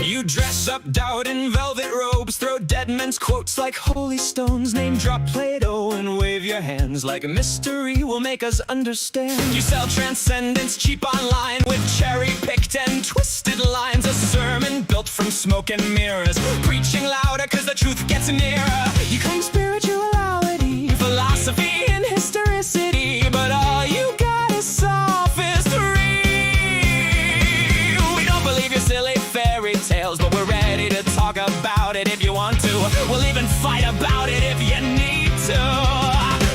You dress up doubt in velvet robes, throw dead men's quotes like holy stones, name drop Plato and wave your hands like a mystery will make us understand. You sell transcendence cheap online with cherry-picked and twisted lines, a sermon built from smoke and mirrors, preaching louder cause the truth gets nearer. You claim spirituality, philosophy and historicity, but all you got is sophistry. We don't believe your silly fairy tales, but we're ready to talk about it if you want to. We'll even fight about it if you need to.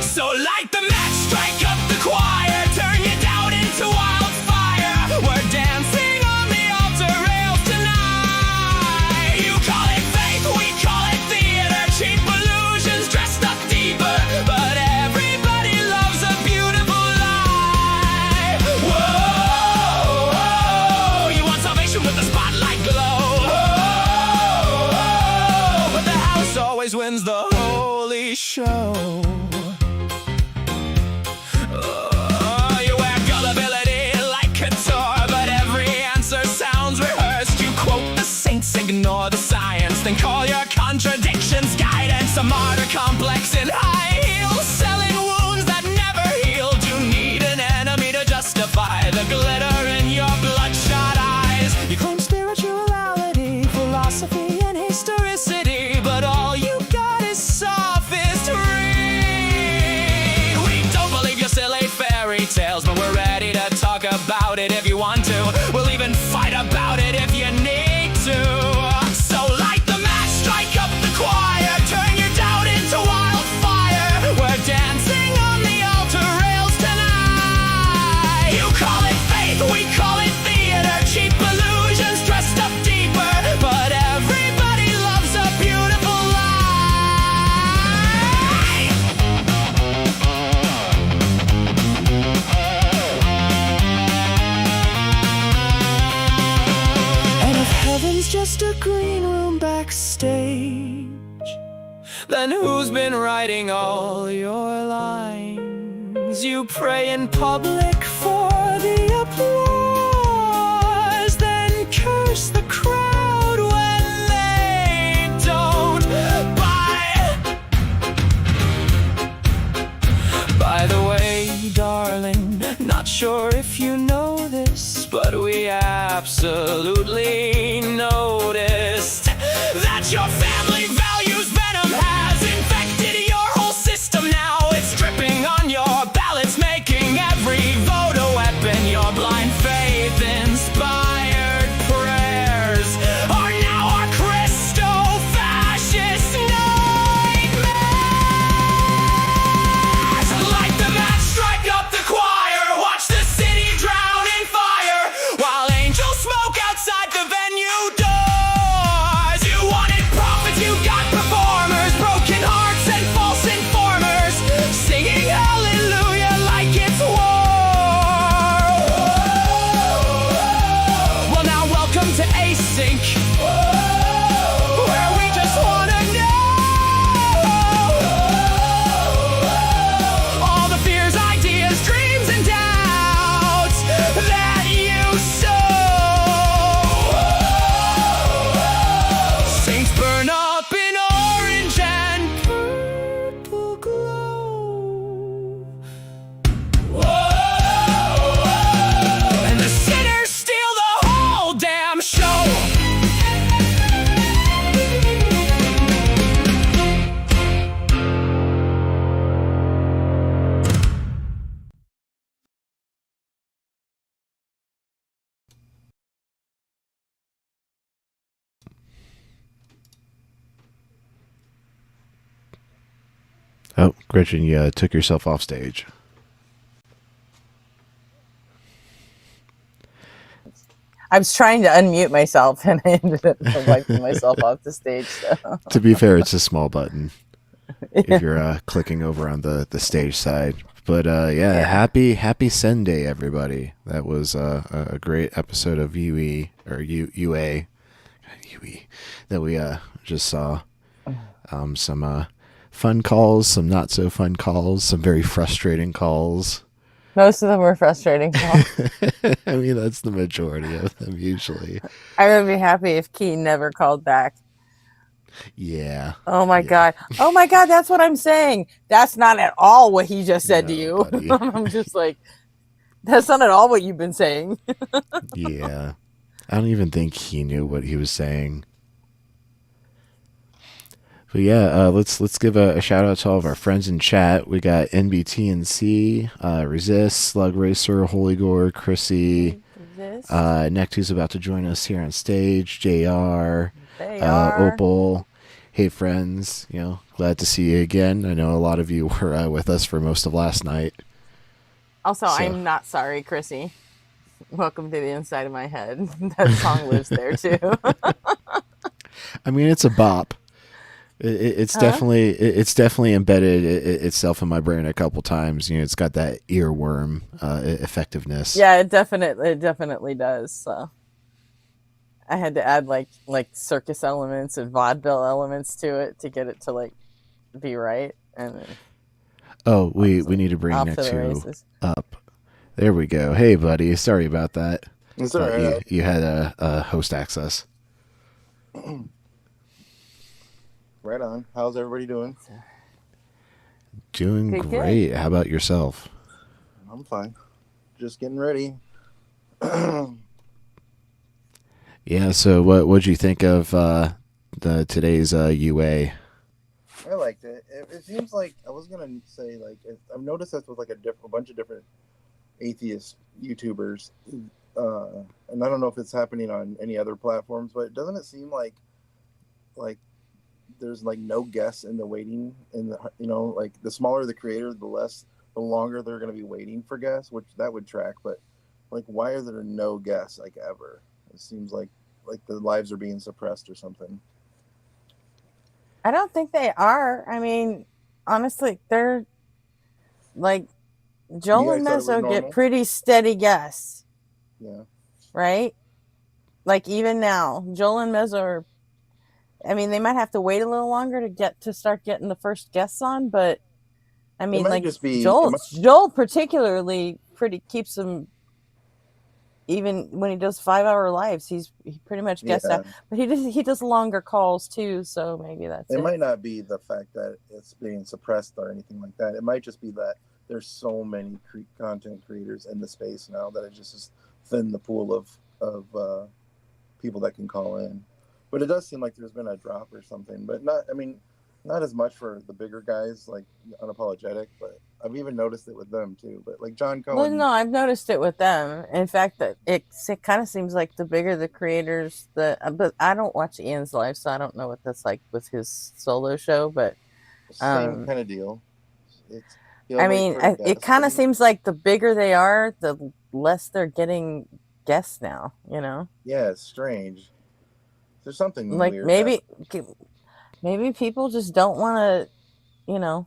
So light the match, strike up the choir, turn your doubt into wildfire. We're dancing on the altar rails tonight. You call it faith, we call it theater, cheap illusions dressed up deeper, but everybody loves a beautiful lie. Whoa, whoa, you want salvation with the spotlight glow. Whoa, but the house always wins the holy show. You wear gullibility like couture, but every answer sounds rehearsed. You quote the saints, ignore the science, then call your contradictions guidance. A martyr complex in high heels, selling wounds that never healed. You need an enemy to justify the glitter in your bloodshot eyes. You claim spirituality, philosophy and historicity, but all you got is sophistry. We don't believe your silly fairy tales, but we're ready to talk about it if you want to. We'll even fight about it if you need to. So light the match, strike up the choir, turn your doubt into wildfire. We're dancing on the altar rails tonight. You call it faith, we call it theater, cheap illusions dressed up deeper, but everybody loves a beautiful lie. And if heaven's just a green room backstage, then who's been writing all your lines? You pray in public for the applause, then curse the crowd when they don't buy. By the way, darling, not sure if you know this, but we absolutely noticed that your family values venom has infected your whole system now. It's dripping on your ballots, making every vote a weapon. Your blind faith inspired prayers are now our Christo-fascist nightmares. Light the match, strike up the choir, watch the city drown in fire, while angels smoke outside the venue doors. You wanted prophets, you got performers, broken hearts and false informers, singing hallelujah like it's war. Well, now welcome to Async, where we just wanna know all the fears, ideas, dreams, and doubts that you sow. Saints burn up in orange and purple glow. And the sinners steal the whole damn show. Oh, Gretchen, you took yourself off stage. I was trying to unmute myself and I ended up wiping myself off the stage. So. To be fair, it's a small button if you're clicking over on the stage side. But yeah, happy Sunday, everybody. That was a great episode of UE or UE that we just saw. fun calls, some not so fun calls, some very frustrating calls. Most of them were frustrating. I mean, that's the majority of them usually. I would be happy if Key never called back. Yeah. Oh my Yeah. God. Oh my God. That's what I'm saying. That's not at all what he just said to No, you. buddy. I'm just like, that's not at all what you've been saying. Yeah. I don't even think he knew what he was saying. But yeah, let's give a shout out to all of our friends in chat. We got NBTNC, Resist, Slug Racer, Holy Gore, Chrissy, Nectu's about to join us here on stage, JR, They are. Opal. Hey friends, glad to see you again. I know a lot of you were with us for most of last night. Also, So. I'm not sorry, Chrissy. Welcome to the inside of my head. That song lives there too. I mean, it's a bop. It's definitely embedded itself in my brain a couple times. It's got that earworm effectiveness. Yeah, it definitely does. So I had to add like circus elements and vaudeville elements to it to get it to like be right. And oh, we need to bring Nectu up. There we go. Hey, buddy. Sorry about that. It's all right. You had a host access. Right on. How's everybody doing? Doing great. Good. How about yourself? I'm fine. Just getting ready. Yeah. So, what'd you think of today's UA? I liked it. It seems like I was gonna say like I've noticed this with like a bunch of different atheist YouTubers, and I don't know if it's happening on any other platforms, but doesn't it seem like there's like no guests in the waiting, and like the smaller the creator, the longer they're going to be waiting for guests, which that would track. But like, why are there no guests like ever? It seems like the lives are being suppressed or something. I don't think they are. I mean, honestly, they're like Joel and Mezzo get pretty steady guests. Yeah. Right? Like even now, Joel and Mezzo are, I mean, they might have to wait a little longer to start getting the first guests on, but I mean, like Joel particularly keeps them, even when he does 5-hour lives, he pretty much guests out, but he does longer calls too, so maybe that's it. It might not be the fact that it's being suppressed or anything like that. It might just be that there's so many content creators in the space now that it just thin the pool of people that can call in. But it does seem like there's been a drop or something, but not as much for the bigger guys like Unapologetic, but I've even noticed it with them too. But like John Cohen. Well, no, I've noticed it with them. In fact, that it kind of seems like the bigger the creators, but I don't watch Ian's live, so I don't know what that's like with his solo show. But same kind of deal. I mean, it kind of seems like the bigger they are, the less they're getting guests now. Yeah, it's strange. There's something like weird. Maybe people just don't want to,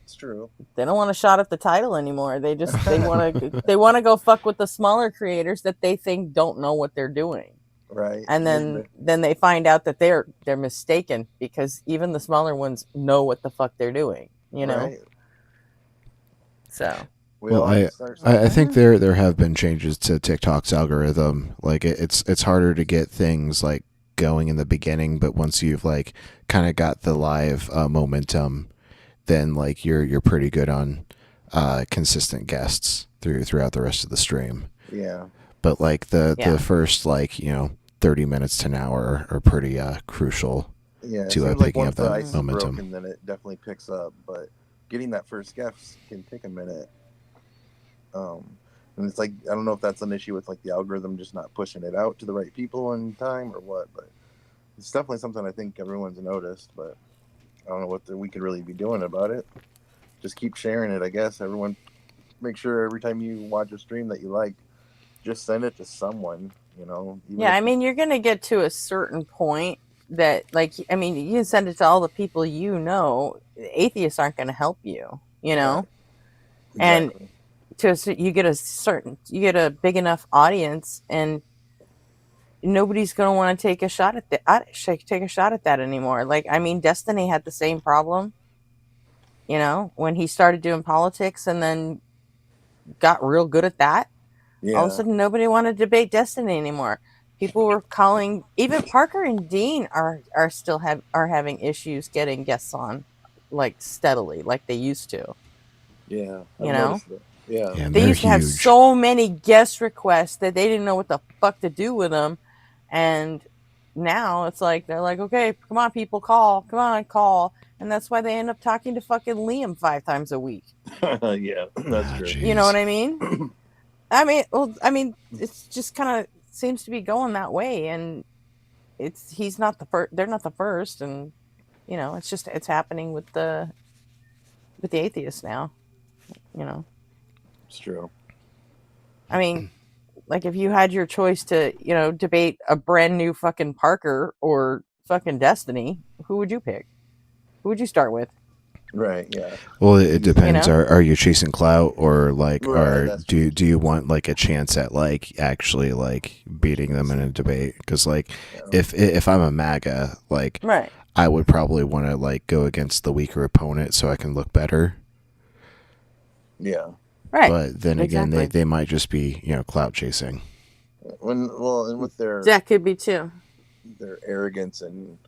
It's true. They don't want a shot at the title anymore. They want to go fuck with the smaller creators that they think don't know what they're doing. Right. And then they find out that they're mistaken, because even the smaller ones know what the fuck they're doing, Right. So. Well, I think there have been changes to TikTok's algorithm. Like it's harder to get things like going in the beginning, but once you've like kind of got the live momentum, then like you're pretty good on consistent guests throughout the rest of the stream. Yeah. But like the first 30 minutes to an hour are pretty crucial to picking up that momentum. And then it definitely picks up, but getting that first guest can take a minute. And it's like, I don't know if that's an issue with like the algorithm just not pushing it out to the right people in time or what, but it's definitely something I think everyone's noticed, but I don't know what we could really be doing about it. Just keep sharing it, I guess. Everyone, make sure every time you watch a stream that you like, just send it to someone, Yeah, I mean, you're going to get to a certain point that, like, I mean, you can send it to all the people atheists aren't going to help you, Yeah, exactly. And you get a big enough audience, and nobody's going to want to take a shot at that anymore. Like, I mean, Destiny had the same problem. You know, when he started doing politics and then got real good at that, all of a sudden nobody wanted to debate Destiny anymore. People were calling, even Parker and Dean are still having issues getting guests on, like steadily, like they used to. Yeah, you know, yeah, and they used to have so many guest requests that they didn't know what the fuck to do with them, and now it's like they're like, okay, come on, people, call, and that's why they end up talking to fucking Liam 5 times a week. Yeah, that's true. Geez. You know what I mean? I mean, it's just kind of seems to be going that way, and he's not the first. They're not the first, and you know, it's happening with the atheists now. You know, it's true. I mean, like if you had your choice to, you know, debate a brand new fucking Parker or fucking Destiny, who would you pick? Who would you start with? Right. Yeah. Well, it depends. You know? Are you chasing clout, or like, right, do you want like a chance at like actually like beating them in a debate? Because like, if I'm a MAGA, like, right, I would probably want to like go against the weaker opponent so I can look better. Yeah. Right. But then again, they might just be, you know, clout chasing. And with their that could be too. Their arrogance and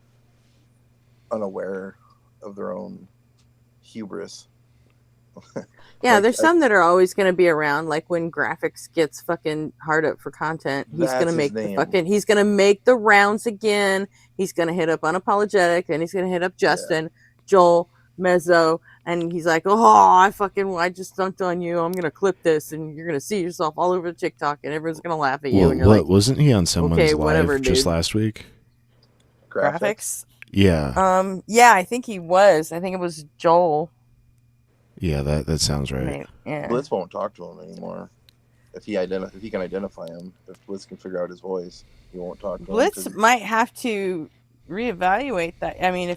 unaware of their own hubris. Yeah, like, there's some that are always going to be around. Like when Graphics gets fucking hard up for content, he's going to make he's going to make the rounds again. He's going to hit up Unapologetic, and he's going to hit up Justin, Joel, Mezzo, and he's like, oh, I just dunked on you. I'm going to clip this, and you're going to see yourself all over TikTok, and everyone's going to laugh at you. Well, and you're like, wasn't he on someone's live just dude. last week? Graphics? Yeah. Yeah, I think he was. I think it was Joel. Yeah, that sounds right. Yeah. Blitz won't talk to him anymore. If he can identify him, if Blitz can figure out his voice, he won't talk to him. Blitz might have to reevaluate that. I mean,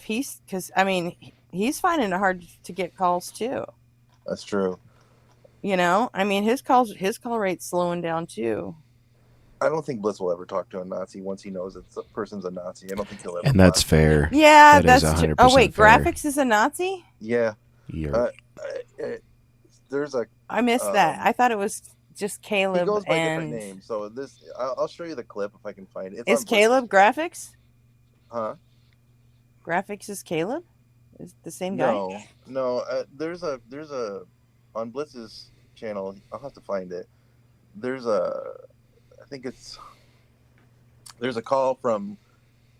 he's finding it hard to get calls too. That's true. You know, I mean, his call rate's slowing down too. I don't think Blitz will ever talk to a Nazi once he knows that the person's a Nazi. I don't think he'll ever. And that's fair. Yeah, that's 100%. Oh wait, fair. Graphics is a Nazi? Yeah. There's a. I missed that. I thought it was just Caleb. He goes by different names. So I'll show you the clip if I can find it. Is Caleb Graphics? Huh? Graphics is Caleb? Is the same guy? No. There's a on Blitz's channel. I'll have to find it. There's a call from.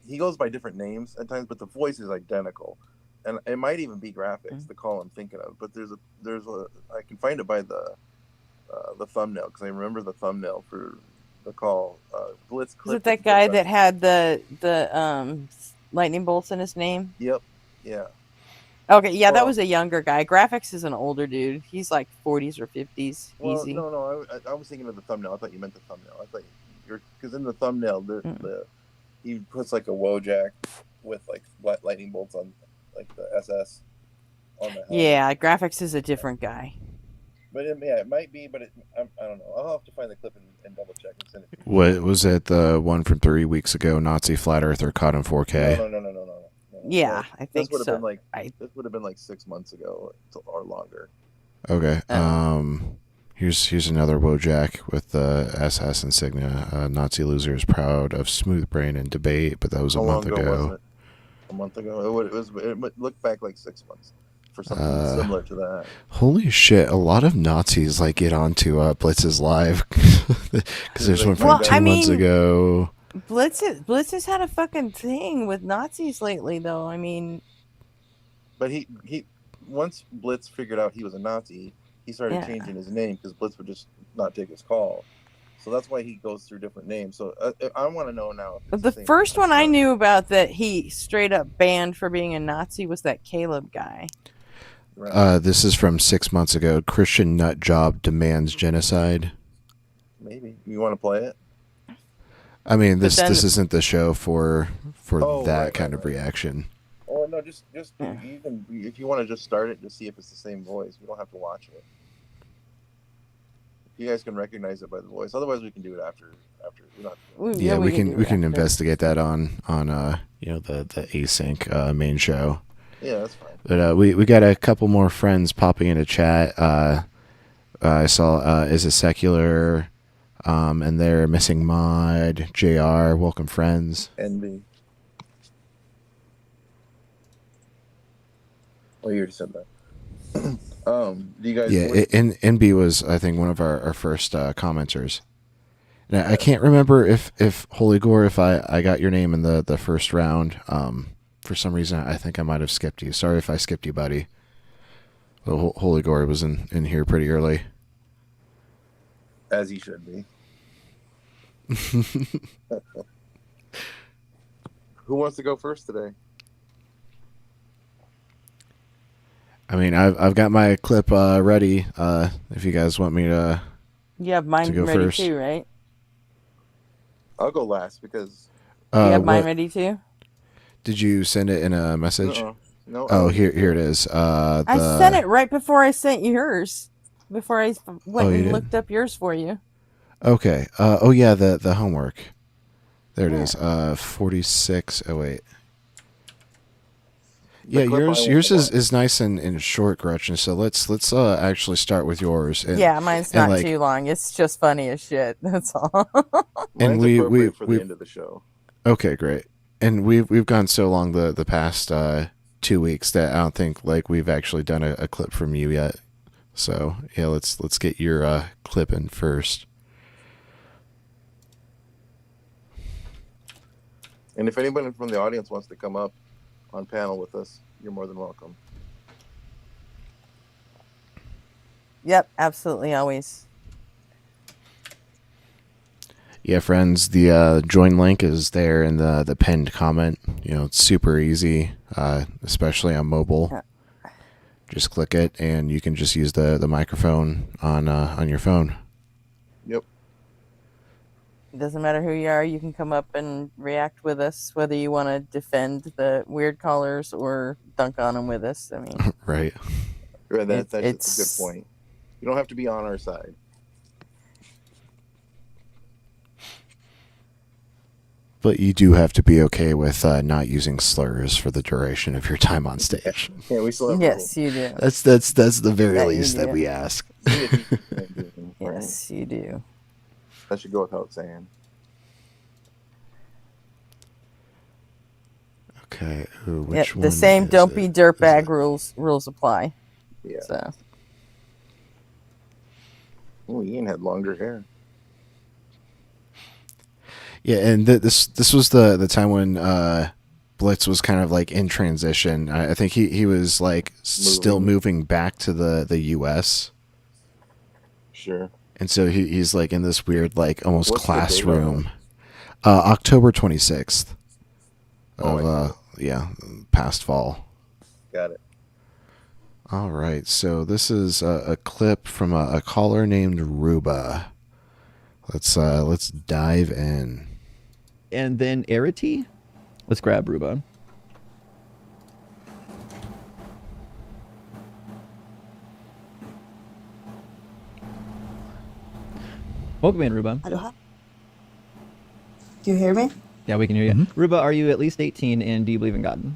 He goes by different names at times, but the voice is identical. And it might even be Graphics, the call I'm thinking of. But there's a I can find it by the thumbnail, because I remember the thumbnail for the call. Blitz clip. Is it that guy that had the lightning bolts in his name? Yep. Yeah. Okay. Yeah, that was a younger guy. Graphics is an older dude. He's like 40s or 50s. Well, easy. No. I was thinking of the thumbnail. I thought you meant the thumbnail. I thought because in the thumbnail he puts like a Wojak with like lightning bolts on. Like the SS on the yeah, Graphics is a different guy. But it might be, but I don't know. I'll have to find the clip and double check and send it to you. What was it? The one from 3 weeks ago? Nazi flat earther caught in 4K. No. Yeah, I think this so. This would have been like 6 months ago or longer. Okay. Here's another Wojak with the SS insignia. Nazi loser is proud of smooth brain and debate, but that was a month ago. A month ago. It looked back like 6 months for something similar to that. Holy shit! A lot of Nazis like get onto Blitz's live because there's one from 2 months ago. Blitz has had a fucking thing with Nazis lately, though. I mean, but he once Blitz figured out he was a Nazi, he started changing his name because Blitz would just not take his call. So that's why he goes through different names. So I want to know now. The first one I knew about that he straight up banned for being a Nazi was that Caleb guy. Right. This is from 6 months ago. Christian nut job demands genocide. Maybe you want to play it. I mean, this isn't the show for that kind of right. reaction. Oh no, just even if you want to just start it, just see if it's the same voice. We don't have to watch it. You guys can recognize it by the voice. Otherwise, we can do it after. We can investigate that on the async main show. Yeah, that's fine. But we got a couple more friends popping into chat. I saw Is It Secular, and they're Missing Mod, JR, welcome friends. NB. Oh, you already said that. Do you guys? Yeah, NB was, I think, one of our first commenters. Now, I can't remember if Holy Gore, if I got your name in the first round. For some reason, I think I might have skipped you. Sorry if I skipped you, buddy. Well, Holy Gore was in here pretty early. As he should be. Who wants to go first today? I mean, I've got my clip ready. If you guys want me to, You have mine go ready first. too, right? I'll go last because. You have mine ready too? Did you send it in a message? No. Oh, here it is. I sent it right before I sent yours. Before I went and did? looked up yours for you. Okay. Oh yeah, the homework. There it is. 4608. Yeah, yours is nice and short, Gretchen. So let's actually start with yours. And, yeah, mine's not too long. It's just funny as shit. That's all. And we for the end of the show. Okay, great. And we've gone so long the past 2 weeks that I don't think we've actually done a clip from you yet. So yeah, let's get your clip in first. And if anybody from the audience wants to come up on panel with us, you're more than welcome. Yep, absolutely, always. Yeah, friends, the join link is there in the pinned comment. It's super easy, especially on mobile. Yeah. Just click it, and you can just use the microphone on your phone. Yep. It doesn't matter who you are. You can come up and react with us, whether you want to defend the weird callers or dunk on them with us. I mean, right. That's a good point. You don't have to be on our side. But you do have to be okay with not using slurs for the duration of your time on stage. Yeah, we still have yes, you do. That's the very least that we ask. Yes, you do. That should go without saying. Okay. Ooh, which one? The same "don't be dirtbag" rules apply. Yeah. So. Oh, Ian had longer hair. Yeah, and this was the time when Blitz was kind of in transition. I think he was still moving back to the U.S. Sure. And so he's in this weird almost classroom. October 26th of past fall. Got it. All right, so this is a clip from a caller named Ruba. Let's dive in. And then Arity. Let's grab Ruba. Welcome in, Ruba. Aloha. Do you hear me? Yeah, we can hear you. Mm-hmm. Ruba, are you at least 18 and do you believe in God?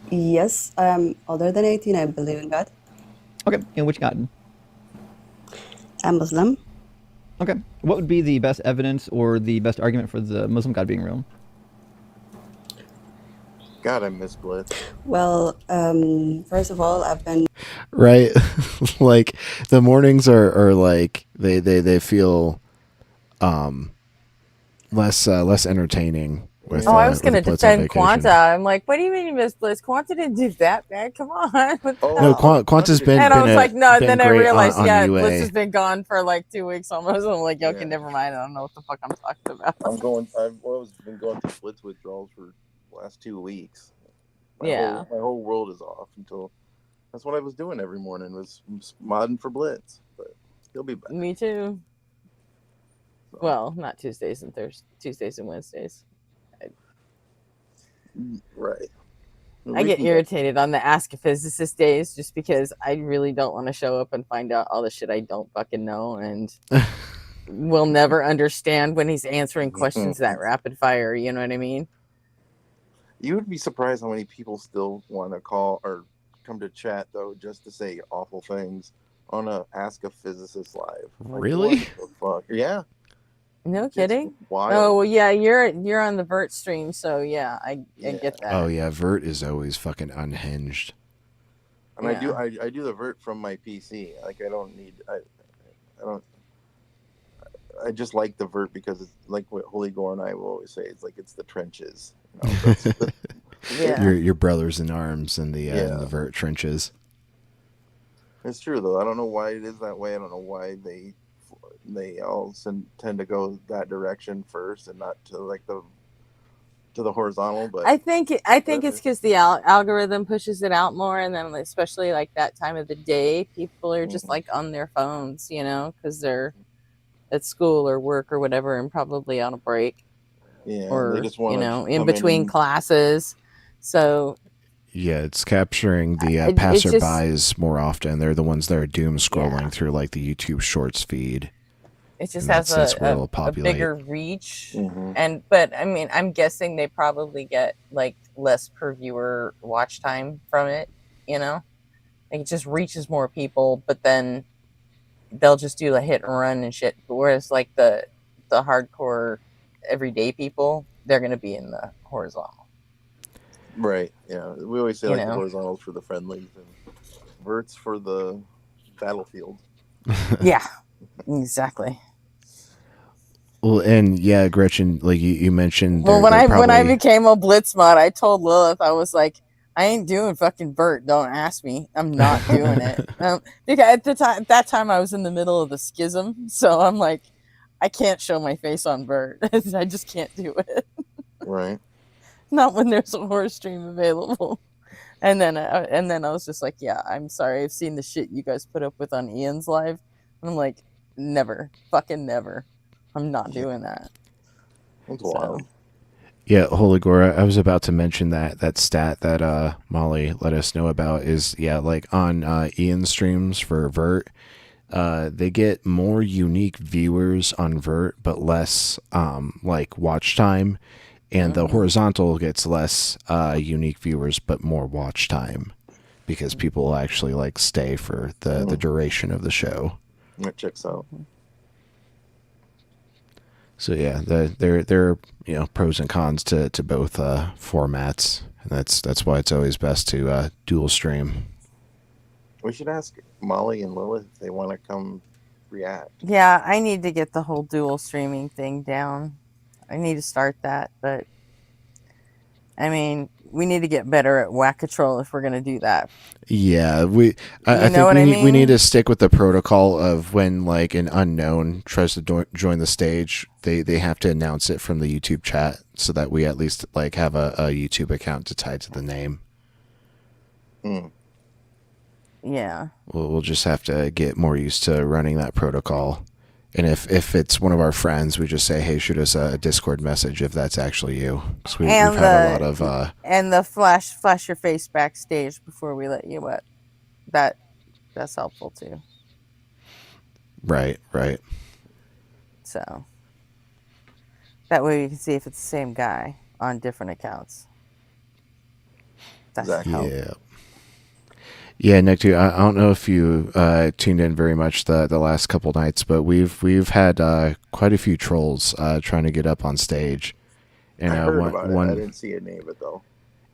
Yes, I'm older than 18. I believe in God. Okay, and which God? I'm Muslim. Okay. What would be the best evidence or the best argument for the Muslim God being real? God, I miss Blitz. Well, first of all, I've been... Right? The mornings are they feel less entertaining. With, I was going to defend vacation. Quanta. I'm like, what do you mean you missed Blitz? Quanta didn't do that bad. Come on. No, Quanta's been. And I was like, no. Then I realized, on Blitz has been gone for 2 weeks almost. I'm like, okay, never mind. I don't know what the fuck I'm talking about. I've been going through Blitz withdrawals for the last 2 weeks. My whole world is off until. That's what I was doing every morning was modding for Blitz. But he'll be back. Me too. So. Well, not Tuesdays and Thursdays. Tuesdays and Wednesdays. Right. I get irritated on the Ask a Physicist days just because I really don't want to show up and find out all the shit I don't fucking know and will never understand when he's answering questions that rapid fire. You know what I mean? You would be surprised how many people still want to call or come to chat though, just to say awful things on a Ask a Physicist live. Like, Really? what the fuck? Yeah, No it's kidding. wild. Oh well, yeah, you're on the Vert stream, so yeah, I get that. Oh yeah, Vert is always fucking unhinged. And I do the Vert from my PC. Like I don't. I just like the Vert because it's like what Holy Gore and I will always say. It's like it's the trenches. Yeah. Your brothers in arms in the Vert trenches. It's true though. I don't know why it is that way. I don't know why they all tend to go that direction first and not to like to the horizontal. But I think it's because the algorithm pushes it out more, and then especially like that time of the day, people are just like on their phones, because they're at school or work or whatever, and probably on a break. Yeah, or they just want in between classes. So yeah, it's capturing the passerbys more often. They're the ones that are doom scrolling through like the YouTube Shorts feed. It just has a bigger reach. But I mean, I'm guessing they probably get like less per viewer watch time from it. Like it just reaches more people, but then they'll just do a hit and run and shit. Whereas like the hardcore everyday people, they're gonna be in the horizontal. Right. Yeah. We always say the horizontals for the friendlies and verts for the battlefield. Yeah. Exactly. Well, and yeah, Gretchen, like you mentioned. Well, when I became a Blitz mod, I told Lilith, I was like, I ain't doing fucking Vert. Don't ask me. I'm not doing it. Because at that time I was in the middle of the schism, so I'm like, I can't show my face on Vert. I just can't do it. Right. Not when there's a horror stream available. And then I was just like, yeah, I'm sorry. I've seen the shit you guys put up with on Ian's live. And I'm like, never, fucking never. I'm not doing that. That's wild. Yeah, Holy Gore, I was about to mention that stat that Molly let us know about is, like on Ian streams for Vert, they get more unique viewers on Vert, but less like watch time, and the horizontal gets less unique viewers, but more watch time, because people will actually like stay for the duration of the show. That checks out. So yeah, there are pros and cons to both formats, and that's why it's always best to dual stream. We should ask Molly and Lilith if they want to come react. Yeah, I need to get the whole dual streaming thing down. I need to start that, but I mean, we need to get better at whack control if we're gonna do that. Yeah, I think we need to stick with the protocol of when like an unknown tries to join the stage, they have to announce it from the YouTube chat so that we at least like have a YouTube account to tie to the name. Yeah. We'll just have to get more used to running that protocol. And if it's one of our friends, we just say, hey, shoot us a Discord message if that's actually you. Because we've had a lot of... and the flash your face backstage before we let you up. That's helpful too. Right. So that way you can see if it's the same guy on different accounts. That's exactly. Yeah. Yeah, Nick, too, I don't know if you tuned in very much the last couple nights, but we've had quite a few trolls trying to get up on stage. And I heard about it. I didn't see any of it though.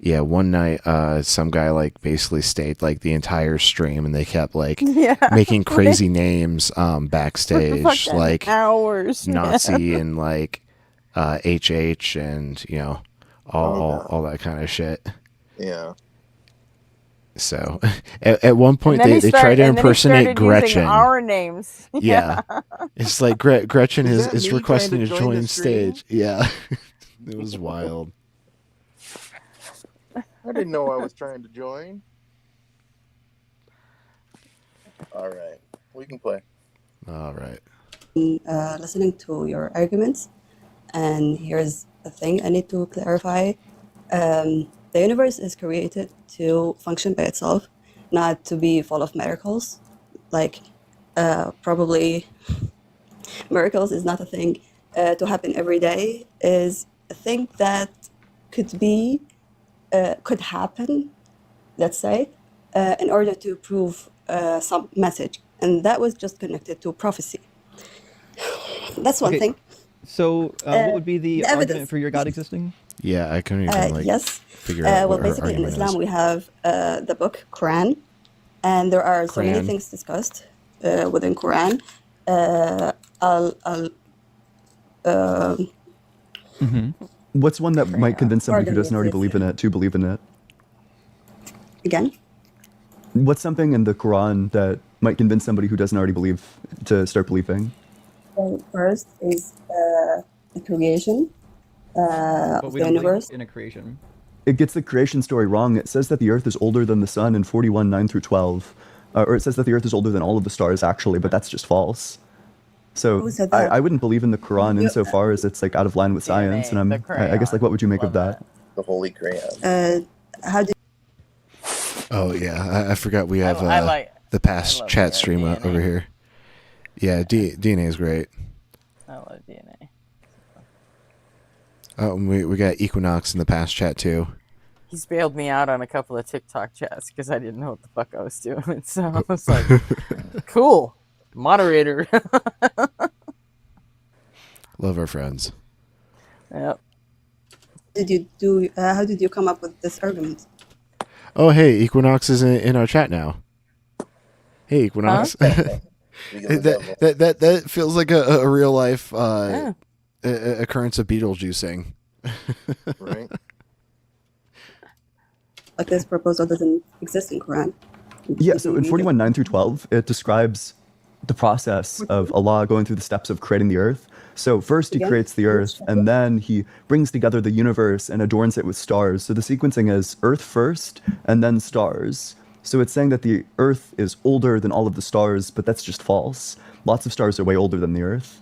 Yeah, one night some guy like basically stayed like the entire stream, and they kept like making crazy names backstage, like hours, Nazi and like HH and all that kind of shit. Yeah. So at one point they tried to impersonate Gretchen. Our names. Yeah. It's like Gretchen is requesting to join stage. Yeah. It was wild. I didn't know I was trying to join. All right. We can play. All right. Listening to your arguments, and here's the thing I need to clarify. The universe is created to function by itself, not to be full of miracles. Like, probably miracles is not a thing to happen every day, is a thing that could be could happen, let's say, in order to prove some message. And that was just connected to prophecy. That's one Okay, thing. so what would be the The argument evidence. for your God existing? Yeah, I couldn't even Yes. figure out Well, what her basically, in argument Islam, is. we have the book Quran, and there are so many Quran. things discussed within Quran. I'll What's one that might convince somebody who pardon me doesn't already if believe in it to believe in it? again. What's something in the Quran that might convince somebody who doesn't already believe to start believing? So first is the creation But of we the don't believe universe. in a creation. It gets the creation story wrong. It says that the Earth is older than the sun in 41, 9 through 12. Or it says that the Earth is older than all of the stars, actually, but that's just false. So Who said that? I wouldn't believe in the Quran You- insofar as it's like out of line with science, and I guess like what would you make of that? The Holy Crayon. How do Oh yeah, I forgot we have I like. the past love chat the stream DNA. over here. Yeah, DNA is great. I love DNA. Oh, and we got Equinox in the past chat too. He's bailed me out on a couple of TikTok chats because I didn't know what the fuck I was doing. So I was like, cool. Moderator. Love our friends. Yep. did you do? How did you come up with this argument? Oh hey, Equinox is in our chat now. Hey Equinox. that feels like a real life occurrence of Beetlejuicing. Right? Like this proposal doesn't exist in Quran. Yeah, so in 41, 9 through 12, it describes the process of Allah going through the steps of creating the earth. So first he Again? creates the earth, and then he brings together the universe and adorns it with stars. So the sequencing is earth first, and then stars. So it's saying that the earth is older than all of the stars, but that's just false. Lots of stars are way older than the earth.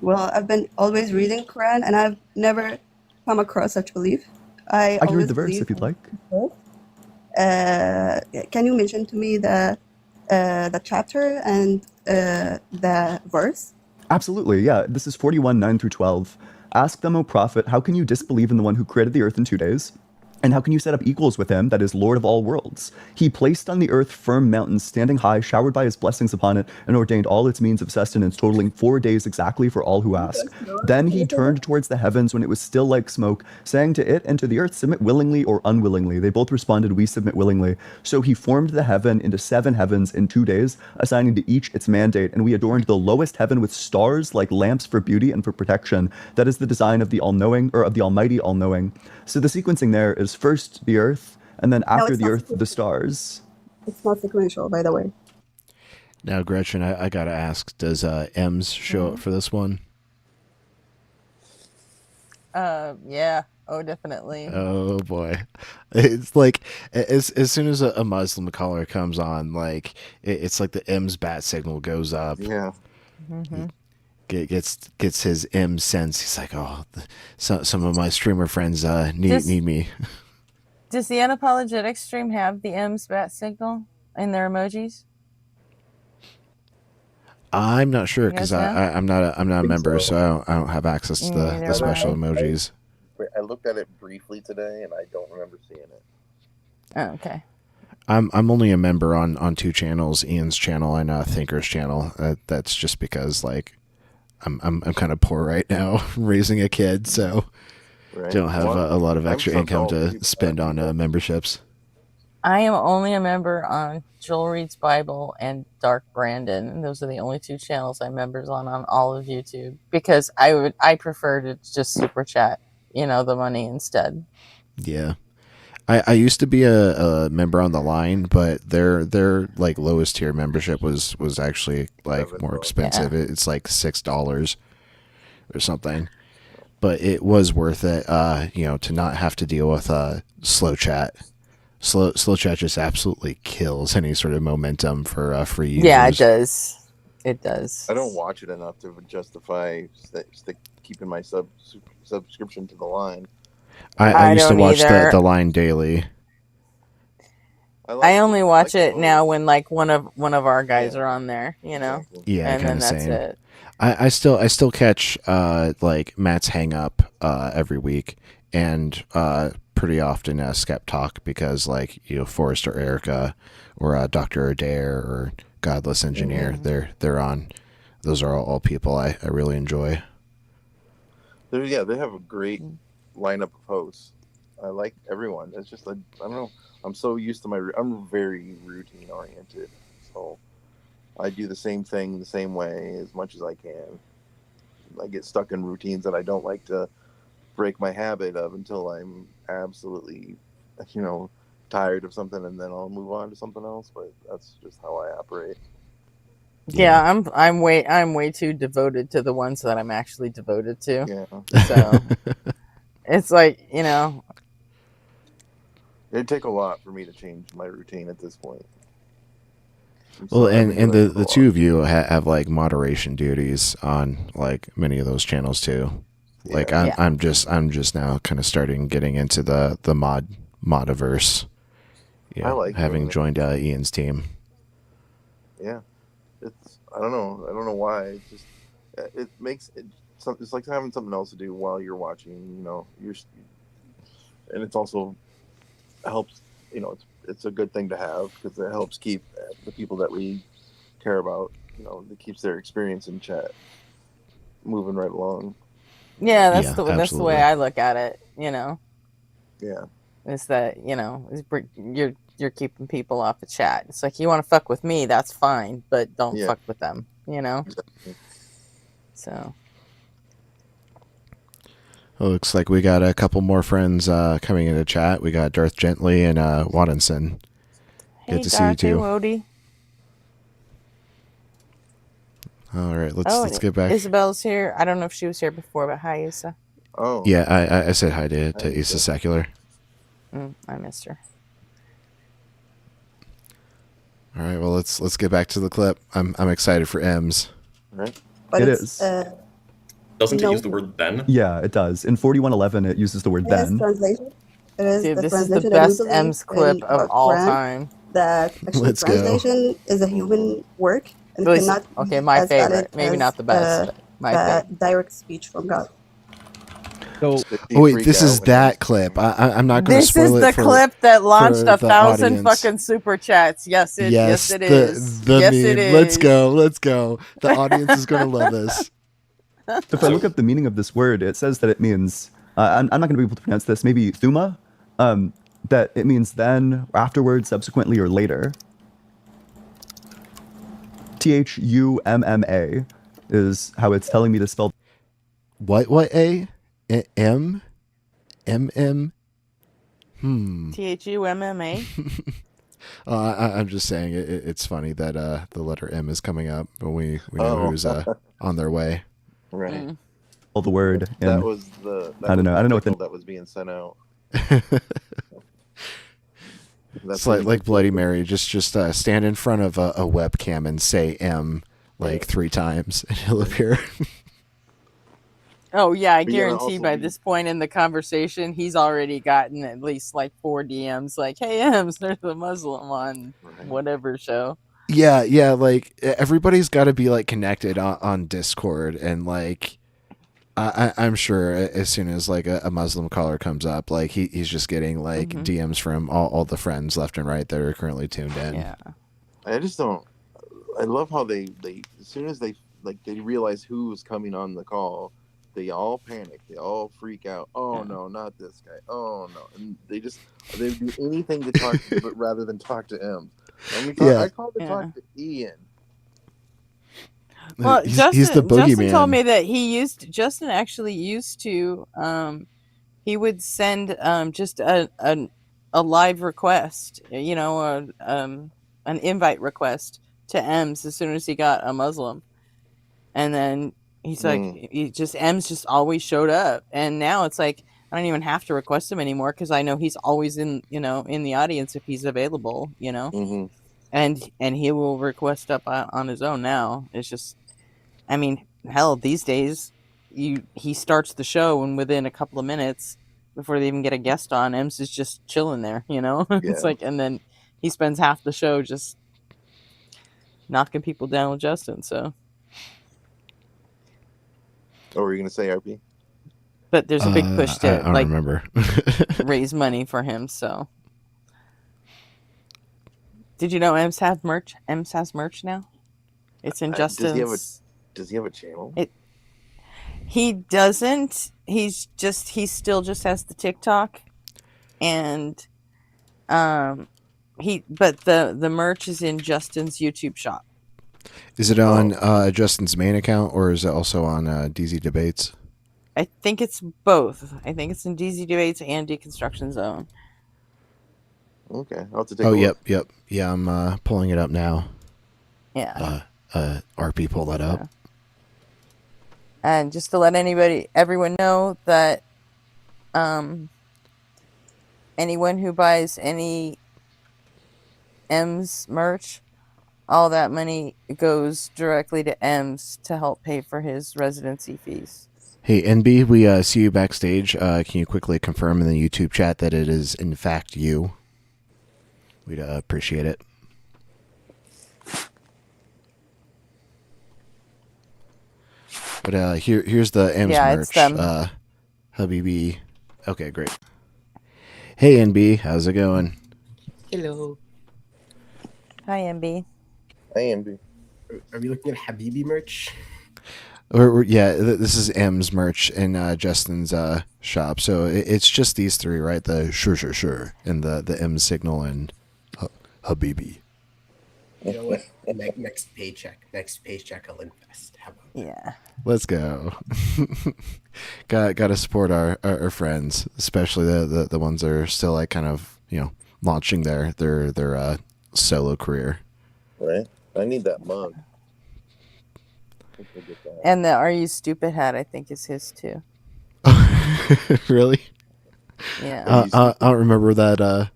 Well, I've been always reading Quran, and I've never come across such belief. I can always read the verse believe if you'd like. Can you mention to me the chapter and the verse? Absolutely, yeah. This is 41, 9 through 12. Ask them, O prophet, how can you disbelieve in the one who created the earth in 2 days? And how can you set up equals with him, that is Lord of all worlds? He placed on the earth firm mountains, standing high, showered by his blessings upon it, and ordained all its means of sustenance, totaling 4 days exactly for all who ask. Then he turned towards the heavens when it was still like smoke, saying to it and to the earth, submit willingly or unwillingly. They both responded, we submit willingly. So he formed the heaven into 7 heavens in 2 days, assigning to each its mandate, and we adorned the lowest heaven with stars like lamps for beauty and for protection. That is the design of the all-knowing, or of the almighty all-knowing. So the sequencing there is first the earth, and then after the earth, the stars. It's not sequential, by the way. Now, Gretchen, I gotta ask: does Ems show up for this one? Yeah. Oh, definitely. Oh boy, it's like as soon as a Muslim caller comes on, like it's like the M's bat signal goes up. Yeah. Mm-hmm. Gets his M sense. He's like, oh, some of my streamer friends need me. Does the Unapologetic stream have the M's bat signal in their emojis? I'm not sure You because guys know? I'm not a member, so I don't have access to the special emojis. I looked at it briefly today, and I don't remember seeing it. Oh, okay. I'm only a member on 2 channels, Ian's channel and Thinker's channel. That's just because like I'm kind of poor right now, raising a kid, so Right? don't have a lot of I'm extra so income dull. to spend on memberships. I am only a member on Joel Reads Bible and Dark Brandon. And those are the only 2 channels I'm members on all of YouTube because I prefer to just super chat, the money instead. Yeah. I used to be a member on the line, but their like lowest tier membership was actually like more expensive. Yeah. It's like $6 or something, but it was worth it. To not have to deal with slow chat. Slow chat just absolutely kills any sort of momentum for free users. Yeah, it does. It does. I don't watch it enough to justify keeping my subscription to the line. I used to don't watch either. the line daily. I only watch it now when like one of our guys are on there, Exactly. Yeah, and kind then of that's same. it. I still catch like Matt's hang up every week, and pretty often Skep Talk, because like Forrest or Erica or Dr. Adair or Godless Engineer, they're on. Those are all people I really enjoy. They have a great lineup of hosts. I like everyone. It's just I don't know. I'm so used to I'm very routine oriented, so I do the same thing the same way as much as I can. I get stuck in routines that I don't like to break my habit of until I'm absolutely, tired of something, and then I'll move on to something else. But that's just how I operate. Yeah, I'm way too devoted to the ones that I'm actually devoted to. Yeah. So it's like, It'd take a lot for me to change my routine at this point. Well, and the two of you have like moderation duties on like many of those channels too. Like I'm just now kind of getting into the modiverse. I like having joined Ian's team. Yeah, I don't know why. It's just it makes it. It's like having something else to do while you're watching. And it's also helps. It's a good thing to have because it helps keep the people that we care about. It keeps their experience in chat moving right along. Yeah, that's the way I look at it. Yeah. Is that you're keeping people off the chat. It's like, you want to fuck with me, that's fine, but don't fuck with them. Exactly. So. It looks like we got a couple more friends coming into chat. We got Darth Gently and Wattinson. Good to see you too. Wody. All right, let's get back. Isabel's here. I don't know if she was here before, but hi, Isa. Oh. Yeah, I said hi to Isa Secular. I missed her. All right, well let's get back to the clip. I'm excited for M's. Right. But it is. Doesn't it use the word then? Yeah, it does. In 4111, it uses the word then. Translation. It is Dude, the this translation is the best M's clip of all time. That actually Let's go. translation is a human work and Really, cannot okay, be my as favorite. valid Maybe as, not the best, but my favorite. direct speech from God. So, Oh wait, this is that clip. I'm not going to spoil it. This is the clip that launched 1,000 audience. fucking super chats. Yes, it is. The Yes, meme. it is. Let's go. The audience is going to love this. If I look up the meaning of this word, it says that it means, I'm not going to be able to pronounce this, maybe thuma, that it means then, afterwards, subsequently, or later. THUMMA is how it's telling me to spell. What A? M? MM? THUMMA. I'm just saying it's funny that the letter M is coming up when we know who's on their way. Right. All the word. That was the. I don't know what that was being sent out. It's like Bloody Mary. Just stand in front of a webcam and say M like 3 times, and he'll appear. Oh yeah, I guarantee by this point in the conversation, he's already gotten at least like 4 DMs like, "Hey, Ems, there's a Muslim on whatever show." Yeah, like everybody's got to be like connected on Discord, and like I'm sure as soon as like a Muslim caller comes up, like he's just getting like DMs from all the friends left and right that are currently tuned in. Yeah, I just don't. I love how they as soon as they realize who's coming on the call, they all panic, they all freak out. Oh no, not this guy. Oh no, and they do anything to talk, but rather than talk to him. I called to talk to Ian. well, he's the boogeyman. Justin told me that Justin actually used to he would send just a live request, an invite request to Ems as soon as he got a Muslim, and then he's like, Ems just always showed up, and now it's like I don't even have to request him anymore because I know he's always in the audience if he's available, and he will request up on his own now. It's just, I mean, hell, these days he starts the show and within a couple of minutes before they even get a guest on, Ems is just chilling there, It's like, and then he spends half the show just knocking people down with Justin. So. What were you gonna say, RP? But there's a big push I to don't like remember. raise money for him. So, did you know Ems have merch? Ems has merch now. It's in Justin's. Does he have a channel? He doesn't. He still just has the TikTok, and but the merch is in Justin's YouTube shop. Is it on Justin's main account, or is it also on DZ Debates? I think it's both. I think it's in DZ Debates and Deconstruction Zone. Okay, I'll have to take a look. Yep. Yeah, I'm pulling it up now. Yeah. RP, pull that up. And just to let everyone know that anyone who buys any M's merch, all that money goes directly to M's to help pay for his residency fees. Hey, NB, we see you backstage. Can you quickly confirm in the YouTube chat that it is in fact you? We'd appreciate it. But here's the M's merch. It's them. Habibi. Okay, great. Hey, NB, how's it going? Hello. Hi, MB. Hi, MB. Are we looking at Habibi merch? Yeah, this is M's merch in Justin's shop. So it's just these three, right? The sure, and the M signal and Habibi. You know what? Next paycheck, I'll invest. How about that? Yeah. Let's go. Got to support our friends, especially the ones that are still like kind of launching their solo career. Right. I need that mug. And the Are You Stupid hat, I think, is his too. Really? Yeah. I don't remember that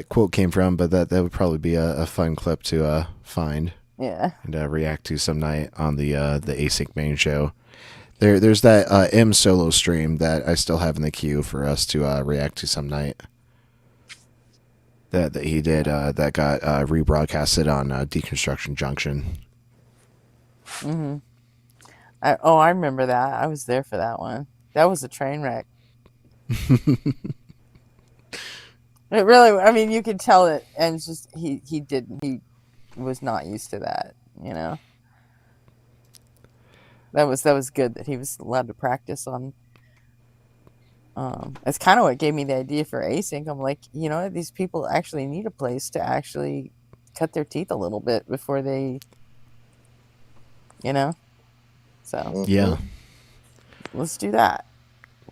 quote came from, but that would probably be a fun clip to find. Yeah. And react to some night on the Async main show. There's that M solo stream that I still have in the queue for us to react to some night. That he did that got rebroadcasted on Deconstruction Junction. Mm-hmm. I remember that. I was there for that one. That was a train wreck. It really, I mean, you could tell it, and it's just he was not used to that, That was good that he was allowed to practice on. It's kind of what gave me the idea for Async. I'm like, these people actually need a place to actually cut their teeth a little bit before they, So yeah, let's do that.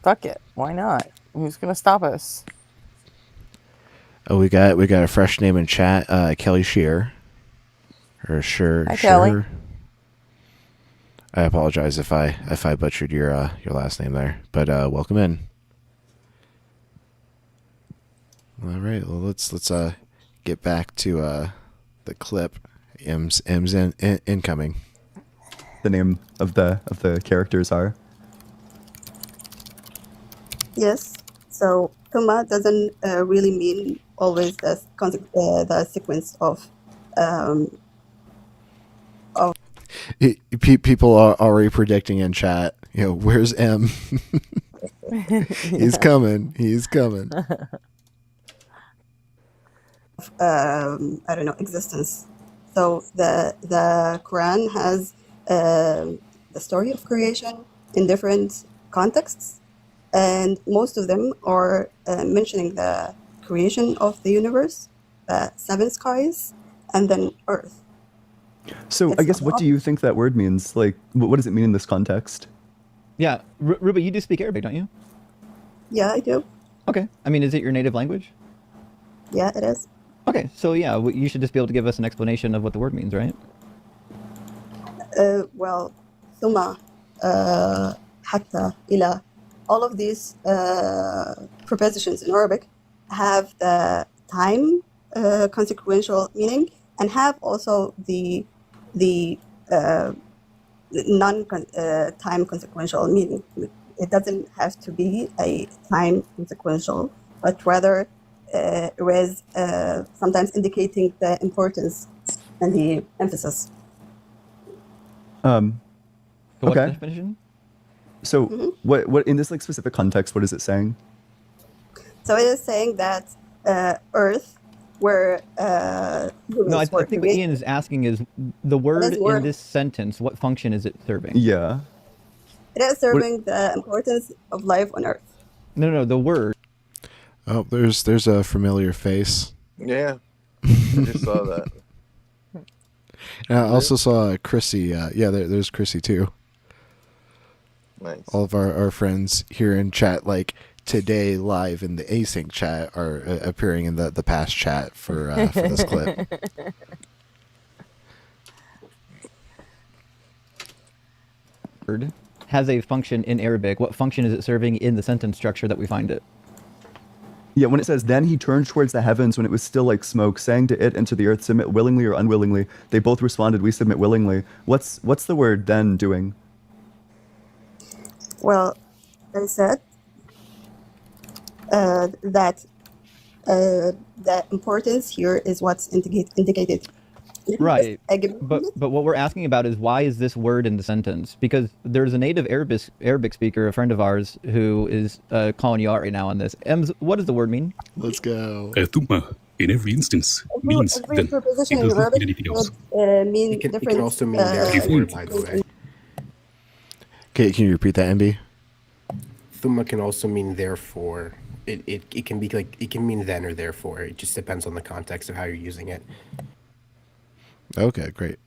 Fuck it, why not? Who's gonna stop us? Oh, we got a fresh name in chat, Kelly Shear. Or sure. Hi, Kelly. I apologize if I butchered your last name there, but welcome in. All right, well let's get back to the clip. M's incoming. The name of the characters are. Yes. So Tuma doesn't really mean always the sequence of People are already predicting in chat. Where's M? He's coming. I don't know, existence. So the Quran has the story of creation in different contexts, and most of them are mentioning the creation of the universe, the seven skies, and then Earth. So I guess what do you think that word means? Like, what does it mean in this context? Yeah, Ruba, you do speak Arabic, don't you? Yeah, I do. Okay. I mean, is it your native language? Yeah, it is. Okay, so yeah, you should just be able to give us an explanation of what the word means, right? Well, ثم, حتى, إلى, all of these prepositions in Arabic have the time consequential meaning and have also the non-time consequential meaning. It doesn't have to be a time consequential, but rather it is sometimes indicating the importance and the emphasis. What's the Okay. definition? So what in this like specific context, what is it saying? So it is saying that Earth, where No, I humans were think what Ian created, is asking is the word in this sentence, what function is it serving? Yeah. it is serving the importance of life on Earth. No, the word. Oh, there's a familiar face. Yeah, I just saw that. And I also saw Chrissy. There's Chrissy too. Nice. All of our friends here in chat, like today live in the async chat, are appearing in the past chat for this clip. Word has a function in Arabic. What function is it serving in the sentence structure that we find it? Yeah, when it says, then he turned towards the heavens when it was still like smoke, saying to it and to the earth, submit willingly or unwillingly. They both responded, we submit willingly. What's the word then doing? Well, I said that importance here is what's indicated. Right. But what we're asking about is why is this word in the sentence? Because there's a native Arabic speaker, a friend of ours, who is calling you out right now on this. Ems, what does the word mean? Let's go. Thumma, in every instance, means every then. preposition It in does not Arabic mean anything else. mean It different. can also mean therefore, by the way. Okay, can you repeat that, MB? Thumma can also mean therefore. It can be like it can mean then or therefore. It just depends on the context of how you're using it. Okay, great.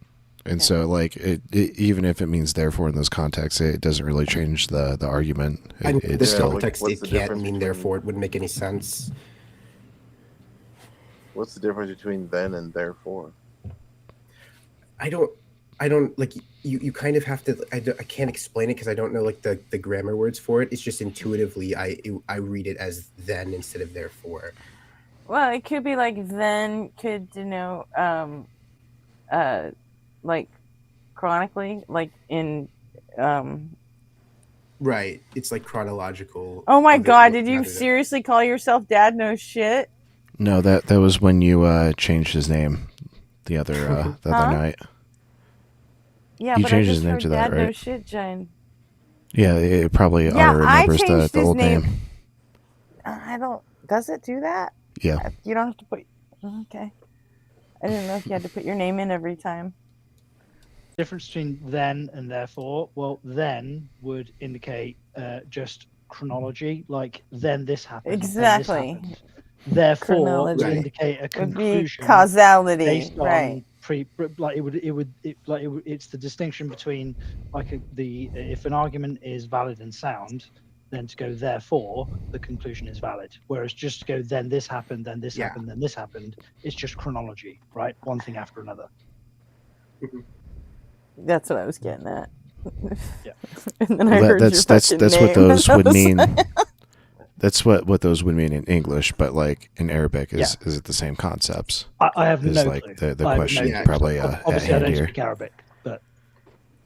And so, like, it even if it means therefore in those contexts, it doesn't really change the argument. In It's this still context, what's it the can't difference mean between- therefore. It wouldn't make any sense. What's the difference between then and therefore? I don't like you kind of have to. I can't explain it because I don't know like the grammar words for it. It's just intuitively I read it as then instead of therefore. Well, it could be like then could denote like chronically, like in Right. It's like chronological. Oh my other- god, did you rather than- seriously call yourself Dad No Shit? no. That was when you changed his name the other night. Yeah, You but I changed just his name heard to that, Dad No right? Shit, Jen. Yeah, it probably Yeah, auto I remembers changed the his old name. name. I don't. Does it do that? Yeah. You don't have to put. Okay. I didn't know if you had to put your name in every time. Difference between then and therefore. Well, then would indicate just chronology, like then this happened. Exactly. Then this happened. Therefore, would Chronology. indicate a Would be conclusion causality, based on right? It's the distinction between if an argument is valid and sound, then to go therefore the conclusion is valid. Whereas just to go then this happened, then this happened, then this happened, it's just chronology, right? One thing after another. That's what I was getting at. Yeah. And then I heard that's your what fucking those name. would mean. That's what those would mean in English, but like in Arabic, is it the same concepts? I have is no like clue. the I have question no clue. probably at Obviously, I hand don't here. speak Arabic, but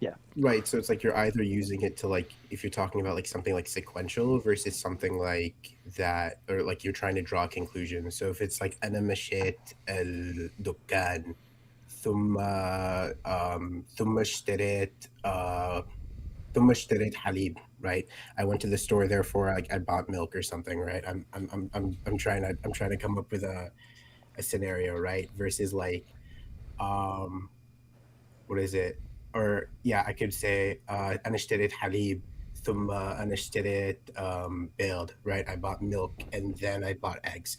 yeah. Right. So it's like you're either using it to like if you're talking about like something like sequential versus something like that, or like you're trying to draw a conclusion. So if it's like أنا مشيت الدكان ثم اشتريت حليب, right? I went to the store, therefore I bought milk or something, right? I'm trying to come up with a scenario, right? Versus like what is it? Or yeah, I could say أنا اشتريت حليب ثم أنا اشتريت بيض, right? I bought milk and then I bought eggs.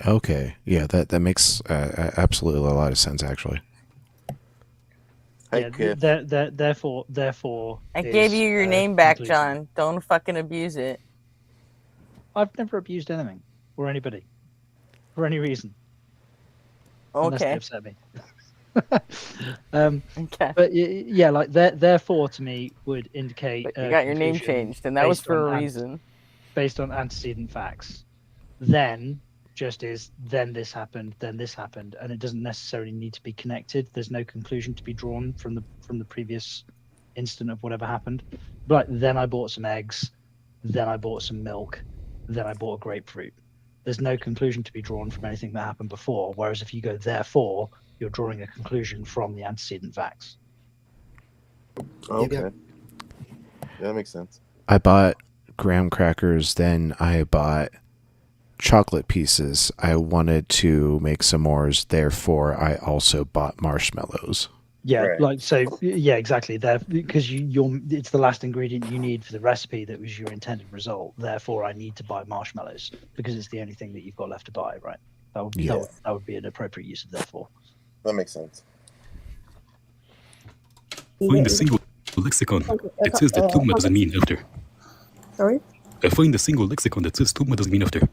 Okay, yeah, that makes absolutely a lot of sense, actually. Therefore. I gave you your name back, conclusion. John. Don't fucking abuse it. I've never abused anything or anybody for any reason. Unless they Okay. upset me. Okay. But yeah, like therefore to me would indicate. But you got your name conclusion changed, and that was based for on a reason. Based on antecedent facts. Then just is then this happened, and it doesn't necessarily need to be connected. There's no conclusion to be drawn from the previous instant of whatever happened. But then I bought some eggs, then I bought some milk, then I bought a grapefruit. There's no conclusion to be drawn from anything that happened before. Whereas if you go therefore, you're drawing a conclusion from the antecedent facts. Okay. Yeah, that makes sense. I bought graham crackers, then I bought chocolate pieces. I wanted to make s'mores, therefore I also bought marshmallows. Yeah, Right. like so. Yeah, exactly. There, because it's the last ingredient you need for the recipe that was your intended result. Therefore, I need to buy marshmallows because it's the only thing that you've got left to buy. Right. That would be an appropriate use of therefore. That makes sense. Find a single lexicon that says that Tumma doesn't mean after. Sorry? Find a single lexicon that says Tumma doesn't mean after.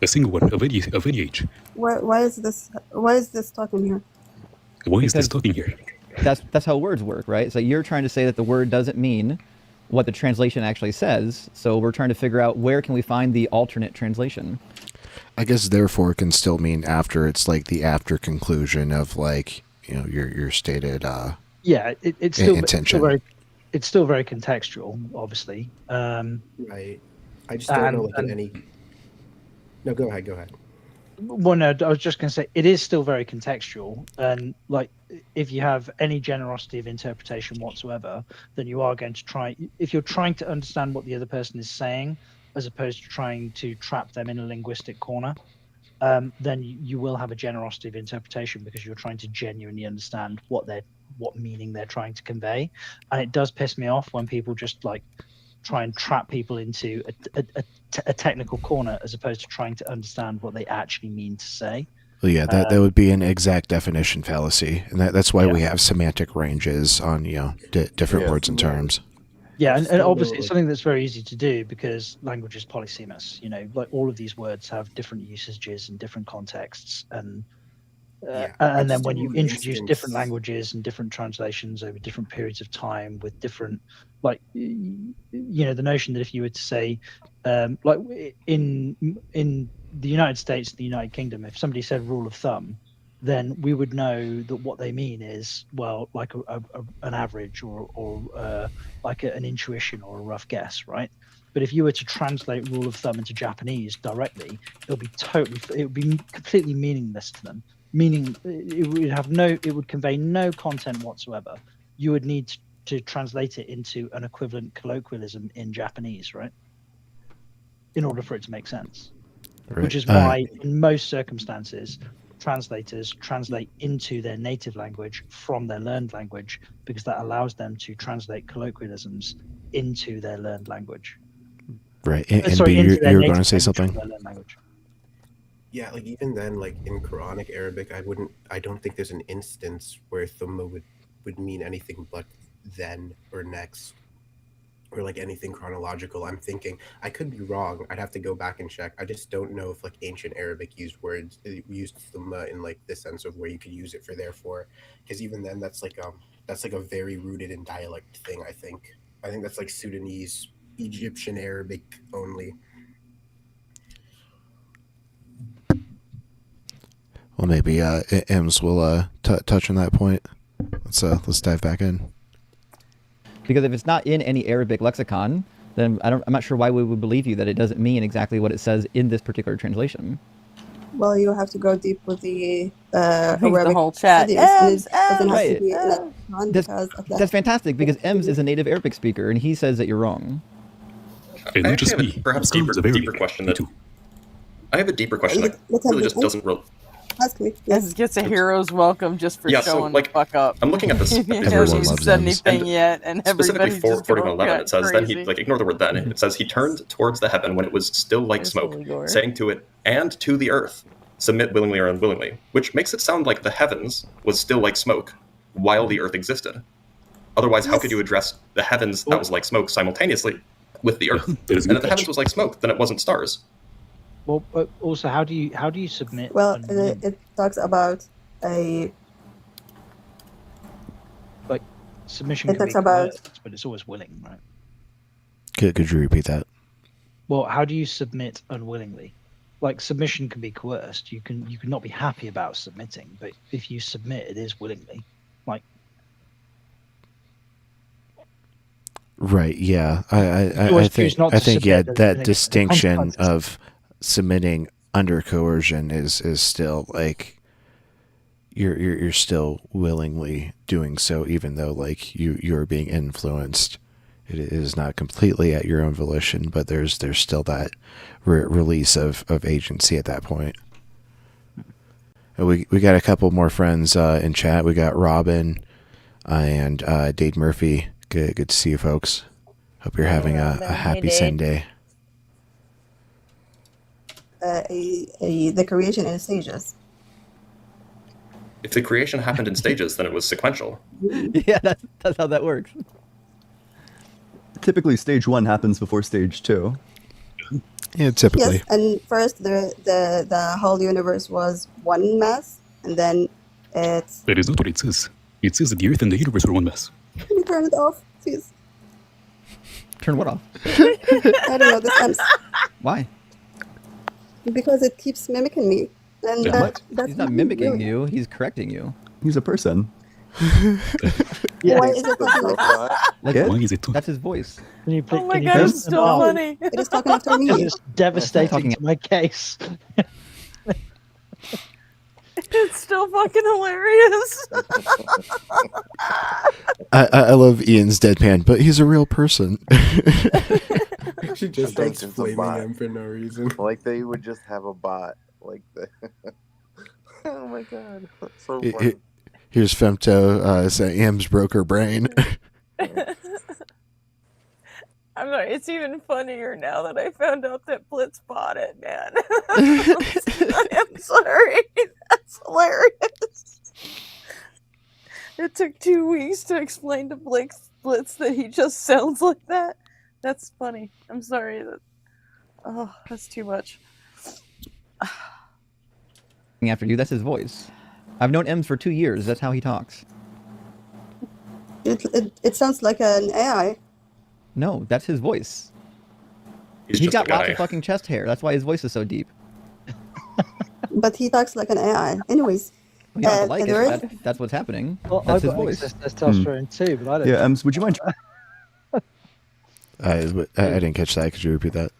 A single one of any age. Why is this talking here? Why is this talking here? That's how words work, right? So you're trying to say that the word doesn't mean what the translation actually says. So we're trying to figure out where can we find the alternate translation. I guess therefore can still mean after. It's like the after conclusion of like, you know, your stated Yeah, it's still intention. it's still very contextual, obviously. Right. I just don't know like in any. No, go ahead. Go ahead. Well, no, I was just going to say it is still very contextual, and like if you have any generosity of interpretation whatsoever, then you are going to try. If you're trying to understand what the other person is saying, as opposed to trying to trap them in a linguistic corner, then you will have a generosity of interpretation because you're trying to genuinely understand what meaning they're trying to convey. And it does piss me off when people just like try and trap people into a technical corner as opposed to trying to understand what they actually mean to say. Well, yeah, that would be an exact definition fallacy, and that's why we have semantic ranges on different words and terms. Yeah, and obviously it's something that's very easy to do because language is polysemous. You know, like all of these words have different usages in different contexts, and then when you introduce different languages and different translations over different periods of time with different, like, you know, the notion that if you were to say, like in the United States, the United Kingdom, if somebody said rule of thumb, then we would know that what they mean is, well, like an average or like an intuition or a rough guess, right? But if you were to translate rule of thumb into Japanese directly, it would be completely meaningless to them. Meaning it would convey no content whatsoever. You would need to translate it into an equivalent colloquialism in Japanese, right? In order for it to make sense. Right. Which is why in most circumstances, translators translate into their native language from their learned language because that allows them to translate colloquialisms into their learned language. Right. And B, you're going to say something? Yeah, like even then, like in Quranic Arabic, I don't think there's an instance where thumma would mean anything but then or next or like anything chronological. I'm thinking, I could be wrong. I'd have to go back and check. I just don't know if like ancient Arabic used thumma in like the sense of where you could use it for therefore, because even then that's like a very rooted in dialect thing. I think that's like Sudanese, Egyptian Arabic only. Well, maybe Ems will touch on that point. Let's dive back in. Because if it's not in any Arabic lexicon, then I'm not sure why we would believe you that it doesn't mean exactly what it says in this particular translation. Well, you have to go deep with the Arabic the whole chat. That's fantastic because Ems is a native Arabic speaker and he says that you're wrong. I actually have a perhaps deeper question that I have a deeper question that really just doesn't really. Ask me. This gets a hero's welcome just for showing the fuck up. I'm looking at this. He hasn't said anything yet, and specifically everybody's 41:11. It says then he ignore the word then. It says he turned towards the heaven when it was still like smoke, saying to it and to the earth, submit willingly or unwillingly, which makes it sound like the heavens was still like smoke while the earth existed. Otherwise, how could you address the heavens that was like smoke simultaneously with the earth? And if the heavens was like smoke, then it wasn't stars. Well, but also, how do you submit? Well, it talks about a like submission. It talks about, but it's always willing, right? Could you repeat that? Well, how do you submit unwillingly? Like submission can be coerced. You can not be happy about submitting, but if you submit, it is willingly. Like. Right. Yeah. I think that distinction of submitting under coercion is still like you're still willingly doing so, even though like you're being influenced it is not completely at your own volition, but there's still that release of agency at that point. We got a couple more friends in chat. We got Robin and Dade Murphy. Good to see you folks. Hope you're having a happy Sunday. The creation in stages. If the creation happened in stages, then it was sequential. Yeah, that's how that works. Typically, stage 1 happens before stage 2. Yeah, typically. Yes, and first the whole universe was one mass, and then it's... That is not what it says. It says that the Earth and the universe are one mass. Can you turn it off, please? Turn what off? I don't know, this ends. Why? Because it keeps mimicking me. And What? that's He's not mimicking you. He's correcting you. He's a person. Yeah. Why is it talking like that? Like, Yeah. Why is it? that's his voice. Can you Oh my can you god, turn it's them so off? funny. It is talking after me. It's devastating talking- to my case. It's still fucking hilarious. I love Ian's deadpan, but he's a real person. She just starts Thinks it's a flaming bot. him for no reason. Like they would just have a bot like that. Oh my god, that's so It- funny. Here's Femto saying Am's broke her brain. I'm sorry, it's even funnier now that I found out that Blitz bought it, man. I'm sorry. That's hilarious. It took 2 weeks to explain to Blitz that he just sounds like that. That's funny. I'm sorry. Oh, that's too much. After you, that's his voice. I've known Ems for 2 years. That's how he talks. It sounds like an AI. No, that's his voice. He's He's just got a lots guy. of fucking chest hair. That's why his voice is so deep. But he talks like an AI. Anyways, You don't have to like and it. there is- That's what's happening. Well, That's I've his got voice. excess testosterone too, but I don't. Yeah, Ems, would you mind? I didn't catch that. Could you repeat that?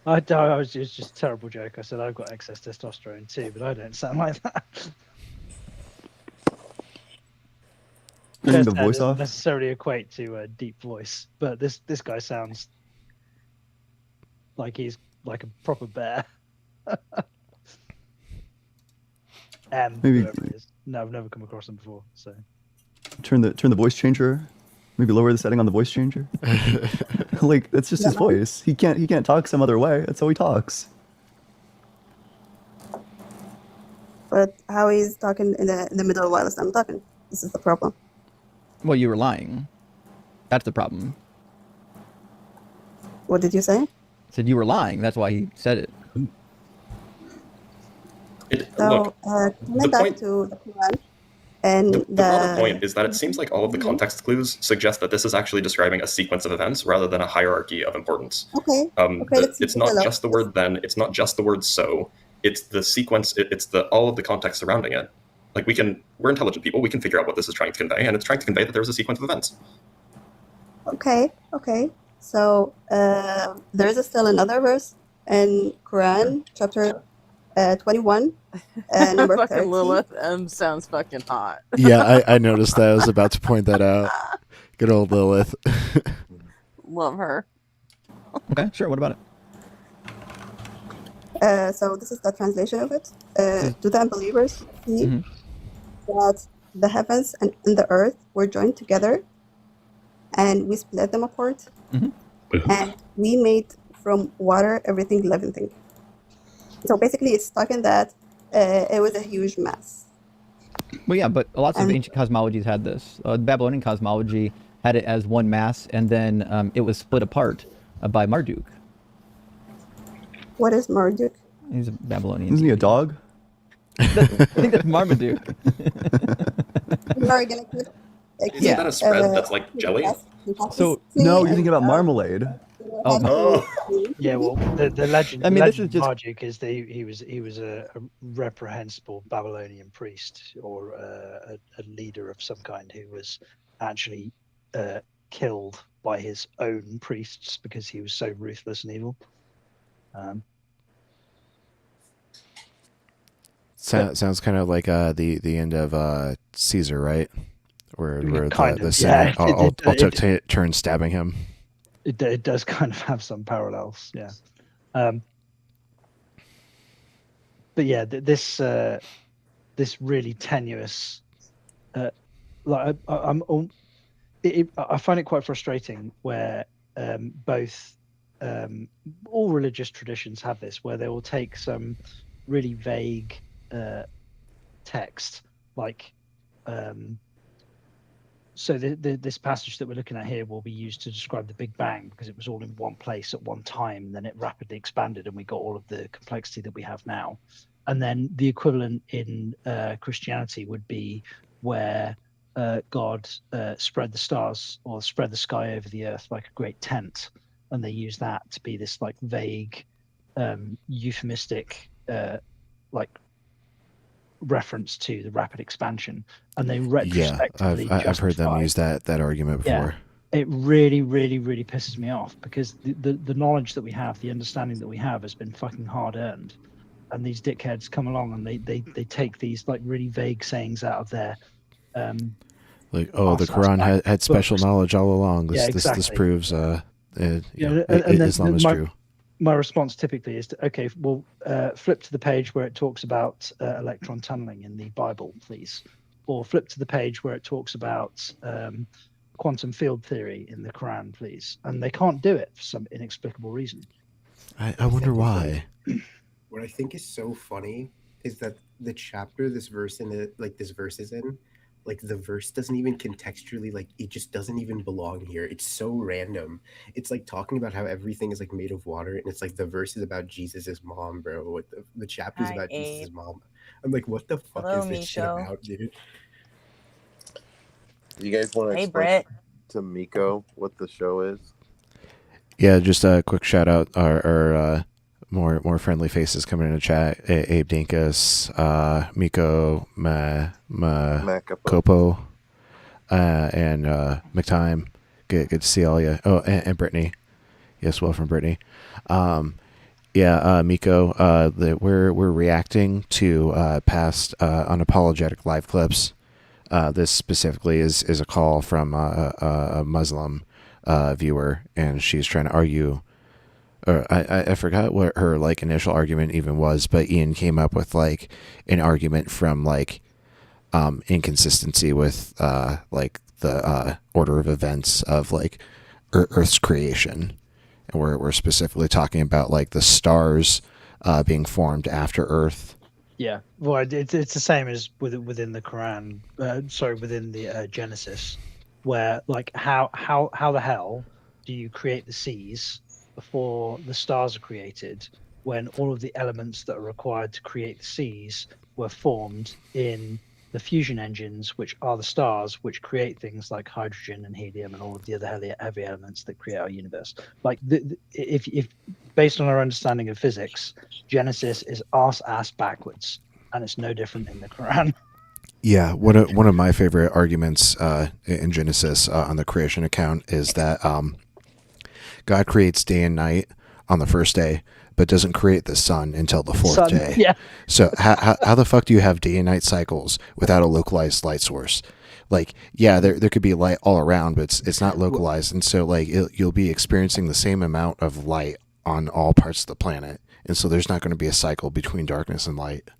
It was just a terrible joke. I said I've got excess testosterone too, but I don't sound like that. Turning the Chest hair voice doesn't off? necessarily equate to a deep voice, but this guy sounds like he's like a proper bear. Maybe- whatever it is. No, I've never come across him before. So Turn the voice changer. Maybe lower the setting on the voice changer. Like, that's just his voice. He can't talk some other way. That's how he talks. but how he's talking in the middle whilst I'm talking. This is the problem. Well, you were lying. That's the problem. What did you say? I said you were lying. That's why he said it. So, Look, coming the back point- to the Quran and the broader point is that it seems like all of the context clues suggest that this is actually describing a sequence of events rather than a hierarchy of importance. Okay. Okay, let's It's take not a look. just the word then, it's not just the word so, it's the sequence, it's all of the context surrounding it. Like we're intelligent people, we can figure out what this is trying to convey, and it's trying to convey that there's a sequence of events. Okay. So there is still another verse in Quran, chapter 21, number Fucking 30. Lilith sounds fucking hot. Yeah, I noticed that. I was about to point that out. Good old Lilith. Love her. Okay, sure. What about it? So this is the translation of it. To the unbelievers, see Mhm. that the heavens and the earth were joined together, and we split them apart, Mhm. and we made from water everything living thing. So basically, it's talking that it was a huge mess. Well, yeah, but lots of And- ancient cosmologies had this. Babylonian cosmology had it as one mass, and then it was split apart by Marduk. What is Marduk? He's a Babylonian. Isn't he a dog? I think that's Marmaduke. You are gonna keep, Isn't that a spread that's like jelly? So No, you're thinking about marmalade. Oh, yeah, well, the legend. I mean, the this is legend just- of Marduk is that he was a reprehensible Babylonian priest or a leader of some kind who was actually killed by his own priests because he was so ruthless and evil. Sounds kind of like the end of Caesar, where Kind the of, Senate yeah. all took turns stabbing him. it does kind of have some parallels, yeah. But yeah, this really tenuous, like I find it quite frustrating where both all religious traditions have this, where they will take some really vague text, like so this passage that we're looking at here will be used to describe the Big Bang because it was all in one place at one time, and then it rapidly expanded and we got all of the complexity that we have now. And then the equivalent in Christianity would be where God spread the stars or spread the sky over the earth like a great tent, and they use that to be this like vague, euphemistic, like reference to the rapid expansion, and they retrospectively I've heard them use that argument before. It really pisses me off because the knowledge that we have, the understanding that we have, has been fucking hard earned, and these dickheads come along and they take these like really vague sayings out of their like, oh, the Quran had special knowledge all along. This proves Islam is true. My response typically is flip to the page where it talks about electron tunneling in the Bible, please, or flip to the page where it talks about quantum field theory in the Quran, please. And they can't do it for some inexplicable reason. I wonder why. What I think is so funny is that the chapter this verse is in, like the verse doesn't even contextually, like it just doesn't even belong here. It's so random. It's like talking about how everything is like made of water, and it's like the verse is about Jesus's mom, bro. What the chapter is about Jesus's mom. I'm like, what the fuck is this shit about, dude? You guys want to explain to Miko what the show is? Yeah, just a quick shout out. Our more friendly faces coming in the chat. Abe Dinkus, Miko, Kopo, and McTime. Good to see all you. Oh, and Brittany. Yes, well from Brittany. Miko. We're reacting to past unapologetic live clips. This specifically is a call from a Muslim viewer, and she's trying to argue. I forgot what her like initial argument even was, but Ian came up with like an argument from like inconsistency with like the order of events of like Earth's creation, and we're specifically talking about like the stars being formed after Earth. Yeah, well, it's the same as within the Quran. Within the Genesis, where like how the hell do you create the seas before the stars are created, when all of the elements that are required to create the seas were formed in the fusion engines, which are the stars, which create things like hydrogen and helium and all of the other heavy elements that create our universe. Like, if based on our understanding of physics, Genesis is ass backwards, and it's no different in the Quran. Yeah, one of my favorite arguments in Genesis on the creation account is that God creates day and night on the first day, but doesn't create the sun until the fourth day. Yeah. So how the fuck do you have day and night cycles without a localized light source? Like, yeah, there could be light all around, but it's not localized, and so like you'll be experiencing the same amount of light on all parts of the planet, and so there's not going to be a cycle between darkness and light.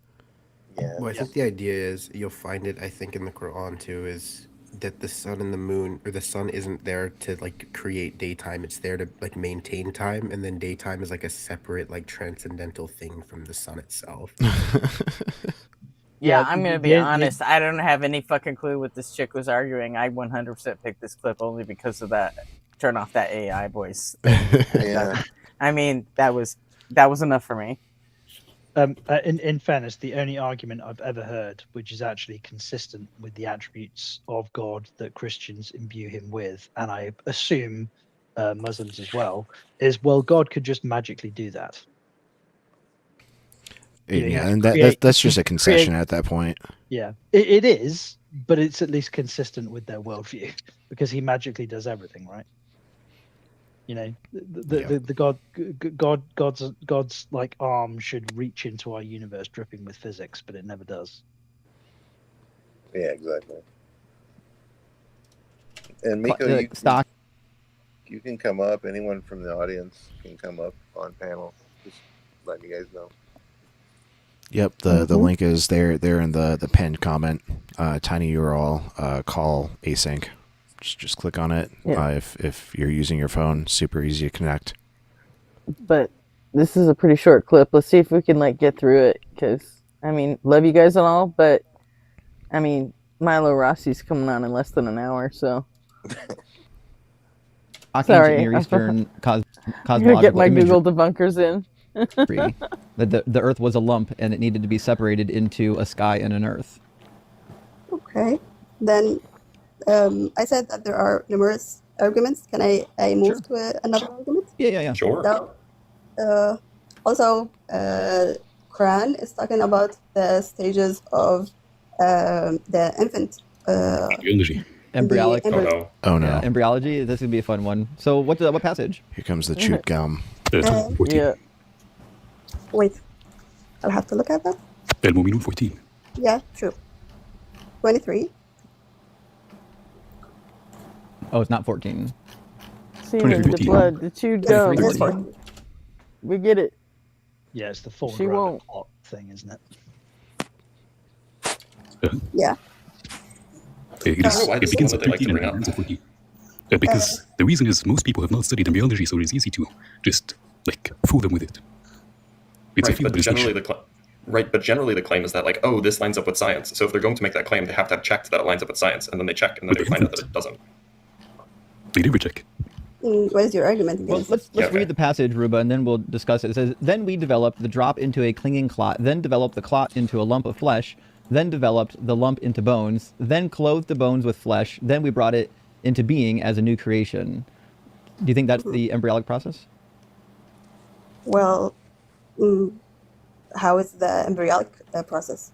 Yeah. Well, I think the idea is, you'll find it, I think, in the Quran too, is that the sun and the moon, or the sun isn't there to like create daytime, it's there to like maintain time, and then daytime is like a separate like transcendental thing from the sun itself. Yeah, I'm gonna be honest, I don't have any fucking clue what this chick was arguing. I 100% picked this clip only because of that turn off that AI voice. Yeah. I mean, that was enough for me. In fairness, the only argument I've ever heard, which is actually consistent with the attributes of God that Christians imbue him with, and I assume Muslims as well, is, well, God could just magically do that. And that's just a concession at that point. Yeah, it is, but it's at least consistent with their worldview, because he magically does everything, right? You know, the God's like arm should reach into our universe dripping with physics, but it never does. Yeah, exactly. And Miko, stock. you can come up. Anyone from the audience can come up on panel. Just letting you guys know. Yep, the link is there in the pinned comment. Tiny URL, call async. Just click on it. Yeah. If you're using your phone, super easy to connect. But this is a pretty short clip. Let's see if we can like get through it, because I mean, love you guys and all, but I mean, Milo Rossi's coming on in less than an hour, so. Sorry, Near Eastern I'm cosmological gonna get my imagery. Google debunkers in. That the Earth was a lump and it needed to be separated into a sky and an Earth. Okay, then I said that there are numerous arguments. Can I move to another argument? Yeah. Sure. So, also, Quran is talking about the stages of the infant. Embryonic. Oh no. Yeah, embryology. This would be a fun one. So what passage? Here comes the chewed gum. Yeah. Wait, I'll have to look at that. المؤمنون 14. Yeah, true. 23. Oh, it's not 14. Semen, the blood, the chewed gum. It is 14. We get it. Yeah, it's the full She won't. plot thing, isn't it? Yeah. It Why does begins someone at they like to 13 bring and up? ends at 14. Because the reason is most people have not studied embryology, so it's easy to just like fool them with it. It's a Right, field, but it's generally niche. but generally the claim is that like, oh, this lines up with science. So if they're going to make that claim, they have to have checked that it lines up with science, and then they check, and then But they find out that it doesn't. They never check. What is your argument Well, against let's Yeah, okay. read the passage, Ruba, and then we'll discuss it. It says, then we developed the drop into a clinging clot, then developed the clot into a lump of flesh, then developed the lump into bones, then clothed the bones with flesh, then we brought it into being as a new creation. Do you think that's the embryonic process? Well, how is the embryonic process?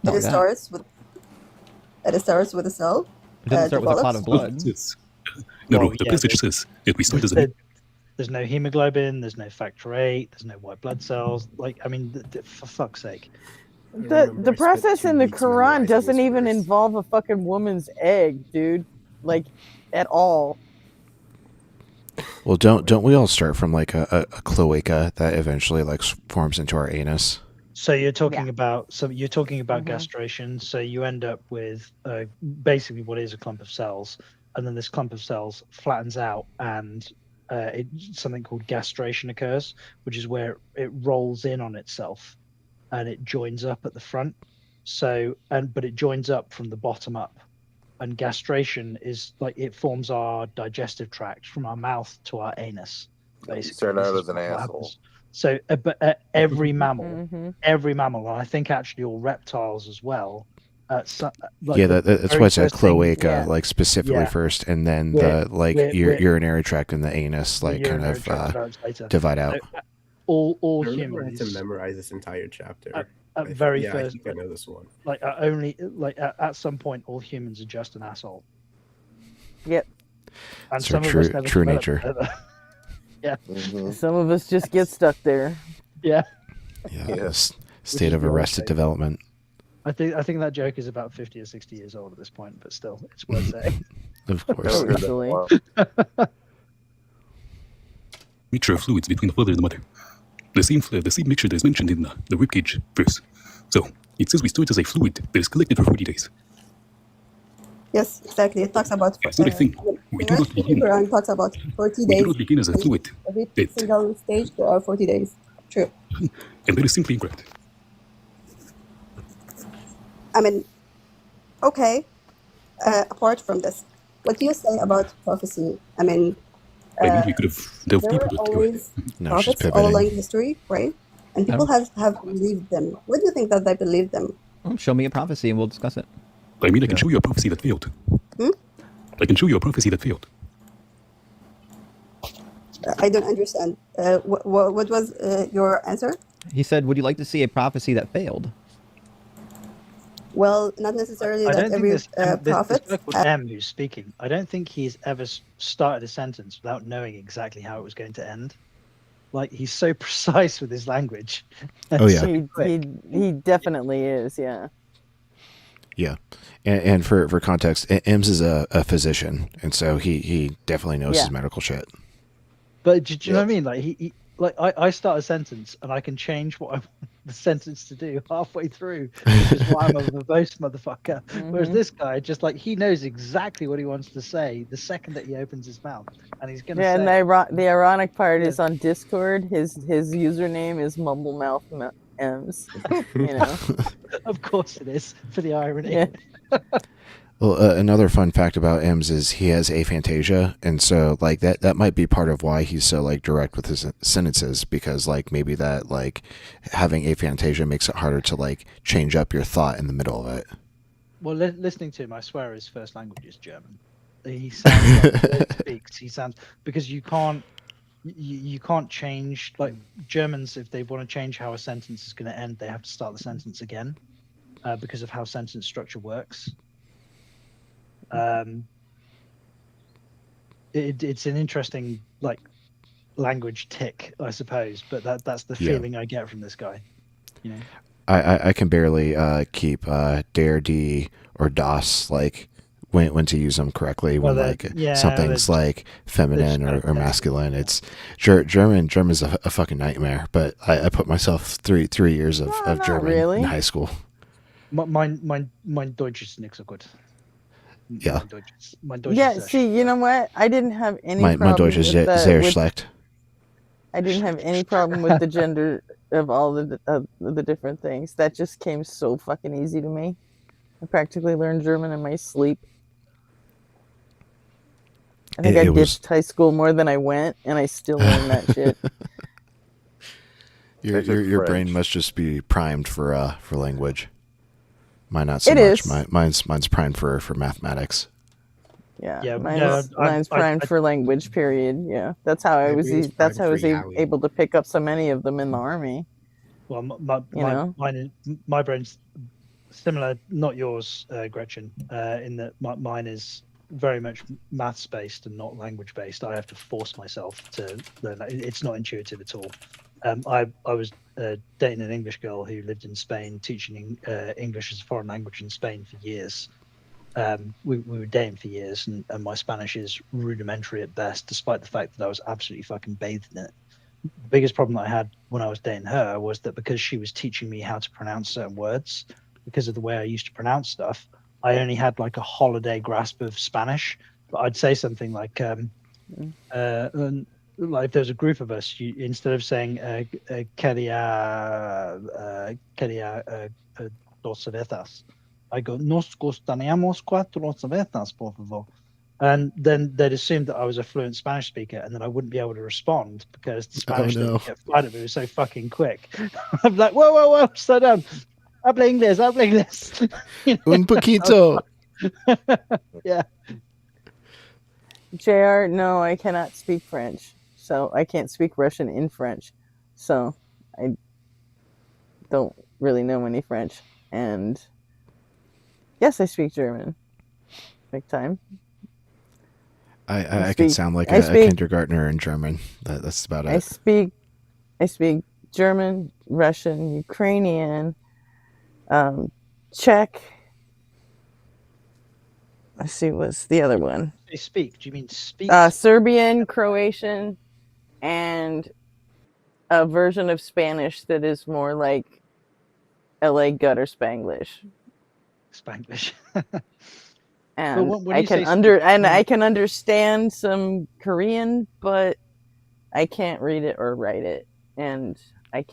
Oh, It yeah. starts with a cell. It doesn't start with a clot develops. of blood. No, Well, the yeah, passage says that we start as a There's no hemoglobin, there's no factor VIII, there's no white blood cells. Like, I mean, for fuck's sake. The process in the Quran doesn't even involve a fucking woman's egg, dude. Like, at all. Well, don't we all start from like a cloaca that eventually like forms into our anus? So you're talking about castration. So you end up with basically what is a clump of cells, and then this clump of cells flattens out, and something called gastration occurs, which is where it rolls in on itself, and it joins up at the front. But it joins up from the bottom up, and gastration is like it forms our digestive tract from our mouth to our anus. Basically, Start This out is as an what asshole. happens. So, every mammal, and I think actually all reptiles as well. Yeah, that's why it's a cloaca, like specifically first, and then urinary tract and the anus, like kind of divide out. So, all I remember I had humans to memorize this entire chapter. at very I first. think I know this one. Like only like at some point, all humans are just an asshole. Yep. And It's some our of us true never true develop nature. further. Yeah. Some of us just get stuck there. Yeah. Yeah, Yeah. this state of arrested development. I think that joke is about 50 or 60 years old at this point, but still, it's worth saying. Of course. Never heard that in a while. mixture of fluids between the father and the mother. The same mixture that is mentioned in the ribcage verse. So it says we start as a fluid that is collected for 40 days. Yes, exactly. It talks about. That's not a thing. We do not begin. Quran talks about 40 We days. do not begin as a fluid. Every That, single stage there are 40 days. True. and that is simply incorrect. I mean, okay. Apart from this, what do you say about prophecy? I mean, I mean, we could have delved there deeper, were but go ahead. always No, she's prophets all along pivoting. history, right? And people have believed them. What do you think that they believed them? Well, show me a prophecy and we'll discuss it. I mean, I can show you a prophecy that failed. I can show you a prophecy that failed. I don't understand. What was your answer? He said, would you like to see a prophecy that failed? Well, not necessarily I that don't think every this prophet. guy called M who's speaking. I don't think he's ever started a sentence without knowing exactly how it was going to end. Like he's so precise with his language. Oh, yeah. He definitely is, yeah. Yeah, and for context, Ems is a physician, and so he definitely knows his medical shit. But do you know what I mean? Like he like I start a sentence and I can change what I want the sentence to do halfway through, which is why I'm a verbose motherfucker. Whereas this guy, just like he knows exactly what he wants to say the second that he opens his mouth, and he's gonna say. And the ironic part is on Discord, his username is Mumblemouth M's. You know, Of course it is for the irony. Yeah. Well, another fun fact about Ems is he has aphantasia, and so like that might be part of why he's so like direct with his sentences, because like maybe that like having aphantasia makes it harder to like change up your thought in the middle of it. Well, listening to him, I swear his first language is German. He sounds like he speaks. He sounds because you can't change like Germans. If they want to change how a sentence is going to end, they have to start the sentence again because of how sentence structure works. It's an interesting like language tick, I suppose, but that's the feeling I get from this guy. You know, I can barely keep der, die, or das like when to use them correctly when something's like feminine or masculine. It's German's a fucking nightmare. But I put myself through 3 years of German in high school. Mein Deutsch ist nicht so gut. Yeah. Mein Deutsch yeah. ist See, you know what? I didn't have any problem my Deutsch is sehr schlecht. I didn't have any problem with the gender of all the different things. That just came so fucking easy to me. I practically learned German in my sleep. I think I ditched high school more than I went, and I still learned that shit. Your brain must just be primed for language. Mine not so it much. Is. Mine's primed for mathematics. Yeah, mine's primed for language. Period. Yeah, that's how I was. That's how I was able to pick up so many of them in the army. Well, my brain's similar, not yours, Gretchen. In that mine is very much maths based and not language based. I have to force myself to learn that. It's not intuitive at all. I was dating an English girl who lived in Spain, teaching English as a foreign language in Spain for years. We were dating for years, and my Spanish is rudimentary at best, despite the fact that I was absolutely fucking bathed in it. The biggest problem that I had when I was dating her was that because she was teaching me how to pronounce certain words, because of the way I used to pronounce stuff, I only had like a holiday grasp of Spanish. But I'd say something like if there's a group of us, instead of saying quería dos cervezas, I go, nos gustaríamos 4 cervezas, por favor. And then they'd assume that I was a fluent Spanish speaker, and then I wouldn't be able to respond because the Spanish that get fired at me was so fucking quick. I'm like, whoa, slow down. Habla inglés. You know? Un poquito. Yeah. JR, no, I cannot speak French. So I can't speak Russian in French. So I don't really know any French. And yes, I speak German. Big time. I can sound like a kindergartner in German. That's about it. I speak German, Russian, Ukrainian, Czech. Let's see, what's the other one? They speak. Do you mean speak? Serbian, Croatian, and a version of Spanish that is more like LA gutter Spanglish. And I can understand some Korean, but I can't read it or write it, and I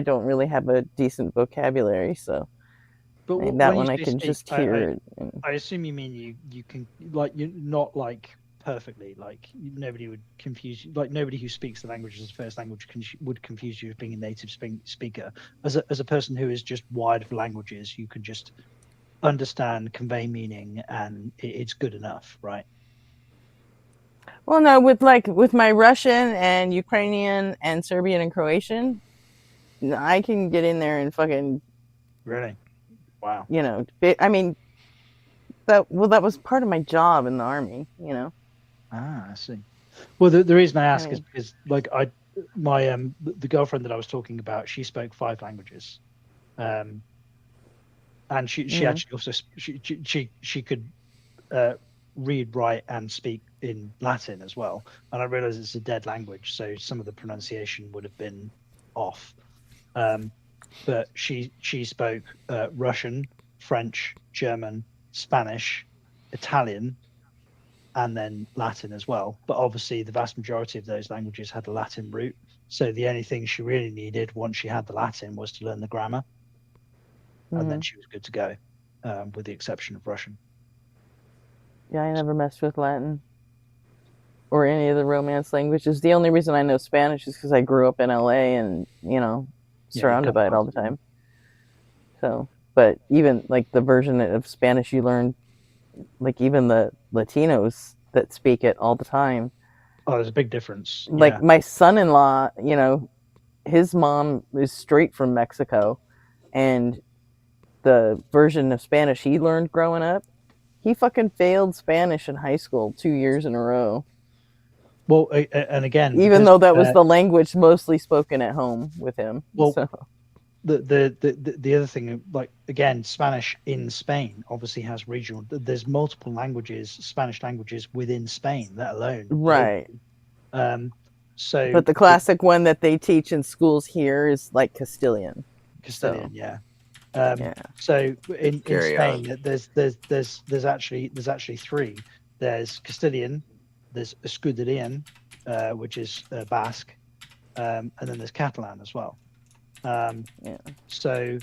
don't really have a decent vocabulary, so that one I can just hear it. I assume you mean you can, like, you're not like perfectly, like nobody would confuse you, like nobody who speaks the language as a first language would confuse you as being a native speaker. As a person who is just wide of languages, you can just understand, convey meaning, and it's good enough, right? Well, no, with my Russian and Ukrainian and Serbian and Croatian, I can get in there and fucking really, wow. You know, I mean, that was part of my job in the army. You know. I see. Well, the reason I ask is because, like, the girlfriend that I was talking about, she spoke 5 languages. and she actually also she could read, write, and speak in Latin as well. And I realize it's a dead language, so some of the pronunciation would have been off. But she spoke Russian, French, German, Spanish, Italian, and then Latin as well. But obviously, the vast majority of those languages had a Latin root. So the only thing she really needed once she had the Latin was to learn the grammar, and then she was good to go, with the exception of Russian. Yeah, I never messed with Latin or any of the Romance languages. The only reason I know Spanish is because I grew up in LA and, surrounded by it all the time. So, but even like the version of Spanish you learn, like even the Latinos that speak it all the time. Oh, there's a big difference. Like my son-in-law, his mom is straight from Mexico, and the version of Spanish he learned growing up, he fucking failed Spanish in high school 2 years in a row. Well, and again, even though that was the language mostly spoken at home with him. Well, so. the other thing, like again, Spanish in Spain obviously has regional. There's multiple languages, Spanish languages within Spain, let alone right. So, but the classic one that they teach in schools here is like Castilian. Castilian, yeah. So in Spain, there's actually three. There's Castilian, there's Escuderian, which is Basque, and then there's Catalan as well. So,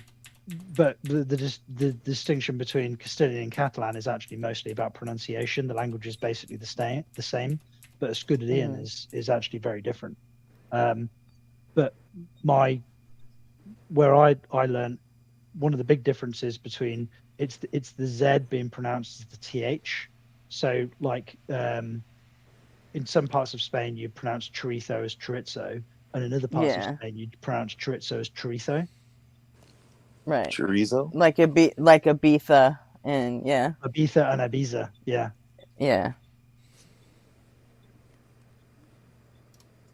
but the distinction between Castilian and Catalan is actually mostly about pronunciation. The language is basically the same, but Escuderian is actually very different. But where I learned, one of the big differences between it's the Z being pronounced as the TH. So like in some parts of Spain you pronounce chorizo as chorizo, and in other parts of Spain you pronounce chorizo as chorizo. Right. Chorizo? Like Ibiza and Ibiza and Ibiza, yeah. Yeah.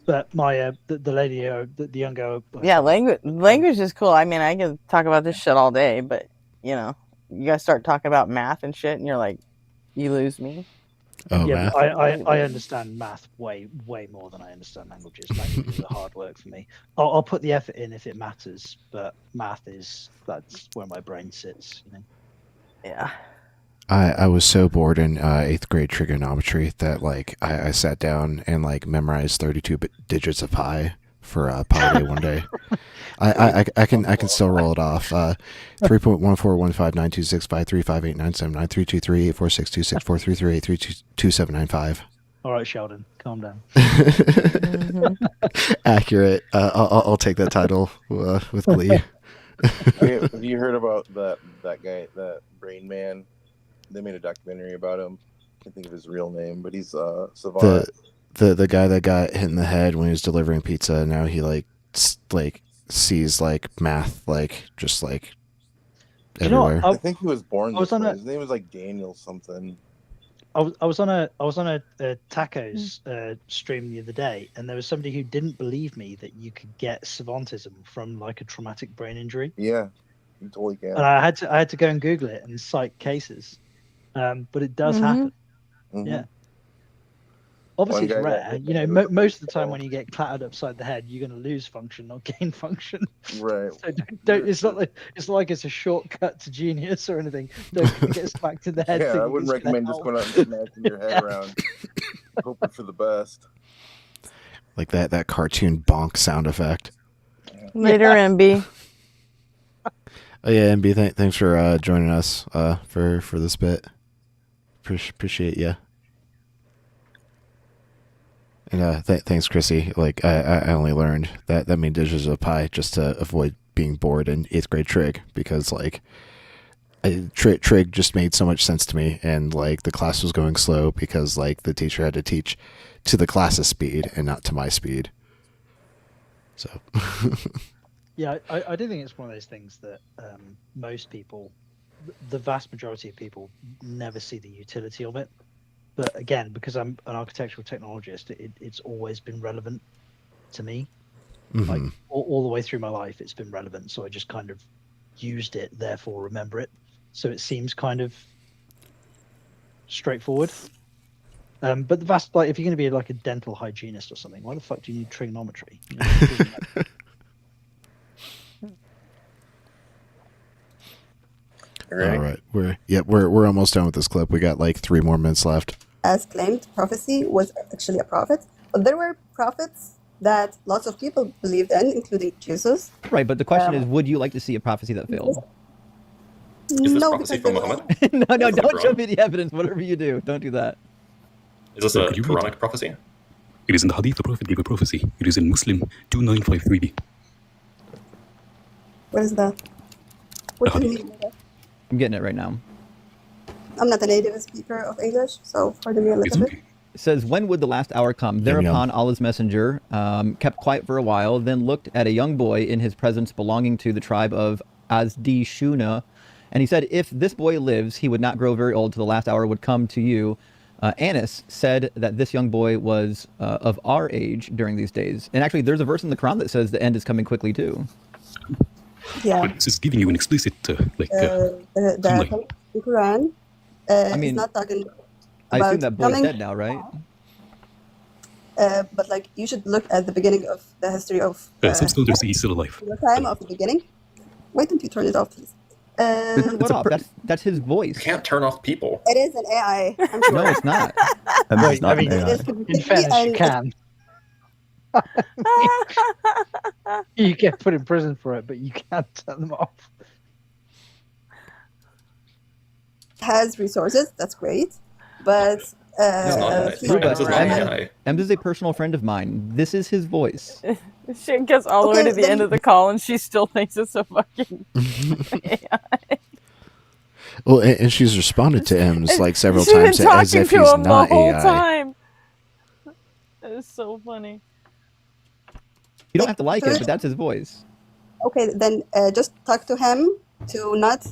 But my the lady, the young girl. Language is cool. I mean, I can talk about this shit all day, but you guys start talking about math and shit, and you're like, you lose me. Oh, yeah, math. I understand math way more than I understand languages. Languages are hard work for me. I'll put the effort in if it matters, but math that's where my brain sits. Yeah. I was so bored in 8th grade trigonometry that like I sat down and like memorized 32 digits of pi for pi day one day. I can still roll it off. 3.1415926535897932384626433832795. All right, Sheldon, calm down. Accurate. I'll take that title with glee. Have you heard about that guy, that Brain Man? They made a documentary about him. I can't think of his real name, but he's savant. The guy that got hit in the head when he was delivering pizza. And now he like sees like math just like everywhere. I think he was born this way. His name was like Daniel something. I was on a tacos stream the other day, and there was somebody who didn't believe me that you could get savantism from like a traumatic brain injury. Yeah, you totally can. And I had to go and Google it and cite cases, but it does happen. Mm-hmm. Yeah. Obviously, it's rare. Most of the time when you get clattered upside the head, you're going to lose function, not gain function. Right. So don't. It's not like it's a shortcut to genius or anything. Don't get smacked in the head. Yeah, I wouldn't recommend just going out and smashing your head around, hoping for the best. Like that cartoon bonk sound effect. Later, MB. Oh yeah, MB. Thanks for joining us for this bit. Appreciate you. And thanks, Chrissy. Like I only learned that many digits of pi just to avoid being bored in 8th grade trig, because like trig just made so much sense to me, and like the class was going slow because like the teacher had to teach to the class's speed and not to my speed. So. Yeah, I do think it's one of those things that most people, the vast majority of people, never see the utility of it. But again, because I'm an architectural technologist, it's always been relevant to me. Mm-hmm. Like all the way through my life, it's been relevant. So I just kind of used it, therefore remember it. so it seems kind of straightforward. But the vast, like, if you're going to be like a dental hygienist or something, why the fuck do you need trigonometry? You know, it doesn't matter. All right. We're almost done with this clip. We got like 3 more minutes left. As claimed, prophecy was actually a prophet, but there were prophets that lots of people believed in, including Jesus. Right, but the question is, would you like to see a prophecy that failed? Is this No, prophecy because from Muhammad? No, Is it don't Quran? show me the evidence. Whatever you do, don't do that. Is this a Quranic prophecy? It is in the Hadith the Prophet gave a prophecy. It is in Muslim 2953b. What is that? What do you mean by that? I'm getting it right now. I'm not a native speaker of English, so pardon me a little bit. It says, when would the last hour come? Thereupon Allah's messenger kept quiet for a while, then looked at a young boy in his presence belonging to the tribe of Azdi Shuna, and he said, if this boy lives, he would not grow very old till the last hour would come to you. Anas said that this young boy was of our age during these days. And actually, there's a verse in the Quran that says the end is coming quickly too. Yeah. But this is giving you an explicit, The Quran I mean, is not talking I about assume that boy is coming, dead now, right? but like you should look at the beginning of the history of some scholars say he's still alive. the time of the beginning. Why don't you turn it off, please? What off? That's his voice. You can't turn off people. It is an AI. I'm sure. No, it's not. It's not I mean, an AI. in fairness, you can. You get put in prison for it, but you can't turn them off. Has resources. That's great, but It's not he- This is not AI. Ems is a personal friend of mine. This is his voice. She gets all the way Okay, to the then- end of the call and she still thinks it's a fucking Well, and she's responded to M's like several She's been times as talking if to he's him the not whole AI. time. That is so funny. You don't have to like it, but that's his voice. Okay, then just talk to him to not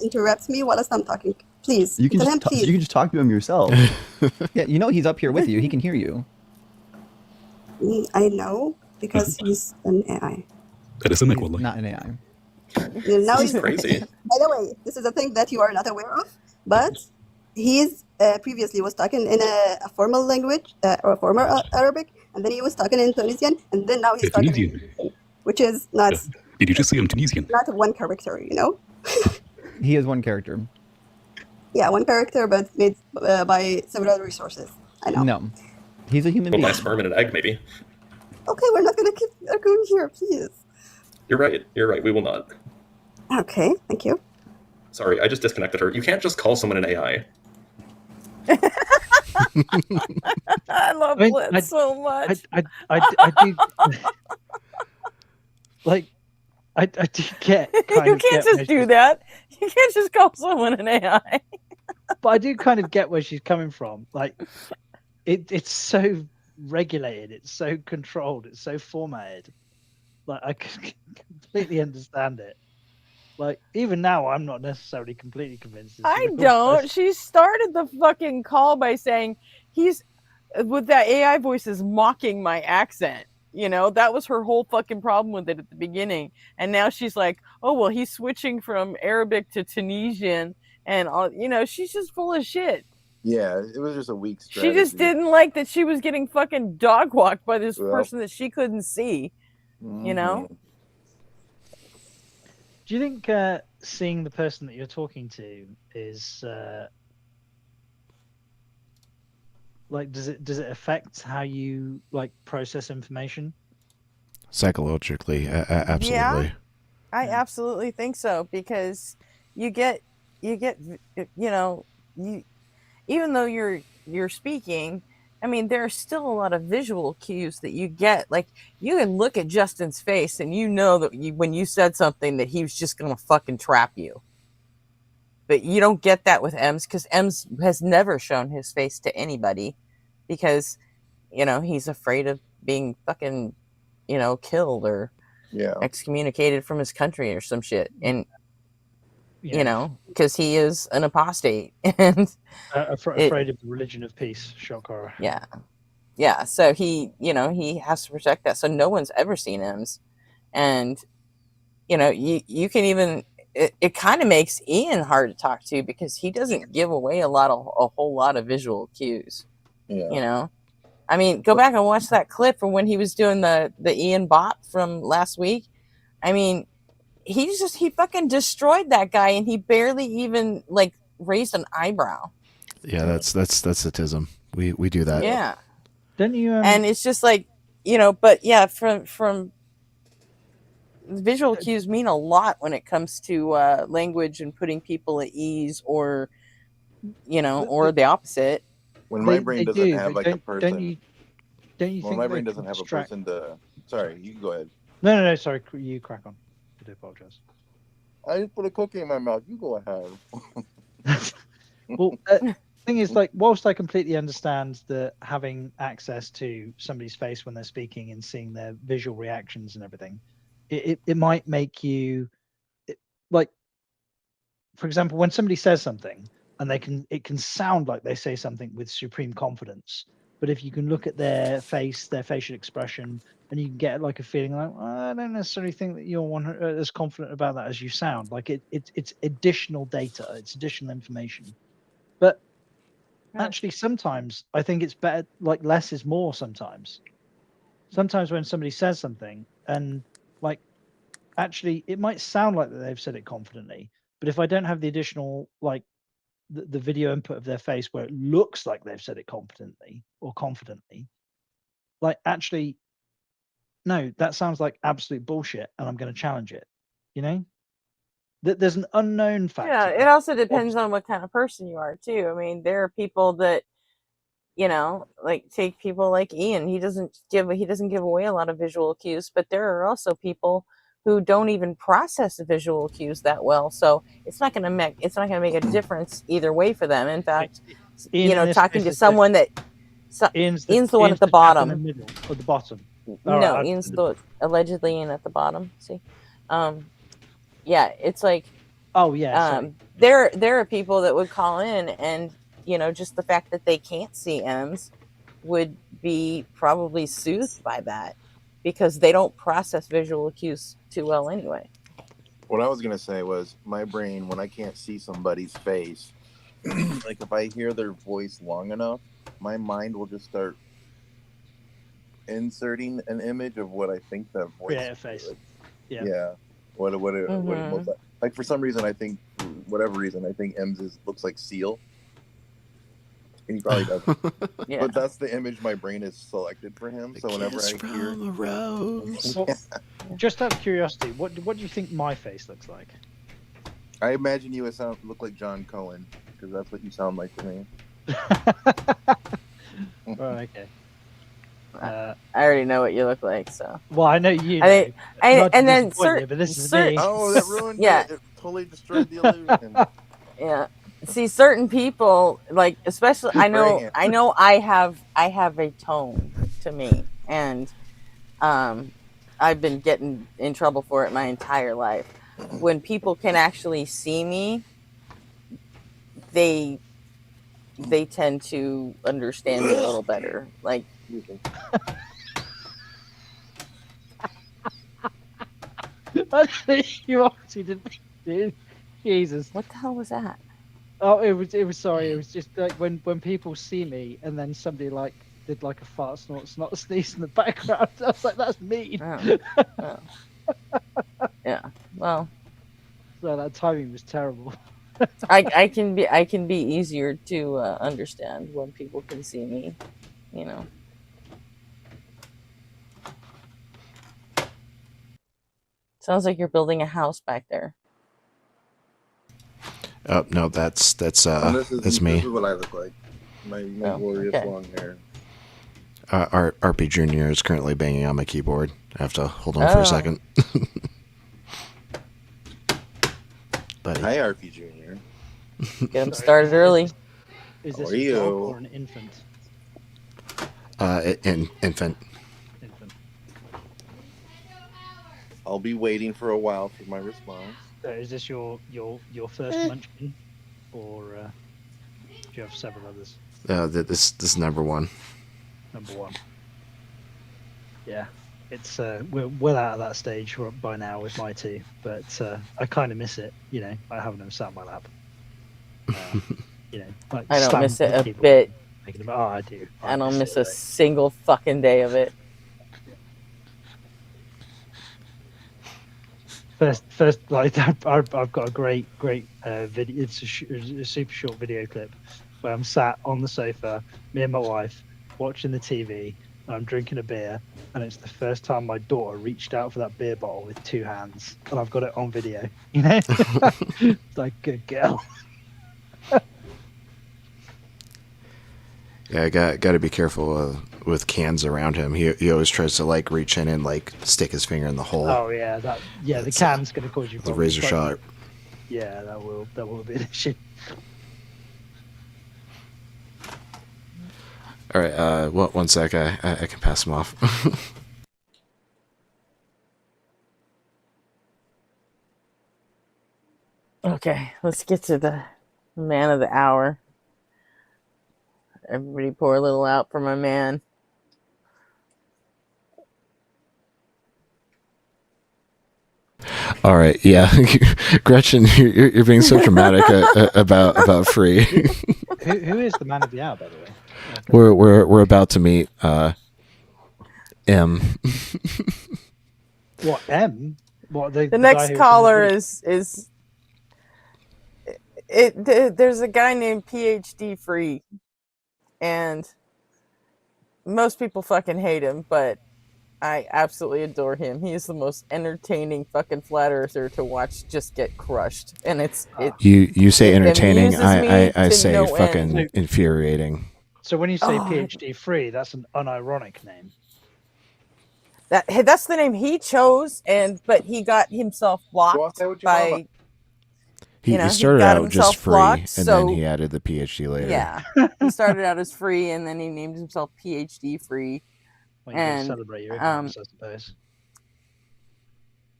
interrupt me while I'm talking. Please, You can tell him, just please. you can just talk to him yourself. Yeah, you know he's up here with you. He can hear you. I know because he's an AI. He's not an AI. Now This is crazy. By the way, this is a thing that you are not aware of, but he's previously was talking in a formal language or a formal Arabic, and then he was talking in Tunisian, and then now he's talking in Tunisian, which is not Did you just say I'm Tunisian? not one character, you know? He is one character. Yeah, one character, but made by several resources. I know. No, he's a human Well, being. my sperm and an egg, maybe. Okay, we're not gonna keep going here, please. You're right. You're right. We will not. Okay, thank you. Sorry, I just disconnected her. You can't just call someone an AI. I love I mean, Blitz so much. I do like. I do get. Kind You of can't get just where do she's- that. You can't just call someone an AI. But I do kind of get where she's coming from. Like, it's so regulated, it's so controlled, it's so formatted. Like, I can completely understand it. Like, even now, I'm not necessarily completely convinced. it's a I real don't. person. She started the fucking call by saying he's with that AI voice is mocking my accent. You know, that was her whole fucking problem with it at the beginning. And now she's like, oh, well, he's switching from Arabic to Tunisian. And, all, you know, she's just full of shit. Yeah, it was just a weak She strategy. just didn't like that she was getting fucking dog walked by this Well. person that she couldn't see. You know? Do you think seeing the person that you're talking to is like does it affect how you like process information? Psychologically, absolutely. I absolutely think so, because you get you know, you even though you're speaking, I mean, there are still a lot of visual cues that you get. Like, you can look at Justin's face and you know that when you said something that he was just gonna fucking trap you. But you don't get that with Ems, because Ems has never shown his face to anybody because, you know, he's afraid of being fucking, you know, killed or excommunicated from his country or some shit. And, you know, because he is an apostate. And Afraid of the religion of peace. Shock horror. Yeah. Yeah. So he, you know, he has to protect that. So no one's ever seen Ems. And, you know, you can even, it kind of makes Ian hard to talk to because he doesn't give away a whole lot of visual cues. Yeah. You know, I mean, go back and watch that clip from when he was doing the Ian bot from last week. I mean, he fucking destroyed that guy, and he barely even like raised an eyebrow. Yeah, that's autism. We do that. Yeah. Don't you? And it's just like, you know, but yeah, from visual cues mean a lot when it comes to language and putting people at ease, or you know, or the opposite. When my brain doesn't have like a person, don't you when think my brain doesn't have a person to, sorry, you can go ahead. No, sorry, you crack on. I do apologize. I just put a cookie in my mouth. You go ahead. Well, thing is, like, whilst I completely understand that having access to somebody's face when they're speaking and seeing their visual reactions and everything, it might make you like, for example, when somebody says something and it can sound like they say something with supreme confidence, but if you can look at their face, their facial expression, and you can get like a feeling like, I don't necessarily think that you're as confident about that as you sound. Like it's additional data, it's additional information. But actually, sometimes I think it's better, like less is more sometimes. Sometimes when somebody says something and like, actually, it might sound like that they've said it confidently, but if I don't have the additional, like the video input of their face where it looks like they've said it competently or confidently, like actually, no, that sounds like absolute bullshit and I'm going to challenge it, you know? There's an unknown factor. Yeah, it also depends on what kind of person you are too. I mean, there are people that, you know, like take people like Ian. He doesn't give away a lot of visual cues, but there are also people who don't even process the visual cues that well. So it's not going to make a difference either way for them. In fact, Ian, you know, talking to someone that Ian's the one at the bottom, in the middle or the bottom. No, Ian's allegedly Ian at the bottom. See, yeah, it's like, oh yeah, there are people that would call in, and you know, just the fact that they can't see M's would be probably soothed by that because they don't process visual cues too well anyway. What I was gonna say was my brain, when I can't see somebody's face, like if I hear their voice long enough, my mind will just start inserting an image of what I think that voice face. Yeah. What it looks like. Like for some reason, I think, whatever reason, I think M's looks like seal. And he probably doesn't. Yeah. But that's the image my brain has selected for him. So whenever I hear a rose. Well, just out of curiosity, what do you think my face looks like? I imagine you would look like John Cohen, because that's what you sound like to me. Oh, okay. I already know what you look like, so. Well, I know you. And then but this is me. Oh, that ruined it. It totally destroyed the illusion. Yeah. See, certain people, like, especially, I know I have a tone to me, and I've been getting in trouble for it my entire life. When people can actually see me, they tend to understand me a little better. Like, you obviously didn't, dude. Jesus. What the hell was that? Oh, it was sorry. It was just like when people see me and then somebody like did like a fart, snort, sneeze in the background. I was like, that's mean. Oh. Yeah. Well. So that timing was terrible. I can be easier to understand when people can see me, you know. Sounds like you're building a house back there. Oh no, that's me. This is what I look like. My glorious long hair. RP Junior is currently banging on my keyboard. I have to hold on for a second. Buddy. Hi, RP Junior. Get him started early. Is this a dog or an infant? Infant. I'll be waiting for a while for my response. So is this your first munchkin, or do you have several others? This is number one. Number one. Yeah. it's we're well out of that stage by now with my two, but I kind of miss it. I having them sat on my lap. Like I don't slamming miss it the a keyboard, bit. making them. Oh, I do. I don't miss it, a single fucking day of it. First, like I've got a great video. It's a super short video clip where I'm sat on the sofa, me and my wife, watching the TV. And I'm drinking a beer, and it's the first time my daughter reached out for that beer bottle with two hands, and I've got it on video. It's like, good girl. Yeah, I got to be careful with cans around him. He always tries to like reach in and like stick his finger in the hole. Oh yeah, the can's gonna cause you the problems. razor sharp. Yeah, that will be an issue. All right, one sec. I can pass him off. Okay, let's get to the man of the hour. Everybody pour a little out for my man. All right, yeah, Gretchen, you're being so dramatic about free. Who is the man of the hour, by the way? We're about to meet M. What, M? What The next caller is there's a guy named PhD Free, and most people fucking hate him, but I absolutely adore him. He is the most entertaining fucking flat earther to watch just get crushed, and you say entertaining. amuses me I to say no fucking end. infuriating. So when you say Oh. PhD Free, that's an unironic name. That's the name he chose, but he got himself blocked by. He started out just free, and then he added the PhD later. Yeah, he started out as free, and then he named himself PhD Free. Well, you gotta celebrate your ignorance, I suppose.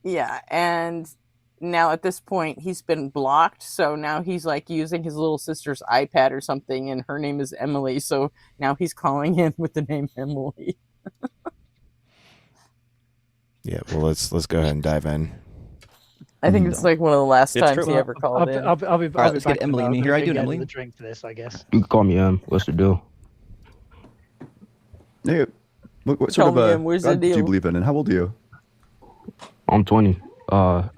Yeah, and now at this point he's been blocked, so now he's like using his little sister's iPad or something, and her name is Emily, so now he's calling in with the name Emily. Yeah, well, let's go ahead and dive in. I think it's like one of the last It's times true. he ever called in. I'll be All right, back let's get in Emily a in while. here. How I'm you gonna doing, get Emily? the drink for this, I guess. You can call me What's the deal? Hey, what Tell sort me, of where's the God do you deal? believe in, and how old are you? I'm 20. God.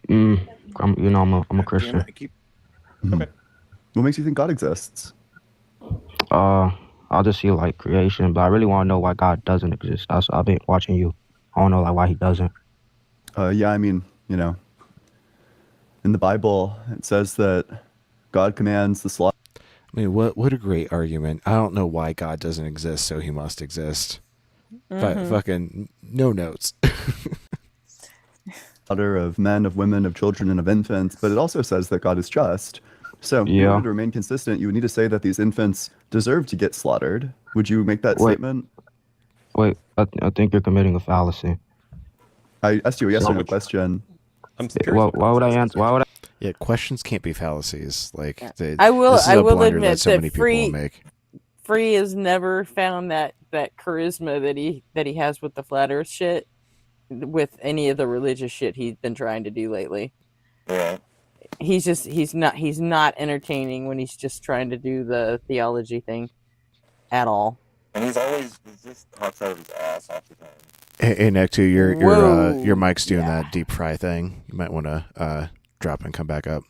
I'm a Christian. Okay. What makes you think God exists? I'll just see like creation, but I really want to know why God doesn't exist. I've been watching you. I want to know like why he doesn't. Yeah, I mean, in the Bible, it says that God commands the slaughter. I mean, what a great argument. I don't know why God doesn't exist, so he must exist. But fucking no notes. Of men, of women, of children, and of infants, but it also says that God is just. So, in Yeah. order to remain consistent, you would need to say that these infants deserve to get slaughtered. Would you make that Wait. statement? Wait, I think you're committing a fallacy. I asked you a yes or no Which- question. I'm curious Why would I answer? Why would I? Yeah, questions can't be fallacies. Like I will. This is I a will blunder admit that so many that people will make. Free has never found that charisma that he has with the flat Earth shit, with any of the religious shit he's been trying to do lately. Yeah. He's not entertaining when he's just trying to do the theology thing at all. And he just talks out of his ass half the time. Hey, Nectu, Whoa. your mic's doing Yeah. that deep fry thing. You might want to drop and come back up.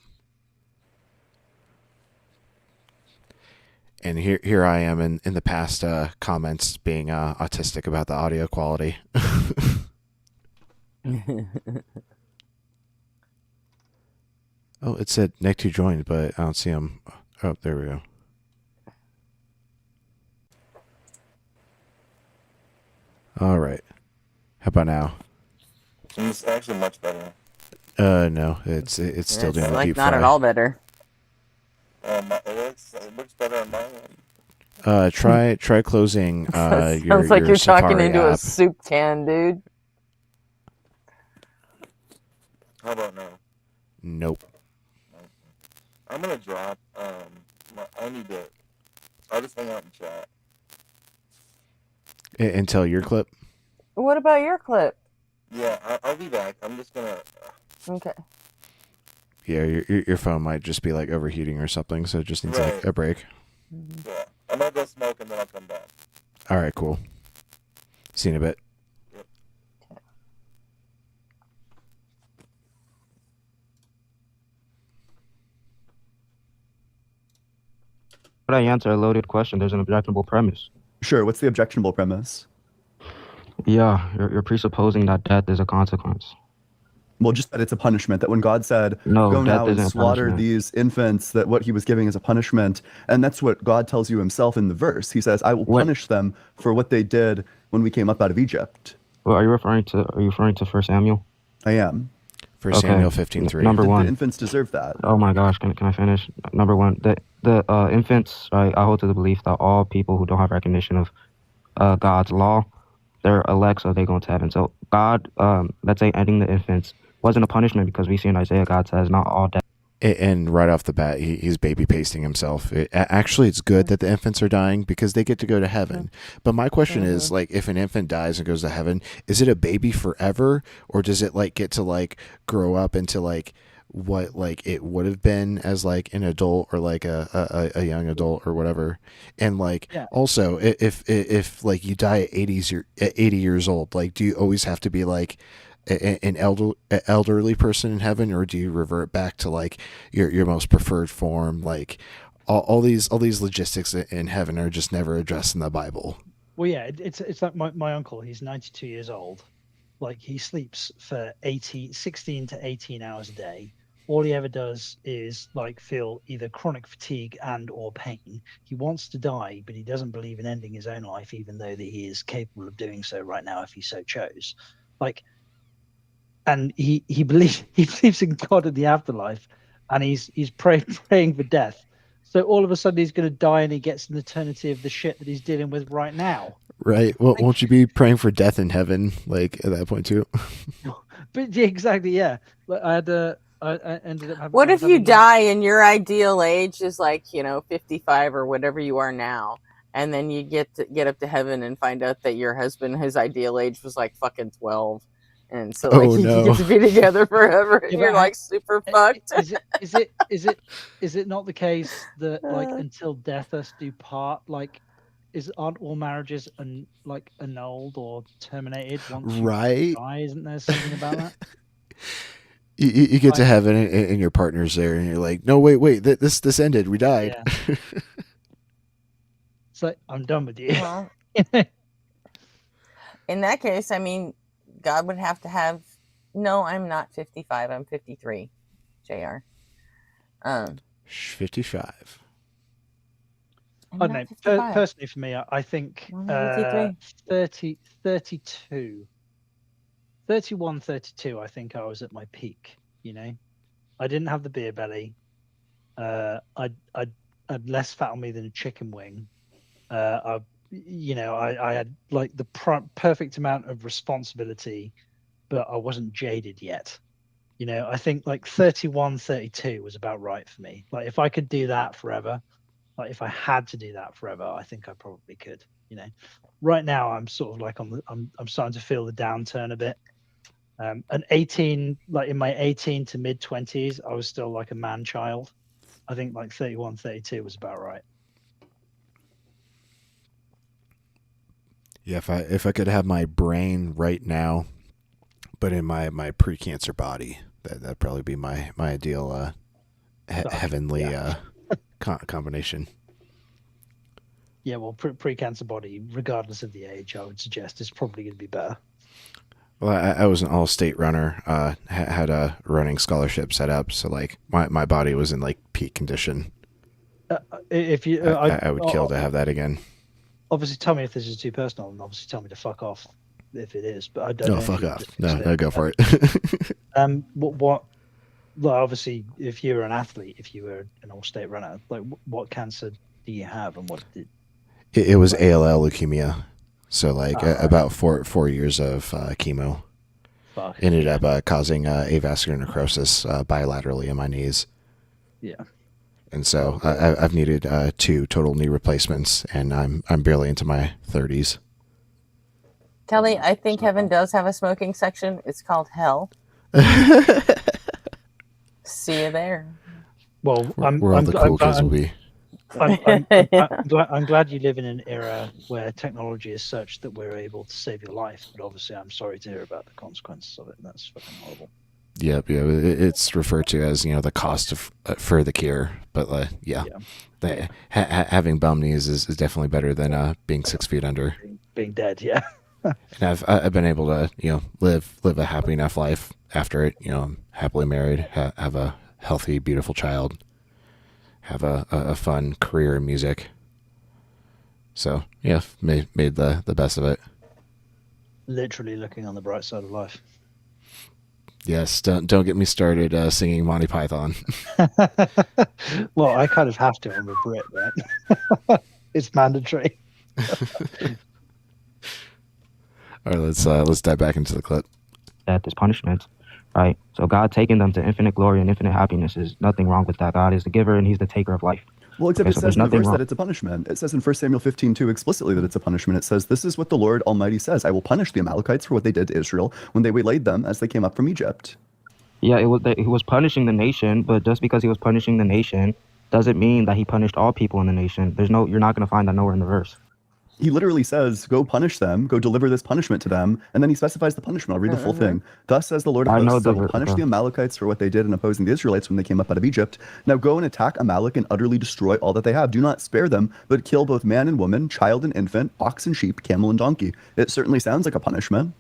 And here I am in the past comments being autistic about the audio quality. Oh, it said Nectu joined, but I don't see him. Oh, there we go. All right. How about now? It's actually much better. No, it's still doing the like deep not fry. at all better. It looks better on my end. Try closing Sounds your like you're talking Safari into a app. soup can, dude. How about now? Nope. I'm gonna drop. I'll just hang out and chat. Until your clip. What about your clip? Yeah, I'll be back. I'm just gonna. Okay. Yeah, your phone might just be like overheating or something, so it just needs like a break. Yeah, I'm gonna go smoke and then I'll come back. All right, cool. See you in a bit. But I answer a loaded question. There's an objectionable premise. Sure. What's the objectionable premise? Yeah, you're presupposing that death is a consequence. Well, just that it's a punishment. That when God said, No, "Go death now and isn't a slaughter punishment. these infants," that what he was giving is a punishment, and that's what God tells you himself in the verse. He says, "I will punish them for what they did when we came up out of Egypt." Well, are you referring to 1 Samuel? I am. 1 Samuel 15:3. Number one. The infants deserve that. Oh my gosh, can I finish? Number one, the infants. I hold to the belief that all people who don't have recognition of God's law, they're elect, so they go into heaven. So God, let's say ending the infants wasn't a punishment, because we see in Isaiah, God says not all death. And right off the bat, he's baby pasting himself. Actually, it's good that the infants are dying because they get to go to heaven. But my question is, like, if an infant dies and goes to heaven, is it a baby forever, or does it like get to like grow up into like what like it would have been as like an adult or like a young adult or whatever? And like also, if like you die at 80 years old, like do you always have to be like an elderly person in heaven, or do you revert back to like your most preferred form? Like all these logistics in heaven are just never addressed in the Bible. Well, yeah, it's like my uncle. He's 92 years old. Like he sleeps for 16 to 18 hours a day. All he ever does is like feel either chronic fatigue and or pain. He wants to die, but he doesn't believe in ending his own life, even though that he is capable of doing so right now if he so chose. Like, and he believes in God and the afterlife, and he's praying for death. So all of a sudden he's going to die, and he gets an eternity of the shit that he's dealing with right now. Right. Well, won't you be praying for death in heaven, like at that point too? But yeah, exactly. Yeah. But I ended up having. What if you die and your ideal age is like 55 or whatever you are now, and then you get up to heaven and find out that your husband, his ideal age was like fucking 12. And so like you get to be together forever, and you're like super fucked. Is it not the case that like until death us do part? Like, aren't all marriages like annulled or terminated once you die? Isn't there something about that? You get to heaven and your partner's there, and you're like, no, wait, this ended. We died. Yeah. It's like, I'm done with you. Well, in that case, I mean, God would have to have. No, I'm not 55. I'm 53. JR. 55. I don't know. Personally, for me, I think 32, 31, 32. I think I was at my peak. I didn't have the beer belly. I had less fat on me than a chicken wing. I had like the perfect amount of responsibility, but I wasn't jaded yet. I think like 31, 32 was about right for me. Like if I could do that forever, like if I had to do that forever, I think I probably could. Right now I'm sort of like I'm starting to feel the downturn a bit. And 18, like in my 18 to mid 20s, I was still like a man child. I think like 31, 32 was about right. Yeah, if I could have my brain right now, but in my pre-cancer body, that'd probably be my ideal heavenly combination. Yeah, well, pre-cancer body, regardless of the age, I would suggest is probably going to be better. Well, I was an all-state runner. Had a running scholarship set up, so like my body was in like peak condition. If you, I would kill to have that again. Obviously, tell me if this is too personal, and obviously tell me to fuck off if it is. But I don't. No, fuck off. No, go for it. What? Well, obviously, if you're an athlete, if you were an all-state runner, like what cancer do you have, and what did? It was ALL leukemia, so like about 4 years of chemo. Fuck. Ended up causing avascular necrosis bilaterally in my knees. Yeah. And so I've needed 2 total knee replacements, and I'm barely into my 30s. Kelly, I think heaven does have a smoking section. It's called hell. See you there. Well, where all the cool kids will be. I'm glad you live in an era where technology is such that we're able to save your life. But obviously, I'm sorry to hear about the consequences of it. That's fucking horrible. Yep, yeah. It's referred to as the cost of for the cure, but having bum knees is definitely better than being 6 feet under. Being dead, yeah. And I've been able to live a happy enough life after it. I'm happily married, have a healthy, beautiful child, have a fun career in music. So yeah, made the best of it. Literally looking on the bright side of life. Yes, don't get me started singing Monty Python. Well, I kind of have to. I'm a Brit, right? It's mandatory. All right, let's dive back into the clip. That is punishment, right? So God taking them to infinite glory and infinite happiness is nothing wrong with that. God is the giver and He's the taker of life. Well, except it so says in the verse wrong. that it's a punishment. It says in 1 Samuel 15:2 explicitly that it's a punishment. It says, "This is what the Lord Almighty says: I will punish the Amalekites for what they did to Israel when they waylaid them as they came up from Egypt." Yeah, He was punishing the nation, but just because He was punishing the nation doesn't mean that He punished all people in the nation. You're not going to find that nowhere in the verse. He literally says, "Go punish them, go deliver this punishment to them," and then he specifies the punishment. I'll read the full thing. "Thus says the Lord of hosts, I will punish the Amalekites for what they did in opposing the Israelites when they came up out of Egypt. Now go and attack Amalek and utterly destroy all that they have. Do not spare them, but kill both man and woman, child and infant, ox and sheep, camel and donkey." It certainly sounds like a punishment.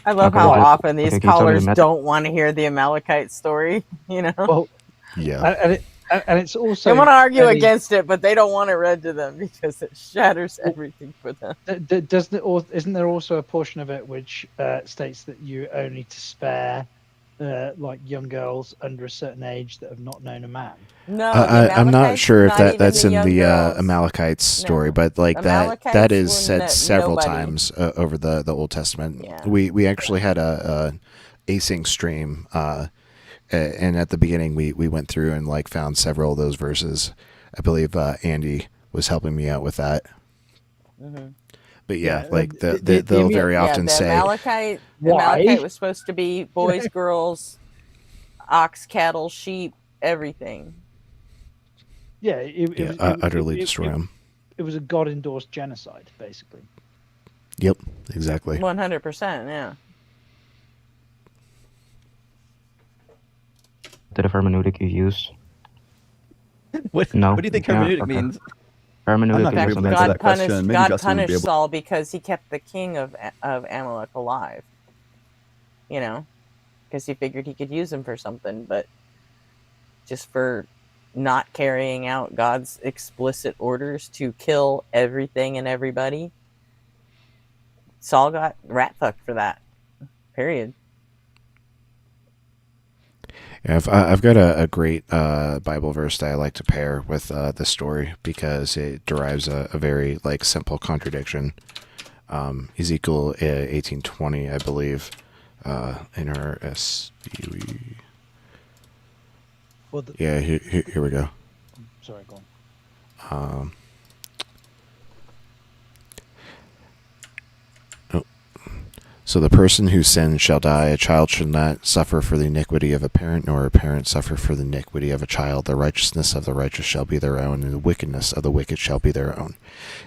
I love how often these callers don't want to hear the Amalekite story. Well, yeah. And it's also they want to argue against it, but they don't want it read to them because it shatters everything for them. Isn't there also a portion of it which states that you only to spare like young girls under a certain age that have not known a man? No, I'm not sure if that's in the Amalekites story, but like that is said several times over the Old Testament. Yeah. We actually had a async stream. And at the beginning, we went through and found several of those verses. I believe Andy was helping me out with that. Mm-hmm. But they'll very often say Amalekite was supposed to be boys, girls, ox, cattle, sheep, everything. Yeah, utterly destroy them. It was a God-endorsed genocide, basically. Yep, exactly. 100%, yeah. The hermeneutic you use? What do you think hermeneutic means? Hermeneutic God punished Saul because he kept the king of Amalek alive. Because he figured he could use him for something, but just for not carrying out God's explicit orders to kill everything and everybody. Saul got rat fucked for that. Period. Yeah, I've got a great Bible verse that I like to pair with this story because it derives a very simple contradiction. Ezekiel 18:20, I believe, in our SBE. Yeah, here we go. Sorry, go on. So the person who sins shall die. A child should not suffer for the iniquity of a parent, nor a parent suffer for the iniquity of a child. The righteousness of the righteous shall be their own, and the wickedness of the wicked shall be their own.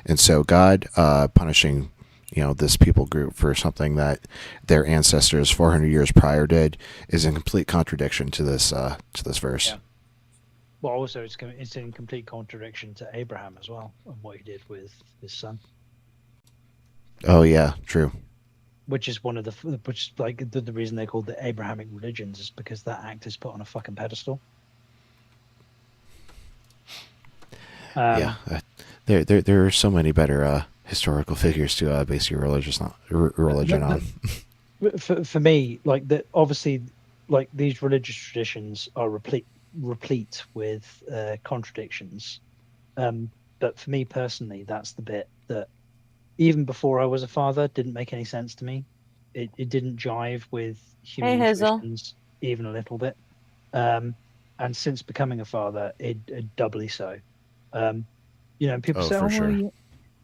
And so God punishing, this people group for something that their ancestors 400 years prior did is in complete contradiction to this verse. Yeah. Well, also it's in complete contradiction to Abraham as well, and what he did with his son. Oh yeah, true. Which is the reason they're called the Abrahamic religions is because that act is put on a fucking pedestal. There are so many better historical figures to base your religion on. For me, obviously, these religious traditions are replete with contradictions. But for me personally, that's the bit that, even before I was a father, didn't make any sense to me. It didn't jive with human traditions even a little bit. And since becoming a father, it doubly so. People say, for sure. well,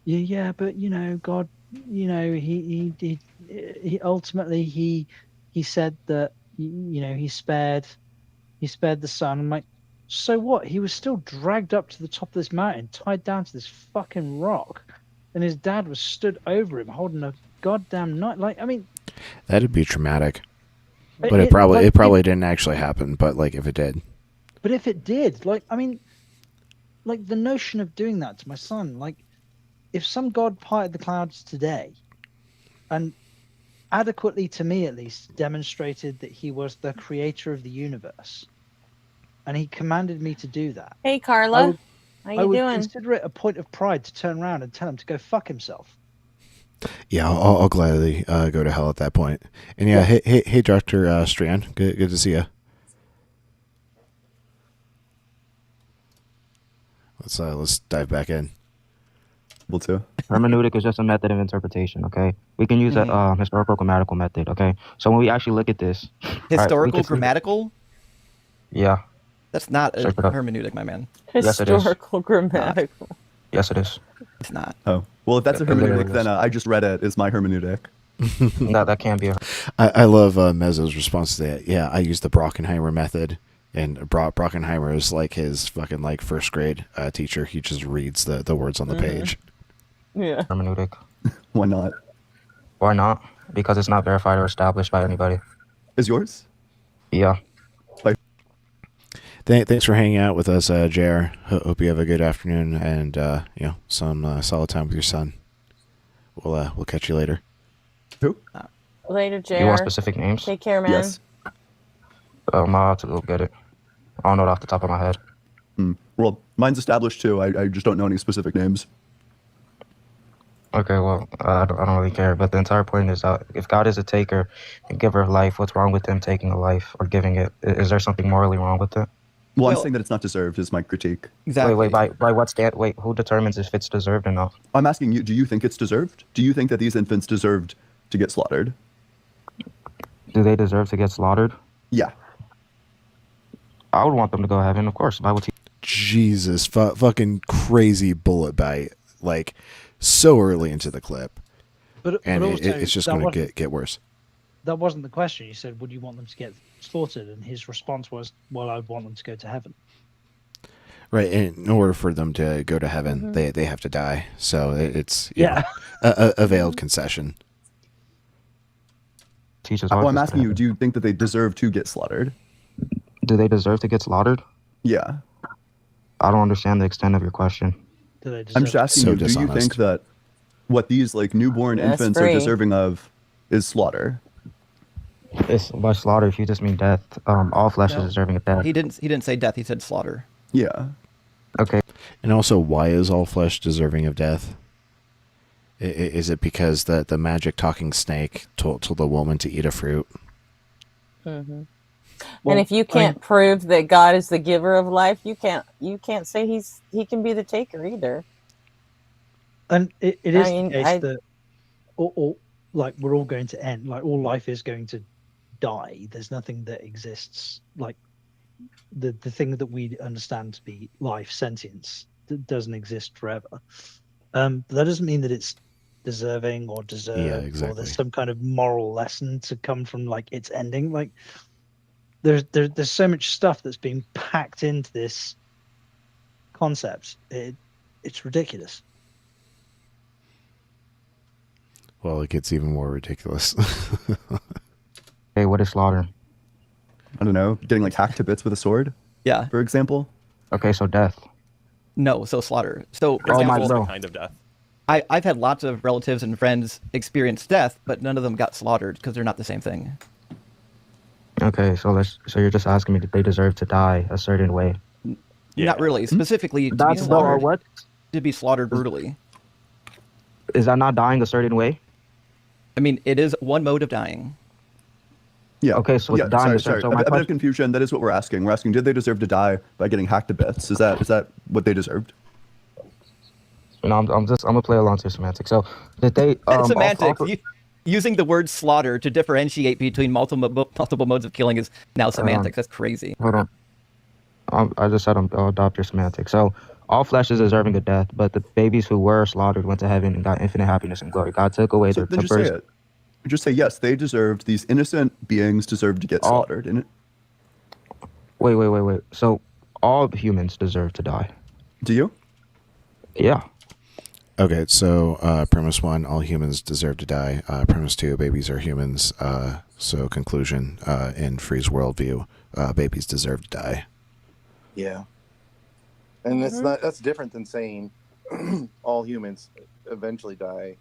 yeah, but God you know, he ultimately he said that, you know, he spared the son. I'm like, so what? He was still dragged up to the top of this mountain, tied down to this fucking rock, and his dad was stood over him holding a goddamn knife. Like, I mean, That'd be traumatic. But it probably didn't actually happen. But like, if it did. But if it did, like, I mean, like the notion of doing that to my son, like, if some god parted the clouds today, and adequately, to me at least, demonstrated that he was the creator of the universe, and he commanded me to do that. Hey, Carla. How you I would doing? consider it a point of pride to turn around and tell him to go fuck himself. Yeah, I'll gladly go to hell at that point. And yeah, hey, Dr. Strand, good to see you. Let's dive back in. Well, too. Hermeneutic is just a method of interpretation, okay? We can use a historical grammatical method, okay? So when we actually look at this... Historical grammatical? Yeah. That's not a hermeneutic, my man. Historical grammatical. Yes, it is. It's not. Oh. Well, if that's a hermeneutic, then I just read it as my hermeneutic. No, that can't be a... I love Mezzo's response to that. Yeah, I use the Brockenheimer method. And Brockenheimer is like his fucking like first grade teacher. He just reads the words on the page. Yeah. Hermeneutic. Why not? Why not? Because it's not verified or established by anybody. Is yours? Yeah. Thanks for hanging out with us, JR. Hope you have a good afternoon and you know, some solid time with your son. We'll catch you later. Who? Later, JR. You want specific names? Take care, man. Yes. I'll have to go get it. I don't know it off the top of my head. Well, mine's established too. I just don't know any specific names. Okay, well, I don't really care. But the entire point is that if God is a taker and giver of life, what's wrong with him taking a life or giving it? Is there something morally wrong with it? Well, I'm saying that it's not deserved is my critique. Exactly. Wait, by what stand? Wait, who determines if it's deserved or not? I'm asking you, do you think it's deserved? Do you think that these infants deserved to get slaughtered? Do they deserve to get slaughtered? Yeah. I would want them to go to heaven, of course. Bible teaches. Jesus, fucking crazy bullet bite. Like, so early into the clip. But and also, it's just going to get worse. That wasn't the question. You said, would you want them to get slaughtered? And his response was, well, I'd want them to go to heaven. Right. And in order for them to go to heaven, they have to die. So it's you know, a veiled concession. Well, I'm asking you, do you think that they deserve to get slaughtered? Do they deserve to get slaughtered? Yeah. I don't understand the extent of your question. I'm just asking you, do you think that what these like newborn infants are deserving of is slaughter? It's by slaughter, if you just mean death, all flesh is deserving of death. He didn't say death. He said slaughter. Yeah. Okay. And also, why is all flesh deserving of death? Is it because the magic talking snake told the woman to eat a fruit? Well, and if you can't prove that God is the giver of life, you can't say he can be the taker either. And it is the case that all like we're all going to end, like all life is going to die. There's nothing that exists like the thing that we understand to be life, sentience, that doesn't exist forever. But that doesn't mean that it's deserving or deserved, or there's some kind of moral lesson to come from like its ending. Like there's so much stuff that's being packed into this concept. It's ridiculous. Well, it gets even more ridiculous. Hey, what is slaughter? I don't know. Getting like hacked to bits with a sword? Yeah. For example? Okay, so death. No, so slaughter. So for example, kind of death. I've had lots of relatives and friends experience death, but none of them got slaughtered because they're not the same thing. Okay, so you're just asking me that they deserve to die a certain way. Not really. Specifically to be slaughtered. What? To be slaughtered brutally. Is that not dying a certain way? I mean, it is one mode of dying. Yeah. Okay, so it's dying. Sorry. A bit of confusion. That is what we're asking. We're asking, did they deserve to die by getting hacked to bits? Is that what they deserved? You know, I'm gonna play along to semantics. So did they? Semantics. Using the word slaughter to differentiate between multiple modes of killing is now semantics. That's crazy. Hold on. I just said I'll adopt your semantics. So All flesh is deserving of death, but the babies who were slaughtered went to heaven and got infinite happiness and glory. God took away So their then just say tempers. it. Just say yes. They deserved. These innocent beings deserved to get All slaughtered. And wait. So all humans deserve to die. do you? Yeah. Okay, so premise 1, all humans deserve to die. Premise 2, babies are humans. So conclusion, in Free's worldview, babies deserve to die. Yeah. And that's different than saying all humans eventually die,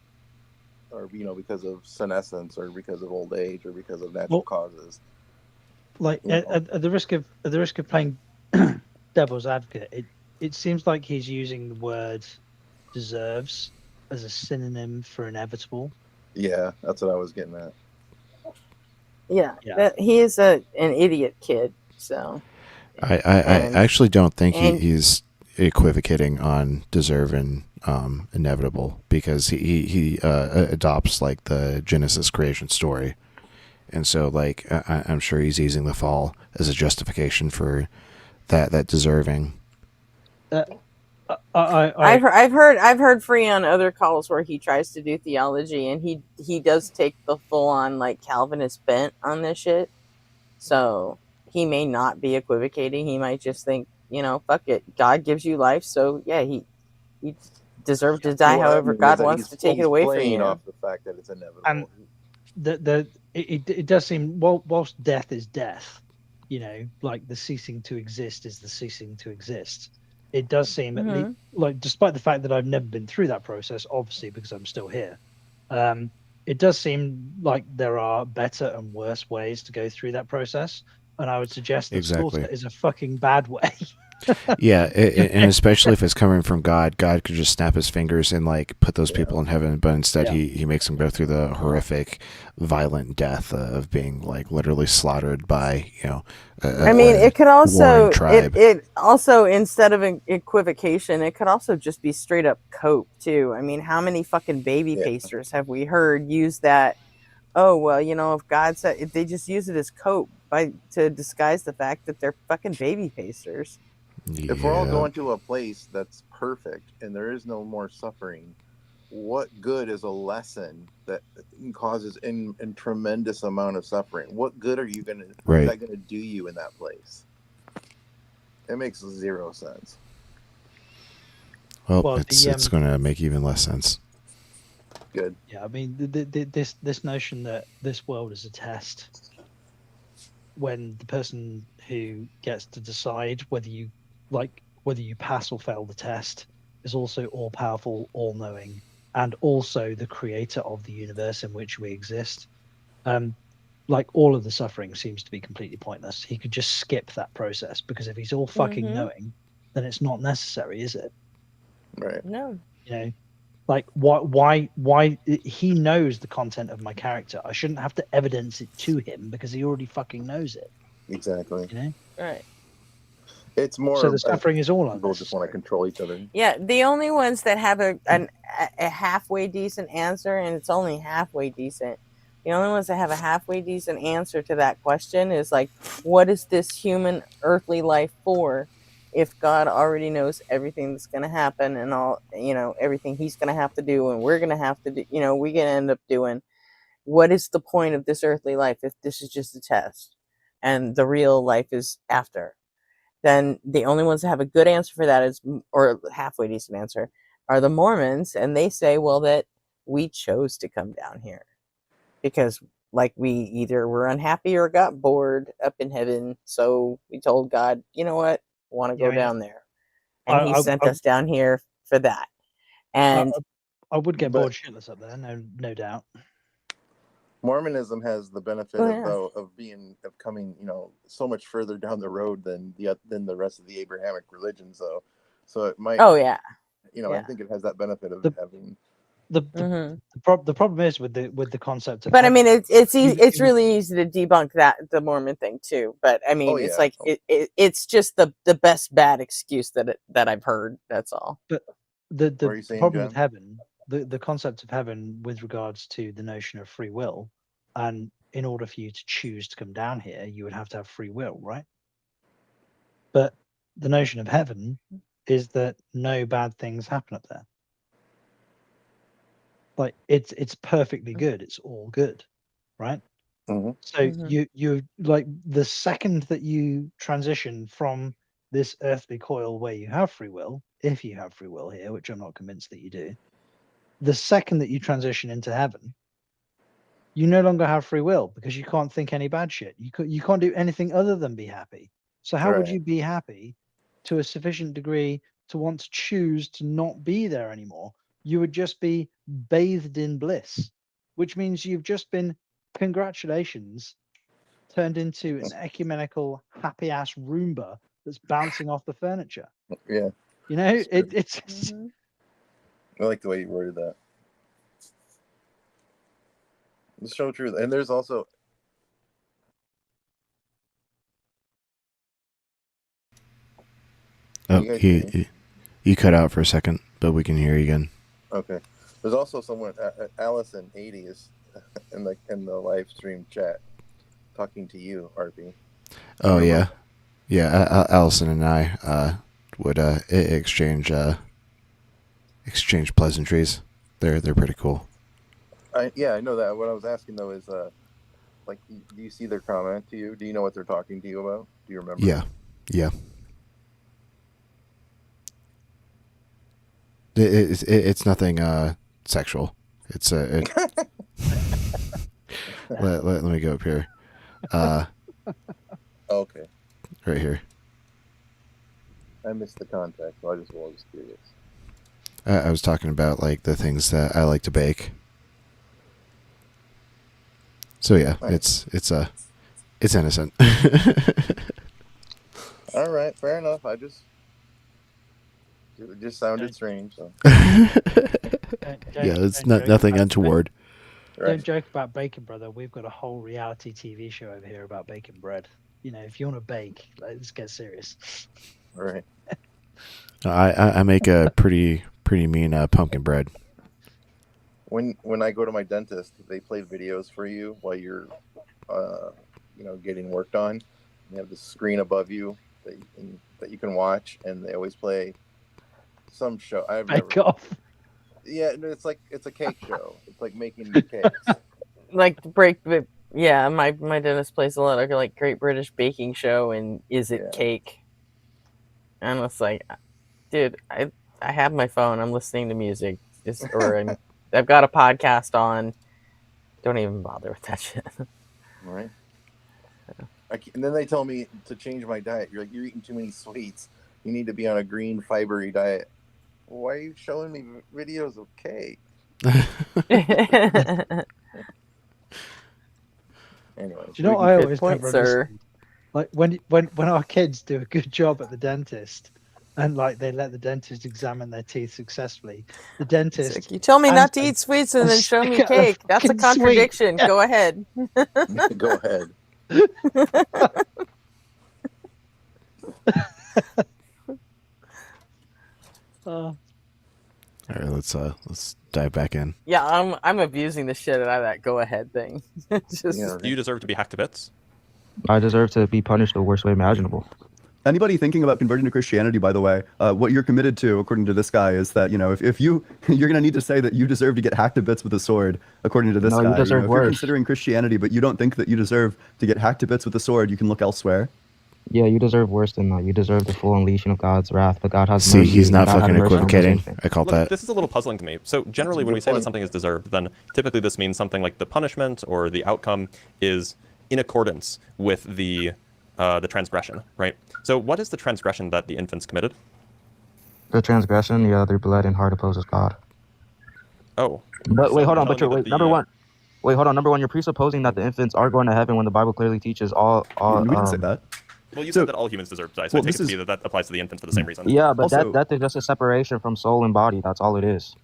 or because of senescence, or because of old age, or because of natural causes. Like at the risk of playing devil's advocate, it seems like he's using the word deserves as a synonym for inevitable. Yeah, that's what I was getting at. Yeah. He is an idiot kid. So I actually don't think he's equivocating on deserve and inevitable, because he adopts like the Genesis creation story, and so like I'm sure he's using the fall as a justification for that deserving. I've heard Free on other calls where he tries to do theology, and he does take the full on like Calvinist bent on this shit. So he may not be equivocating. He might just think, fuck it, God gives you life, so yeah, he deserves to die. However, God wants to take it away from you. Off the fact that it's inevitable. And it does seem, whilst death is death, like the ceasing to exist is the ceasing to exist. It does seem, at least, like, despite the fact that I've never been through that process, obviously because I'm still here, it does seem like there are better and worse ways to go through that process, and I would suggest that slaughter is a fucking bad way. Yeah, and especially if it's coming from God. God could just snap his fingers and like put those people in heaven, but instead he makes them go through the horrific, violent death of being like literally slaughtered by it could also tribe. it also, instead of an equivocation, it could also just be straight up cope too. I mean, how many fucking baby pastors have we heard use that? Oh well, if God said, if they just use it as cope to disguise the fact that they're fucking baby pastors. If we're all going to a place that's perfect and there is no more suffering, what good is a lesson that causes in tremendous amount of suffering? What good are you gonna? What is that gonna do you in that place? It makes zero sense. Well, it's going to make even less sense. Good. Yeah, I mean, this notion that this world is a test, when the person who gets to decide whether you pass or fail the test is also all powerful, all knowing, and also the creator of the universe in which we exist. Like, all of the suffering seems to be completely pointless. He could just skip that process, because if he's all fucking knowing, then it's not necessary, is it? Right. No. Like, why he knows the content of my character. I shouldn't have to evidence it to him, because he already fucking knows it. Exactly. Right. It's more so the suffering is all on people just want to control each other. Yeah, the only ones that have a halfway decent answer, and it's only halfway decent. The only ones that have a halfway decent answer to that question is like, what is this human earthly life for? If God already knows everything that's going to happen, and all, everything he's going to have to do, and we're going to have to do, we can end up doing, what is the point of this earthly life if this is just a test and the real life is after? Then the only ones that have a good answer for that or halfway decent answer, are the Mormons. And they say, well, that we chose to come down here because like we either were unhappy or got bored up in heaven. So we told God, you know what, I want to go down there. And he sent us down here for that. And I would get bored shitless up there, no doubt. Mormonism has the benefit of coming, so much further down the road than the rest of the Abrahamic religions, though. So it might. Oh yeah. I think it has that benefit of having. The problem is with the concept of. But I mean, it's really easy to debunk the Mormon thing too. But I mean, it's like it's just the best bad excuse that I've heard. That's all. But the problem with heaven, the concept of heaven with regards to the notion of free will, and in order for you to choose to come down here, you would have to have free will, right? But the notion of heaven is that no bad things happen up there. Like it's perfectly good. It's all good, right? Mm-hmm. So you like the second that you transition from this earthly coil where you have free will, if you have free will here, which I'm not convinced that you do, the second that you transition into heaven, you no longer have free will because you can't think any bad shit. You can't do anything other than be happy. So how would you be happy to a sufficient degree to want to choose to not be there anymore? You would just be bathed in bliss, which means you've just been, congratulations, turned into an ecumenical happy ass Roomba that's bouncing off the furniture. Yeah. You know, it's I like the way you worded that. It's so true. And there's also you cut out for a second, but we can hear you again. okay. There's also someone, Allison 80 is in the live stream chat talking to you, RP. Oh yeah, Allison and I would exchange pleasantries. They're pretty cool. I know that. What I was asking though is, like, do you see their comment to you? Do you know what they're talking to you about? Do you remember? Yeah. It's nothing sexual. It's let me go up here. Okay. Right here. I missed the context, so I just was curious. I was talking about like the things that I like to bake. So yeah, nice. it's innocent. All right, fair enough. It just sounded strange. So. Yeah, it's nothing untoward. Don't joke about bacon, brother. We've got a whole reality TV show over here about baking bread. You know, if you want to bake, let's get serious. Right. I make a pretty mean pumpkin bread. When I go to my dentist, they play videos for you while you're, getting worked on. They have the screen above you that you can watch, and they always play some show. Bake Off. Yeah, it's a cake show. It's like making cakes. My dentist plays a lot of like Great British Baking Show and Is It Cake? And it's like, dude, I have my phone. I'm listening to music, I've got a podcast on. Don't even bother with that shit. Right. And then they tell me to change my diet. You're eating too many sweets. You need to be on a green, fibery diet. Why are you showing me videos of cake? Anyway, do you know what I always point, sir? Like when our kids do a good job at the dentist, and like they let the dentist examine their teeth successfully, the dentist. Like, you tell me not to eat sweets and then show me cake. That's a contradiction. Go ahead. Go ahead. All right, let's dive back in. Yeah, I'm abusing the shit out of that go ahead thing. Do you deserve to be hacked to bits? I deserve to be punished the worst way imaginable. Anybody thinking about converting to Christianity, by the way, what you're committed to, according to this guy, is that, if you're going to need to say that you deserve to get hacked to bits with a sword, according to this guy. You deserve if worse. You're considering Christianity, but you don't think that you deserve to get hacked to bits with a sword, you can look elsewhere. Yeah, you deserve worse than that. You deserve the full unleashing of God's wrath, but God has mercy. mercy. See, he's not God fucking equivocating. I call that. This is a little puzzling to me. So generally, when we say that something is deserved, then typically this means something like the punishment or the outcome is in accordance with the transgression, right? So what is the transgression that the infants committed? The transgression, their blood and heart opposes God. Oh. But wait, hold on. But number one. Wait, hold on. Number one, you're presupposing that the infants are going to heaven when the Bible clearly teaches all. We didn't say that. Well, you said that all humans deserve to die, so I take it to be that applies to the infants for the same reason. Yeah, but that is just a separation from soul and body. That's all it is.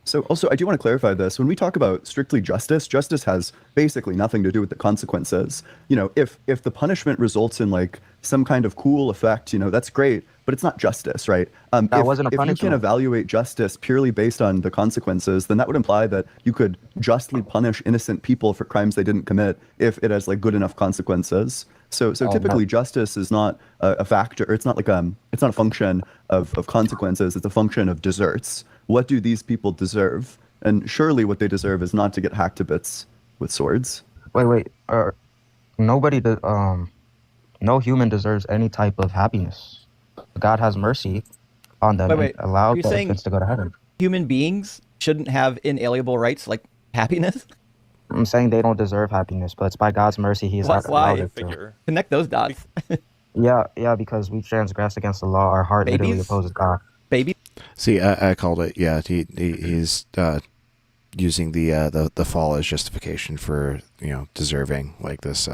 So also, I do want to clarify this. When we talk about strictly justice has basically nothing to do with the consequences. If the punishment results in like some kind of cool effect, that's great, but it's not justice, right? That wasn't a punishment. If you can evaluate justice purely based on the consequences, then that would imply that you could justly punish innocent people for crimes they didn't commit if it has like good enough consequences. So typically justice is not a factor. It's not like it's not a function of consequences. It's a function of deserts. What do these people deserve? And surely what they deserve is not to get hacked to bits with swords. Wait. Nobody, no human deserves any type of happiness. God has mercy on them and allowed the infants to go to heaven. Human beings shouldn't have inalienable rights like happiness? I'm saying they don't deserve happiness, but it's by God's mercy He's allowed it to. Connect those dots. Yeah, because we transgress against the law. Our heart literally opposes God. Baby. See, I called it. Yeah, he's using the fall as justification for deserving like this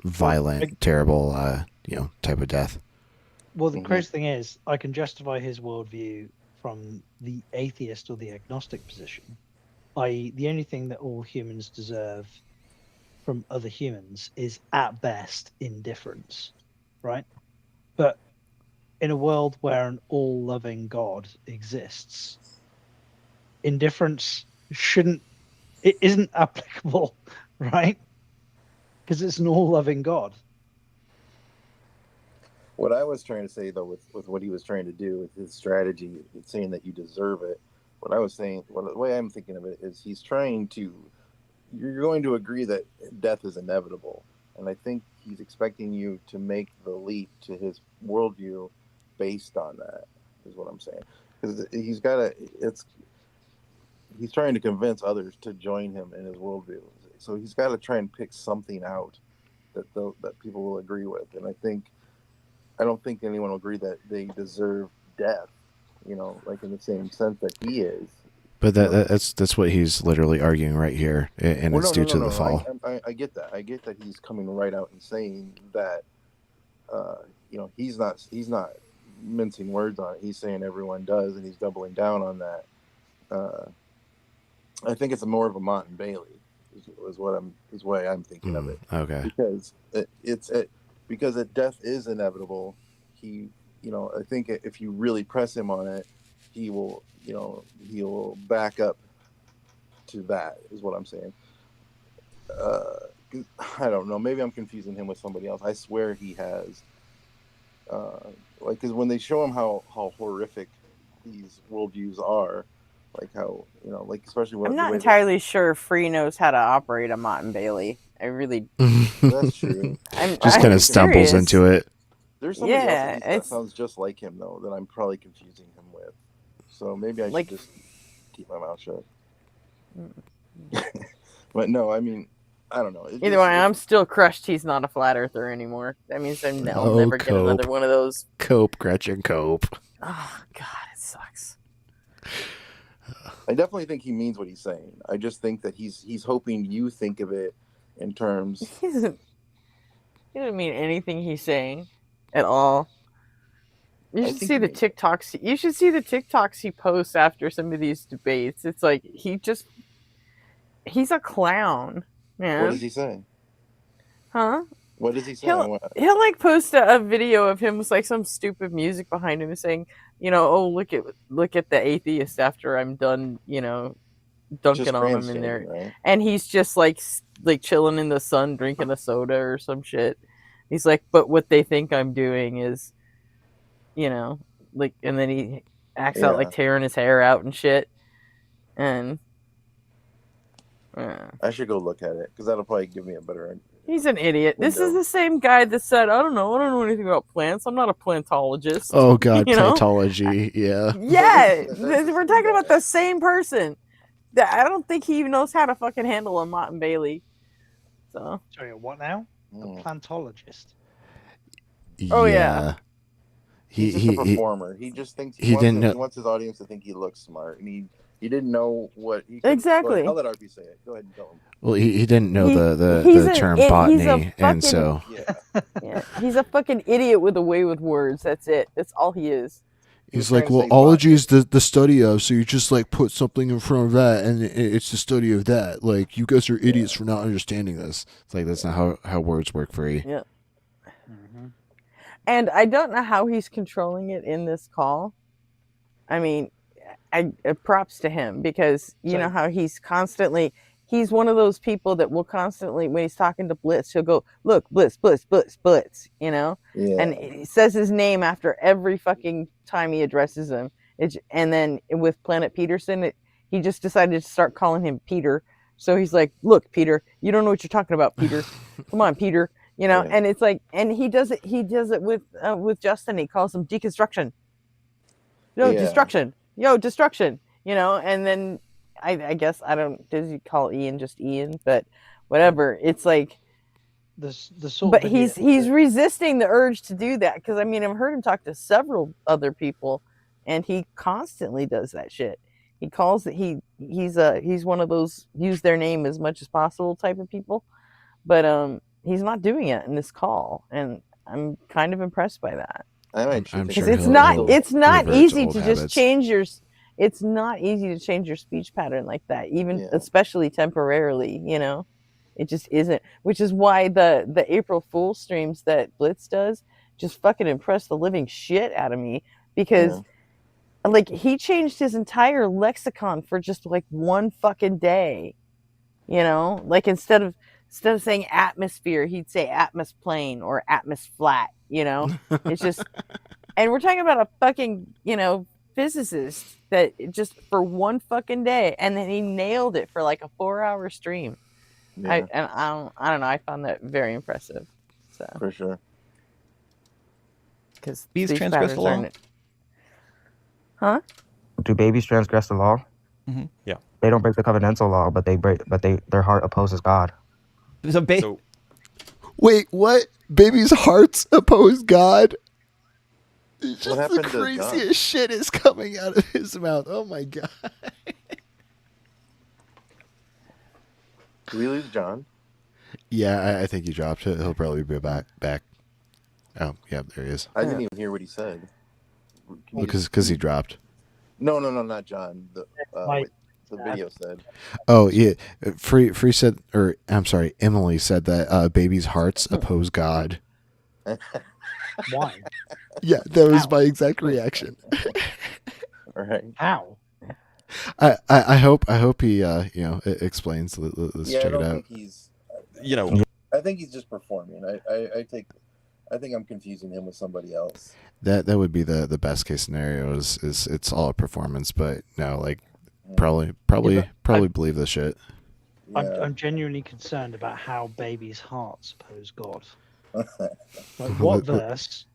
violent, terrible type of death. Well, the crazy thing is, I can justify his worldview from the atheist or the agnostic position. I.e., the only thing that all humans deserve from other humans is, at best, indifference, right? But in a world where an all-loving God exists, indifference isn't applicable, right? Because it's an all-loving God. What I was trying to say, though, with what he was trying to do with his strategy, saying that you deserve it, what I was saying, the way I'm thinking of it is he's trying to, you're going to agree that death is inevitable. And I think he's expecting you to make the leap to his worldview based on that, is what I'm saying. Because he's trying to convince others to join him in his worldview. So he's got to try and pick something out that people will agree with. And I don't think anyone will agree that they deserve death, like in the same sense that he is. But that's what he's literally arguing right here, and it's due to the fall. I get that. I get that he's coming right out and saying that, he's not mincing words on it. He's saying everyone does, and he's doubling down on that. I think it's more of a Mott and Bailey, is way I'm thinking of it. Okay. Because death is inevitable. I think if you really press him on it, he will back up to that, is what I'm saying. I don't know. Maybe I'm confusing him with somebody else. I swear he has, because when they show him how horrific these worldviews are, like how, especially when I'm not entirely sure Free knows how to operate a Mott and Bailey. I really. That's true. Just kind of stumbles into it. There's somebody else that sounds just like him, though, that I'm probably confusing him with. So maybe I should just keep my mouth shut. But no, I mean, I don't know. Either way, I'm still crushed he's not a flat earther anymore. That means I'll never get another one of those. Cope, Gretchen, cope. Oh, God, it sucks. I definitely think he means what he's saying. I just think that he's hoping you think of it in terms. He doesn't mean anything he's saying at all. You should see the TikToks. You should see the TikToks he posts after some of these debates. It's like he's a clown, man. What does he say? Huh? What does he say? He'll like post a video of him with like some stupid music behind him and saying, oh, look at the atheist after I'm done, dunking on him in there. Right? And he's just like chilling in the sun drinking a soda or some shit. He's like, but what they think I'm doing is, and then he acts out like tearing his hair out and shit. And I should go look at it because that'll probably give me a better. He's an idiot. This is the same guy that said, I don't know anything about plants. I'm not a plantologist. Oh, God, plantology, yeah. Yeah, we're talking about the same person. I don't think he even knows how to fucking handle a Mott and Bailey. So. Sorry, what now? A plantologist. Oh, yeah. He's just a performer. He just thinks he wants his audience to think he looks smart, and he didn't know what exactly. I'll let RP say it. Go ahead and tell him. Well, he didn't know the term botany, and so he's a fucking idiot with a way with words. That's it. That's all he is. He's like, well, ology is the study of, so you just like put something in front of that, and it's the study of that. Like, you guys are idiots for not understanding this. It's like that's not how words work for you. Yeah. And I don't know how he's controlling it in this call. I mean, props to him because you know how he's constantly he's one of those people that will constantly, when he's talking to Blitz, he'll go, look, Blitz, Blitz, Blitz, Blitz, you know? Yeah. And he says his name after every fucking time he addresses him. And then with Planet Peterson, he just decided to start calling him Peter. So he's like, look, Peter, you don't know what you're talking about, Peter. Come on, Peter. You know, and it's like, and he does it with Justin. He calls him deconstruction. Destruction. Destruction. You know, and then I guess does he call Ian just Ian? But whatever. It's like but he's resisting the urge to do that, because I mean, I've heard him talk to several other people, and he constantly does that shit. He calls it he's one of those use their name as much as possible type of people, but he's not doing it in this call, and I'm kind of impressed by that. I'm sure it's not easy to just change your. It's not easy to change your speech pattern like that, even especially temporarily. You know, it just isn't. Which is why the April Fool streams that Blitz does just fucking impress the living shit out of me, because like he changed his entire lexicon for just like one fucking day. You know, like instead of saying atmosphere, he'd say atmosplane or atmosflat. You know, it's just. And we're talking about a fucking, you know, physicist that just for one fucking day, and then he nailed it for like a 4-hour stream. I don't know. I found that very impressive. So for sure. Because bees transgress the law. Huh? Do babies transgress the law? Mm-hmm. Yeah. They don't break the covenantal law, but their heart opposes God. So wait, what? Babies' hearts oppose God? Just the craziest shit is coming out of his mouth. Oh my god. Did we lose John? Yeah, I think he dropped it. He'll probably be back. Oh, yeah, there he is. I didn't even hear what he said. Because he dropped. No, not John. The video said. Oh yeah, Free said, or I'm sorry, Emily said that babies' hearts oppose God. Why? Yeah, that was my exact reaction. All right. How? I hope he it explains. Let's check it out. Think he's. I think he's just performing. I think I'm confusing him with somebody else. That would be the best case scenario. Is it's all a performance, but no, like probably believe this shit. Yeah. I'm genuinely concerned about how babies' hearts oppose God. Like what verse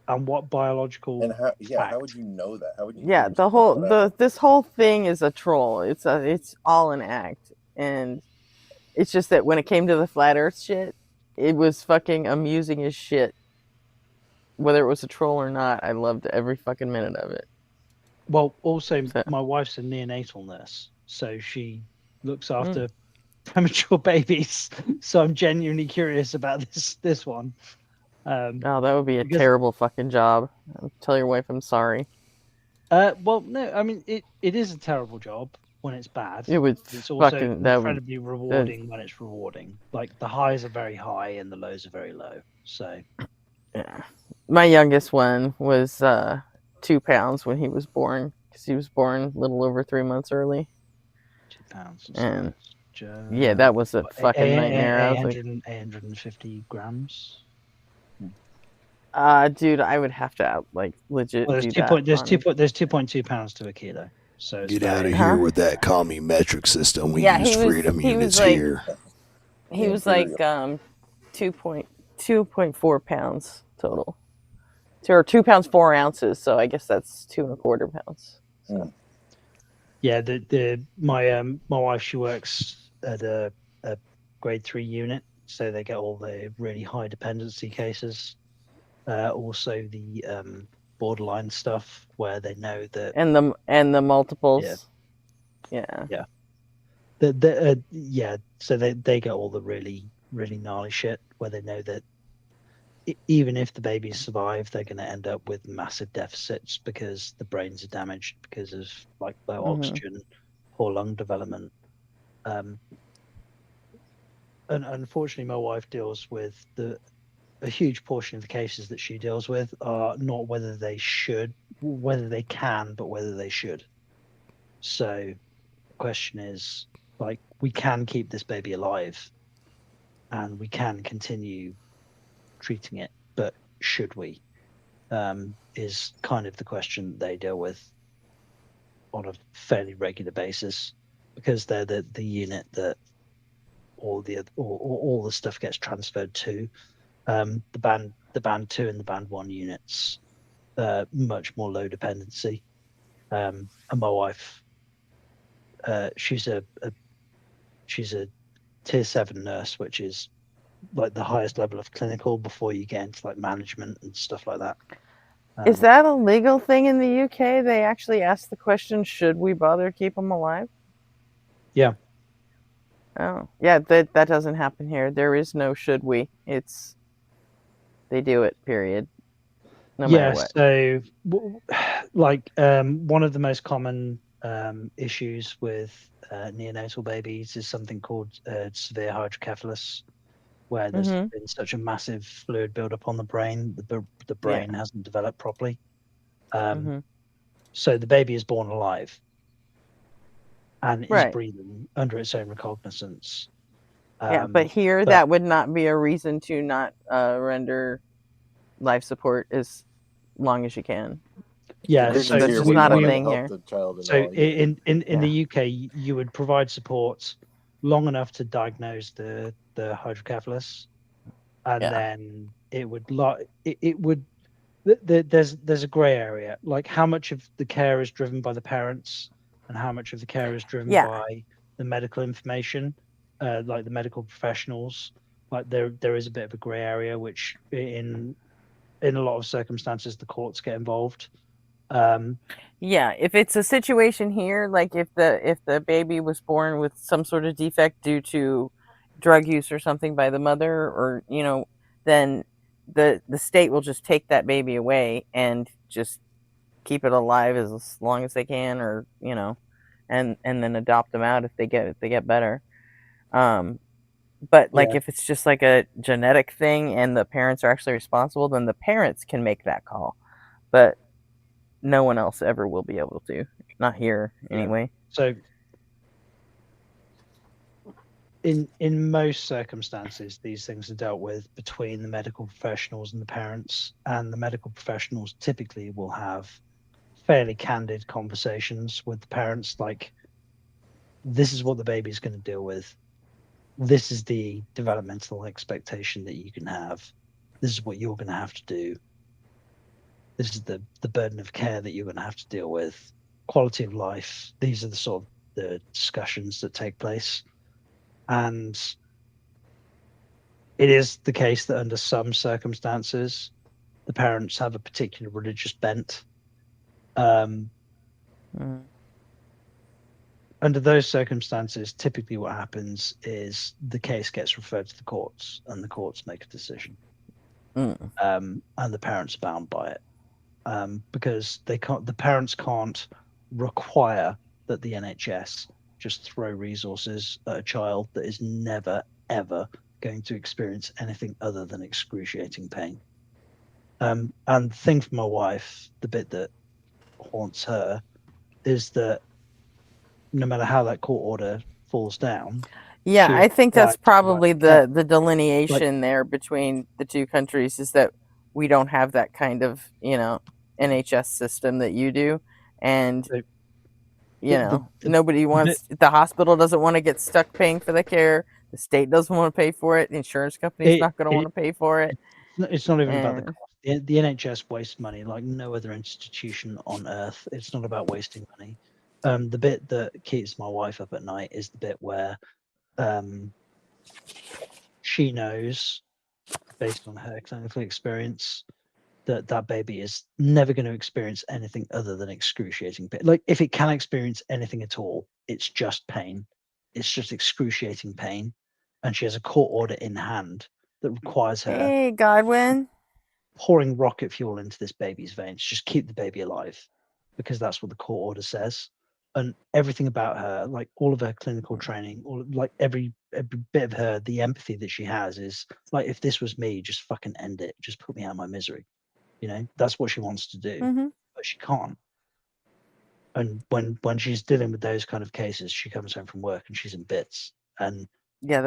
and what biological and how would you know that? How would you this whole thing is a troll. It's all an act, and it's just that when it came to the flat earth shit, it was fucking amusing as shit. Whether it was a troll or not, I loved every fucking minute of it. Well, also my wife's a neonatal nurse, so she looks after premature babies. So I'm genuinely curious about this one. That would be a terrible fucking job. Tell your wife I'm sorry. Well, no, I mean it is a terrible job when it's bad. It's also incredibly rewarding when it's rewarding. Like the highs are very high and the lows are very low. So yeah, my youngest one was 2 pounds when he was born, because he was born a little over 3 months early. 2 pounds. And yeah, that was a fucking nightmare. 850 grams. Dude, I would have to like legit. Well, there's 2.2 pounds to a kilo. So get out of here with that commie metric system. We use freedom units here. He was like 2.4 pounds total, or 2 pounds 4 ounces. So I guess that's 2 1/4 pounds. So. Yeah, my wife, she works at a grade 3 unit, so they get all the really high dependency cases. Also the borderline stuff where they know that and the multiples. Yeah. So they get all the really really gnarly shit where they know that even if the babies survive, they're going to end up with massive deficits because the brains are damaged because of like low oxygen, poor lung development. And unfortunately, my wife deals with a huge portion of the cases that she deals with are not whether they can, but whether they should. So the question is, like we can keep this baby alive and we can continue treating it, but should we? Is kind of the question they deal with on a fairly regular basis, because they're the unit that all the stuff gets transferred to. The band 2 and the band 1 units, much more low dependency. And my wife, she's a tier 7 nurse, which is like the highest level of clinical before you get into like management and stuff like that. Is that a legal thing in the UK? They actually ask the question, should we bother keep them alive? Yeah. Oh, yeah, that doesn't happen here. There is no should we. It's they do it, period. No matter what. So like one of the most common issues with neonatal babies is something called severe hydrocephalus, where there's been such a massive fluid buildup on the brain, the brain hasn't developed properly. So the baby is born alive and is breathing under its own recognizance. But here that would not be a reason to not render life support as long as you can. Yeah, so that's just not a thing here. So in the UK, you would provide support long enough to diagnose the hydrocephalus, and then it would there's a gray area, like how much of the care is driven by the parents and how much of the care is driven by the medical information, like the medical professionals. Like there is a bit of a gray area, which in a lot of circumstances the courts get involved. If it's a situation here, like if the baby was born with some sort of defect due to drug use or something by the mother, or then the state will just take that baby away and just keep it alive as long as they can, or and then adopt them out if they get better. But like if it's just like a genetic thing and the parents are actually responsible, then the parents can make that call, but no one else ever will be able to. Not here, anyway. So in most circumstances, these things are dealt with between the medical professionals and the parents, and the medical professionals typically will have fairly candid conversations with the parents, like, this is what the baby's going to deal with. This is the developmental expectation that you can have. This is what you're going to have to do. This is the burden of care that you're going to have to deal with. Quality of life. These are the sort of the discussions that take place. And it is the case that under some circumstances, the parents have a particular religious bent. Under those circumstances, typically what happens is the case gets referred to the courts, and the courts make a decision. And the parents are bound by it. Because the parents can't require that the NHS just throw resources at a child that is never, ever going to experience anything other than excruciating pain. And the thing for my wife, the bit that haunts her, is that no matter how that court order falls down. I think that's probably the delineation there between the two countries, is that we don't have that kind of, NHS system that you do. And, nobody wants, the hospital doesn't want to get stuck paying for the care. The state doesn't want to pay for it. The insurance company's not going to want to pay for it. It's not even about the cost. The NHS wastes money like no other institution on earth. It's not about wasting money. The bit that keeps my wife up at night is the bit where she knows, based on her clinical experience, that baby is never going to experience anything other than excruciating pain. Like, if it can experience anything at all, it's just pain. It's just excruciating pain. And she has a court order in hand that requires her, hey, Godwin, pouring rocket fuel into this baby's veins. Just keep the baby alive, because that's what the court order says. And everything about her, like all of her clinical training, like every bit of her, the empathy that she has is like, if this was me, just fucking end it. Just put me out of my misery. That's what she wants to do, but she can't. And when she's dealing with those kind of cases, she comes home from work and she's in bits. And yeah,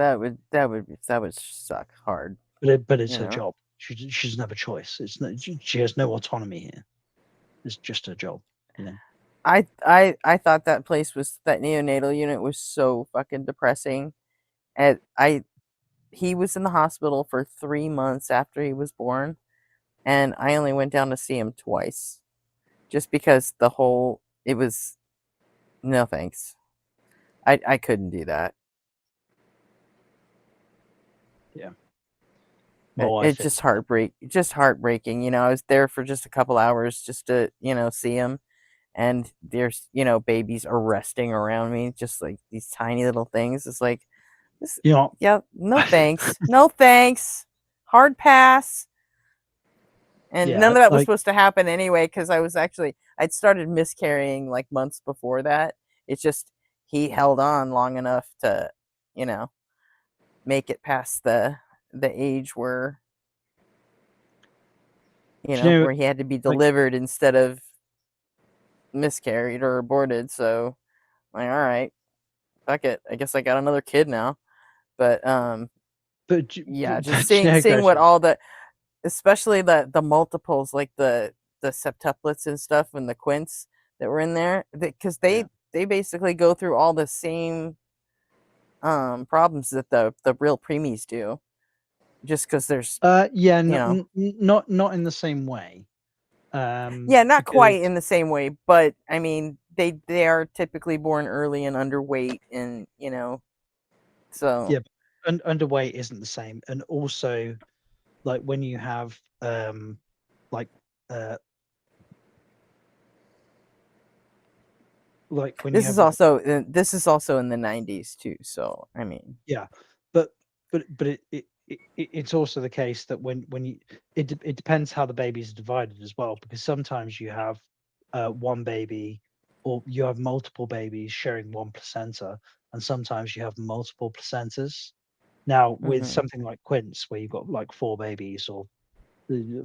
that would suck hard. but it's her know? job. She doesn't have a choice. It's not, she has no autonomy here. It's just her job, you know. I thought that neonatal unit was so fucking depressing. And he was in the hospital for 3 months after he was born, and I only went down to see him twice, just because it was no thanks. I couldn't do that. Yeah. It's just heartbreaking. You know, I was there for just a couple hours just to, see him. And there's, babies are resting around me, just like these tiny little things. It's like, yeah, no thanks. No thanks. Hard pass. And none of that was supposed to happen anyway, because I'd started miscarrying like months before that. It's just he held on long enough to, make it past the age where where he had to be delivered instead of miscarried or aborted. So, like, all right, fuck it. I guess I got another kid now. But yeah, just seeing what all the, especially the multiples, like the septuplets and stuff, and the quints that were in there, because they basically go through all the same problems that the real preemies do. Just because there's not in the same way. Yeah, not quite in the same way, but I mean they are typically born early and underweight, and so yeah, underweight isn't the same. And also, like when you have like when this is also in the 90s too, so I mean, yeah, but it's also the case that when you it depends how the babies are divided as well, because sometimes you have one baby, or you have multiple babies sharing one placenta, and sometimes you have multiple placentas. Now with something like quints, where you've got like 4 babies or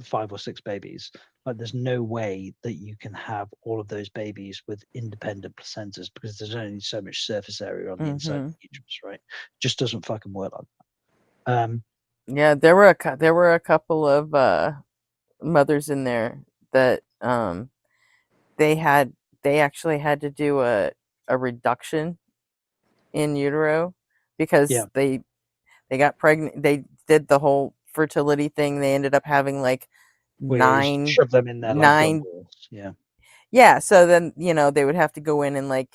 5 or 6 babies, like there's no way that you can have all of those babies with independent placentas, because there's only so much surface area on the inside of the uterus, right? Just doesn't fucking work like that. Yeah, there were a couple of mothers in there that they actually had to do a reduction in utero, because they got pregnant. They did the whole fertility thing. They ended up having like shove them in there like gumballs. Yeah, so then they would have to go in and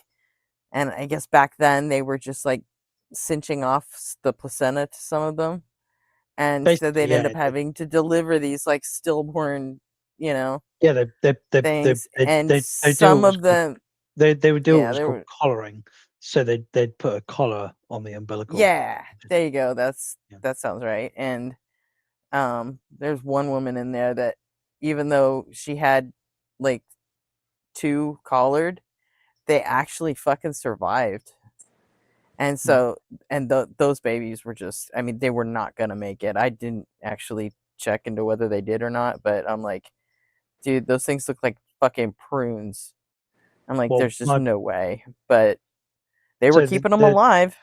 and I guess back then they were just like cinching off the placenta to some of them, and so they'd end up having to deliver these like stillborn, yeah, things, and some of them they would do what was called collaring. So they'd put a collar on the umbilical. Yeah, there you go. That sounds right. And there's one woman in there that, even though she had like 2 collared, they actually fucking survived. And so, and those babies were just, I mean, they were not gonna make it. I didn't actually check into whether they did or not, but I'm like, dude, those things look like fucking prunes. I'm like, there's just no way. But they were keeping them alive.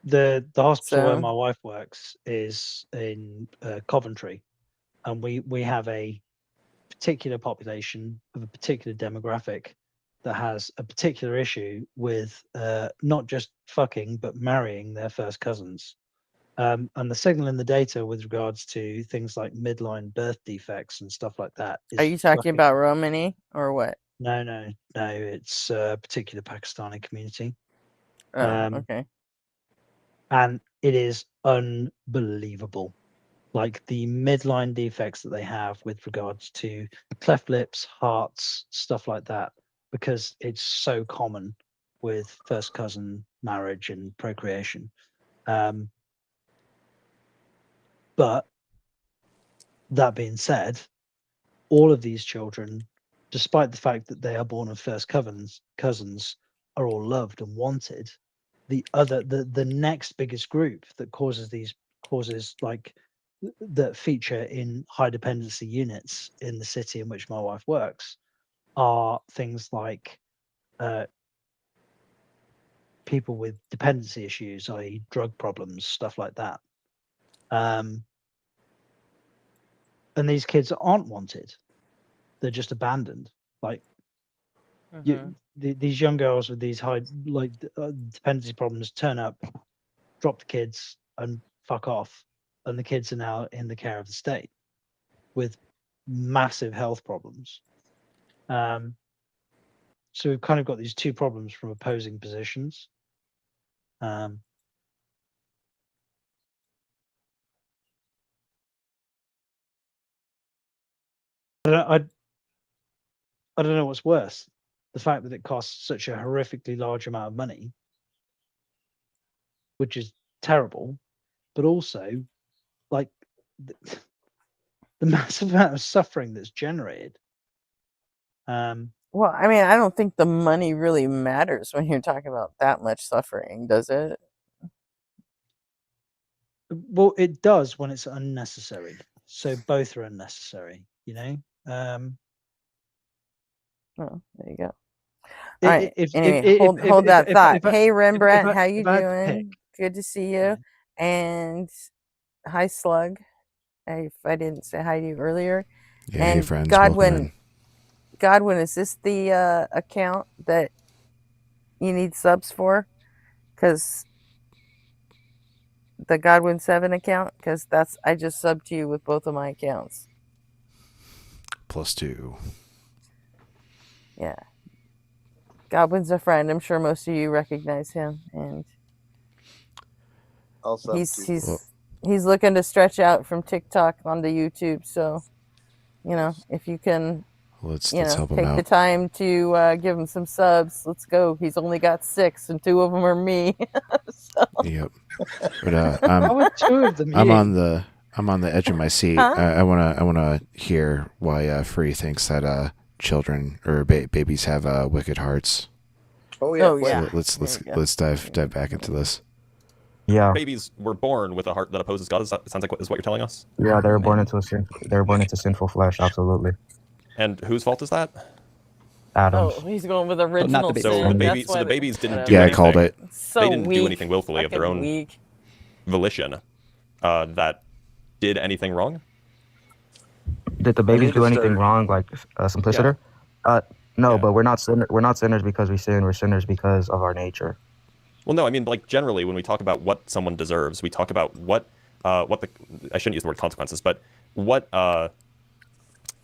The hospital where my wife works is in Coventry, and we have a particular population of a particular demographic that has a particular issue with not just fucking but marrying their first cousins. And the signal in the data with regards to things like midline birth defects and stuff like that is. Are you talking about Romani or what? No. It's a particular Pakistani community. Okay. And it is unbelievable. Like the midline defects that they have with regards to cleft lips, hearts, stuff like that, because it's so common with first cousin marriage and procreation. But that being said, all of these children, despite the fact that they are born of first cousins, are all loved and wanted. The next biggest group that causes like that feature in high dependency units in the city in which my wife works are things like people with dependency issues, i.e., drug problems, stuff like that. And these kids aren't wanted; they're just abandoned. Like these young girls with these high dependency problems turn up, drop the kids, and fuck off, and the kids are now in the care of the state with massive health problems. So we've kind of got these two problems from opposing positions. I don't know what's worse, the fact that it costs such a horrifically large amount of money, which is terrible, but also like the massive amount of suffering that's generated. Well, I mean, I don't think the money really matters when you're talking about that much suffering, does it? Well, it does when it's unnecessary. So both are unnecessary, you know. Oh, there you go. All right. Anyway, If hold that thought. Hey, if Rembrandt, how I you had to pick, doing? Good to see you. And hi, Slug. If I didn't say hi to you earlier. Yeah, and hey friends, welcome in. Godwin, is this the account that you need subs for? Because the Godwin 7 account, because I just subbed to you with both of my accounts. +2. Yeah. Godwin's a friend. I'm sure most of you recognize him, and he's looking to stretch out from TikTok onto YouTube. So, you know, if you can, let's take help him out. the time to give him some subs. Let's go. He's only got 6, and 2 of them are me. So. Yep. But I'm on the edge of my seat. Huh? I wanna hear why Free thinks that children or babies have wicked hearts. Oh yeah. So let's dive back into this. Yeah. Babies were born with a heart that opposes God. Sounds like is what you're telling us? Yeah, they were born into sinful flesh. Absolutely. And whose fault is that? Adam's. Oh, he's going with original sin. So the babies didn't do Yeah, anything. I called it. So they didn't weak. do anything willfully of their own weak. volition that did anything wrong. Did the babies do anything wrong, like simpliciter? Yeah. No, but we're not sinners because we sin. We're sinners because of our nature. Well, no, I mean, like, generally, when we talk about what someone deserves, we talk about what I shouldn't use the word consequences, but what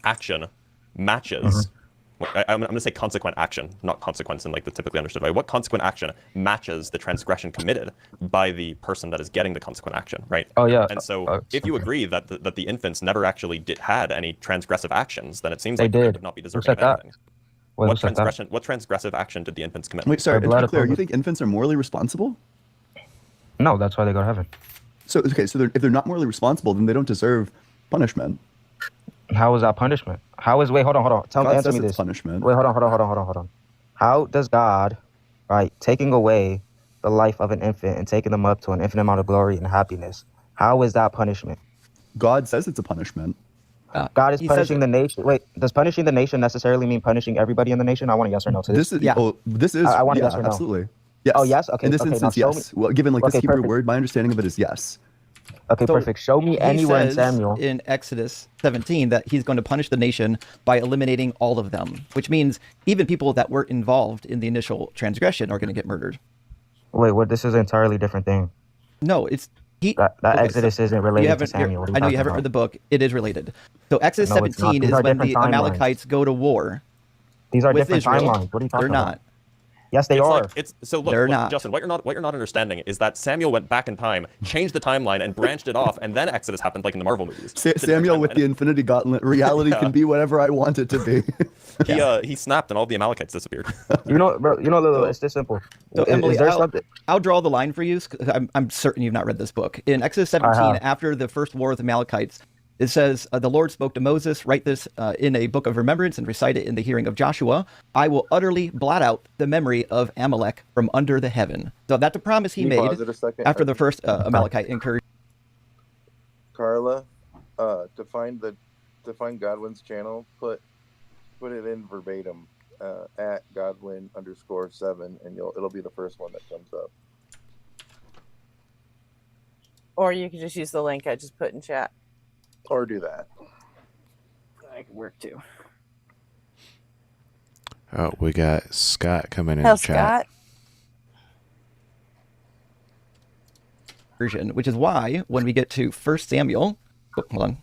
action matches. I'm going to say consequent action, not consequence in like the typically understood way. What consequent action matches the transgression committed by the person that is getting the consequent action, right? Oh yeah. And so, if you agree that the infants never actually had any transgressive actions, then it seems like they would not be deserving of anything. What transgressive action did the infants commit? Wait, sorry, to be clear, you think infants are morally responsible? No, that's why they go to heaven. So if they're not morally responsible, then they don't deserve punishment. How is that punishment? Wait, hold on. Answer me this. Punishment. Wait, hold on. How does God, right, taking away the life of an infant and taking them up to an infinite amount of glory and happiness, how is that punishment? God says it's a punishment. God is punishing the nation. Wait, does punishing the nation necessarily mean punishing everybody in the nation? I want a yes or no to this. This is I want a yes or no. Absolutely. Yes. Oh, yes? Okay. In this instance, yes. Well, given like this Hebrew perfect. word, my understanding of it is yes. Okay, So perfect. Show me anywhere in Samuel. In Exodus 17 that he's going to punish the nation by eliminating all of them, which means even people that weren't involved in the initial transgression are going to get murdered. Wait, this is an entirely different thing. No, it's... That Exodus isn't related to Samuel. I know you haven't read the book. It is related. So Exodus 17 is when the Amalekites go to war. These are with different Israel. timelines. What are you talking They're about? not. Yes, they are. They're not. Justin, what you're not understanding is that Samuel went back in time, changed the timeline, and branched it off, and then Exodus happened, like in the Marvel movies. Samuel with the Infinity Gauntlet. Reality can be whatever I want it to be. He snapped, and all the Amalekites disappeared. Lilo, it's this simple. So, Emily, there something? I'll draw the line for you. I'm certain you've not read this book. In Exodus 17, after the first war with the Amalekites, it says, the Lord spoke to Moses, write this in a book of remembrance and recite it in the hearing of Joshua. I will utterly blot out the memory of Amalek from under the heaven. So that's a promise he made after the first Amalekite incursion. Carla, to find Godwin's channel, put it in verbatim. at Godwin_7, and it'll be the first one that comes up. Or you could just use the link I just put in chat. Or do that. That could work too. Oh, we got Scott coming in Hell, the chat. Scott. Version, which is why when we get to 1 Samuel, hold on.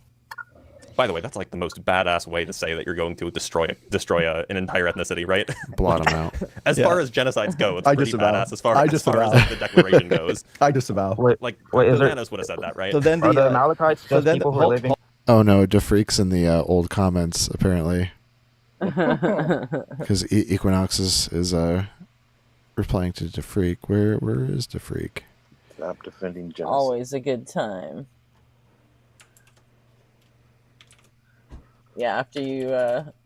By the way, that's like the most badass way to say that you're going to destroy an entire ethnicity, right? Blot them out. As far as genocides go, it's I pretty disavow. badass. As far I as disavow. like, the declaration goes, I disavow. Wait, like is there? Bananas would have said that, right? So then Are the the Amalekites just people who are living? Oh no, DeFreak's in the old comments apparently. Because Equinox is replying to DeFreak. Where is DeFreak? Stop defending genocide. Always a good time. Yeah, after you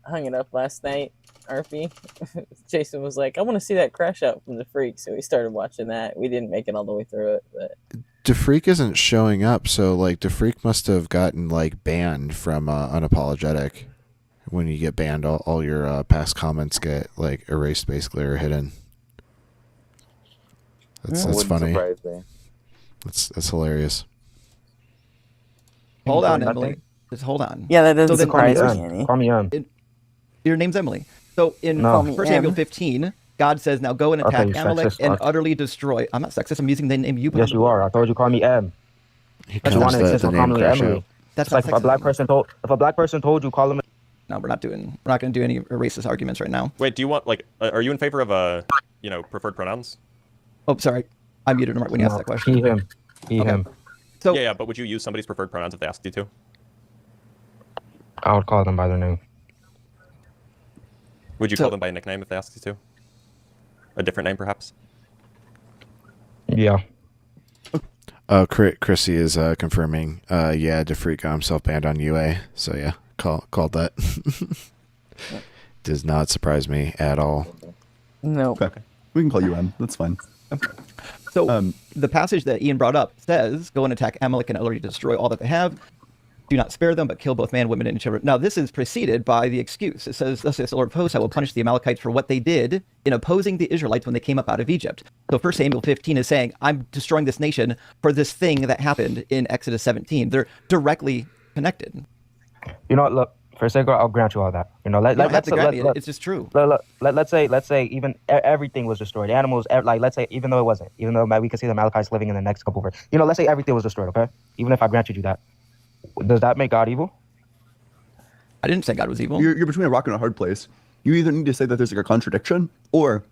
hung it up last night, RP, Jason was like, I want to see that crash out from the Freak, so we started watching that. We didn't make it all the way through it, but DeFreak isn't showing up, so like DeFreak must have gotten like banned from Unapologetic. When you get banned, all your past comments get like erased basically or hidden. That's funny. Surprise me. That's hilarious. Hold on, Nothing? Emily. Just hold on. yeah, that doesn't So then- surprise Call me me any. Em. Call me Em. Your name's Emily. So in No. Call me 1 Samuel Em. 15, God says, now go and Okay, attack you Amalek sexist and fuck. utterly destroy. I'm not sexist. I'm using the name you put Yes, on the you board. are. I told you call me Em. He But you want comes to insist the on name calling me crash Emily. out. That's It's not like if a black person told you call him. No, we're not going to do any racist arguments right now. Wait, do you want are you in favor of preferred pronouns? Oh, sorry. I muted him right when you asked that question. He, him. He, Okay. him. So Yeah, but would you use somebody's preferred pronouns if they asked you to? I would call them by their name. Would you So- call them by a nickname if they asked you to? A different name, perhaps? Yeah. Chrissy is confirming. Yeah, DeFreak got himself banned on UA. So yeah, called that. Does not surprise me at all. No. Okay. We can call you M. That's fine. So the passage that Ian brought up says, go and attack Amalek and utterly destroy all that they have. Do not spare them, but kill both man, women, and children. Now, this is preceded by the excuse. It says, thus says the Lord of hosts, I will punish the Amalekites for what they did in opposing the Israelites when they came up out of Egypt. So 1 Samuel 15 is saying, I'm destroying this nation for this thing that happened in Exodus 17. They're directly connected. You know what? Look, for a second, I'll grant you all that. You know, You don't have to grant me. It's just true. Let's say even everything was destroyed. Animals, like let's say even though it wasn't, even though we could see the Amalekites living in the next couple of, you know, let's say everything was destroyed. Okay, even if I granted you that, does that make God evil? I didn't say God was evil. You're between a rock and a hard place. You either need to say that there's like a contradiction, or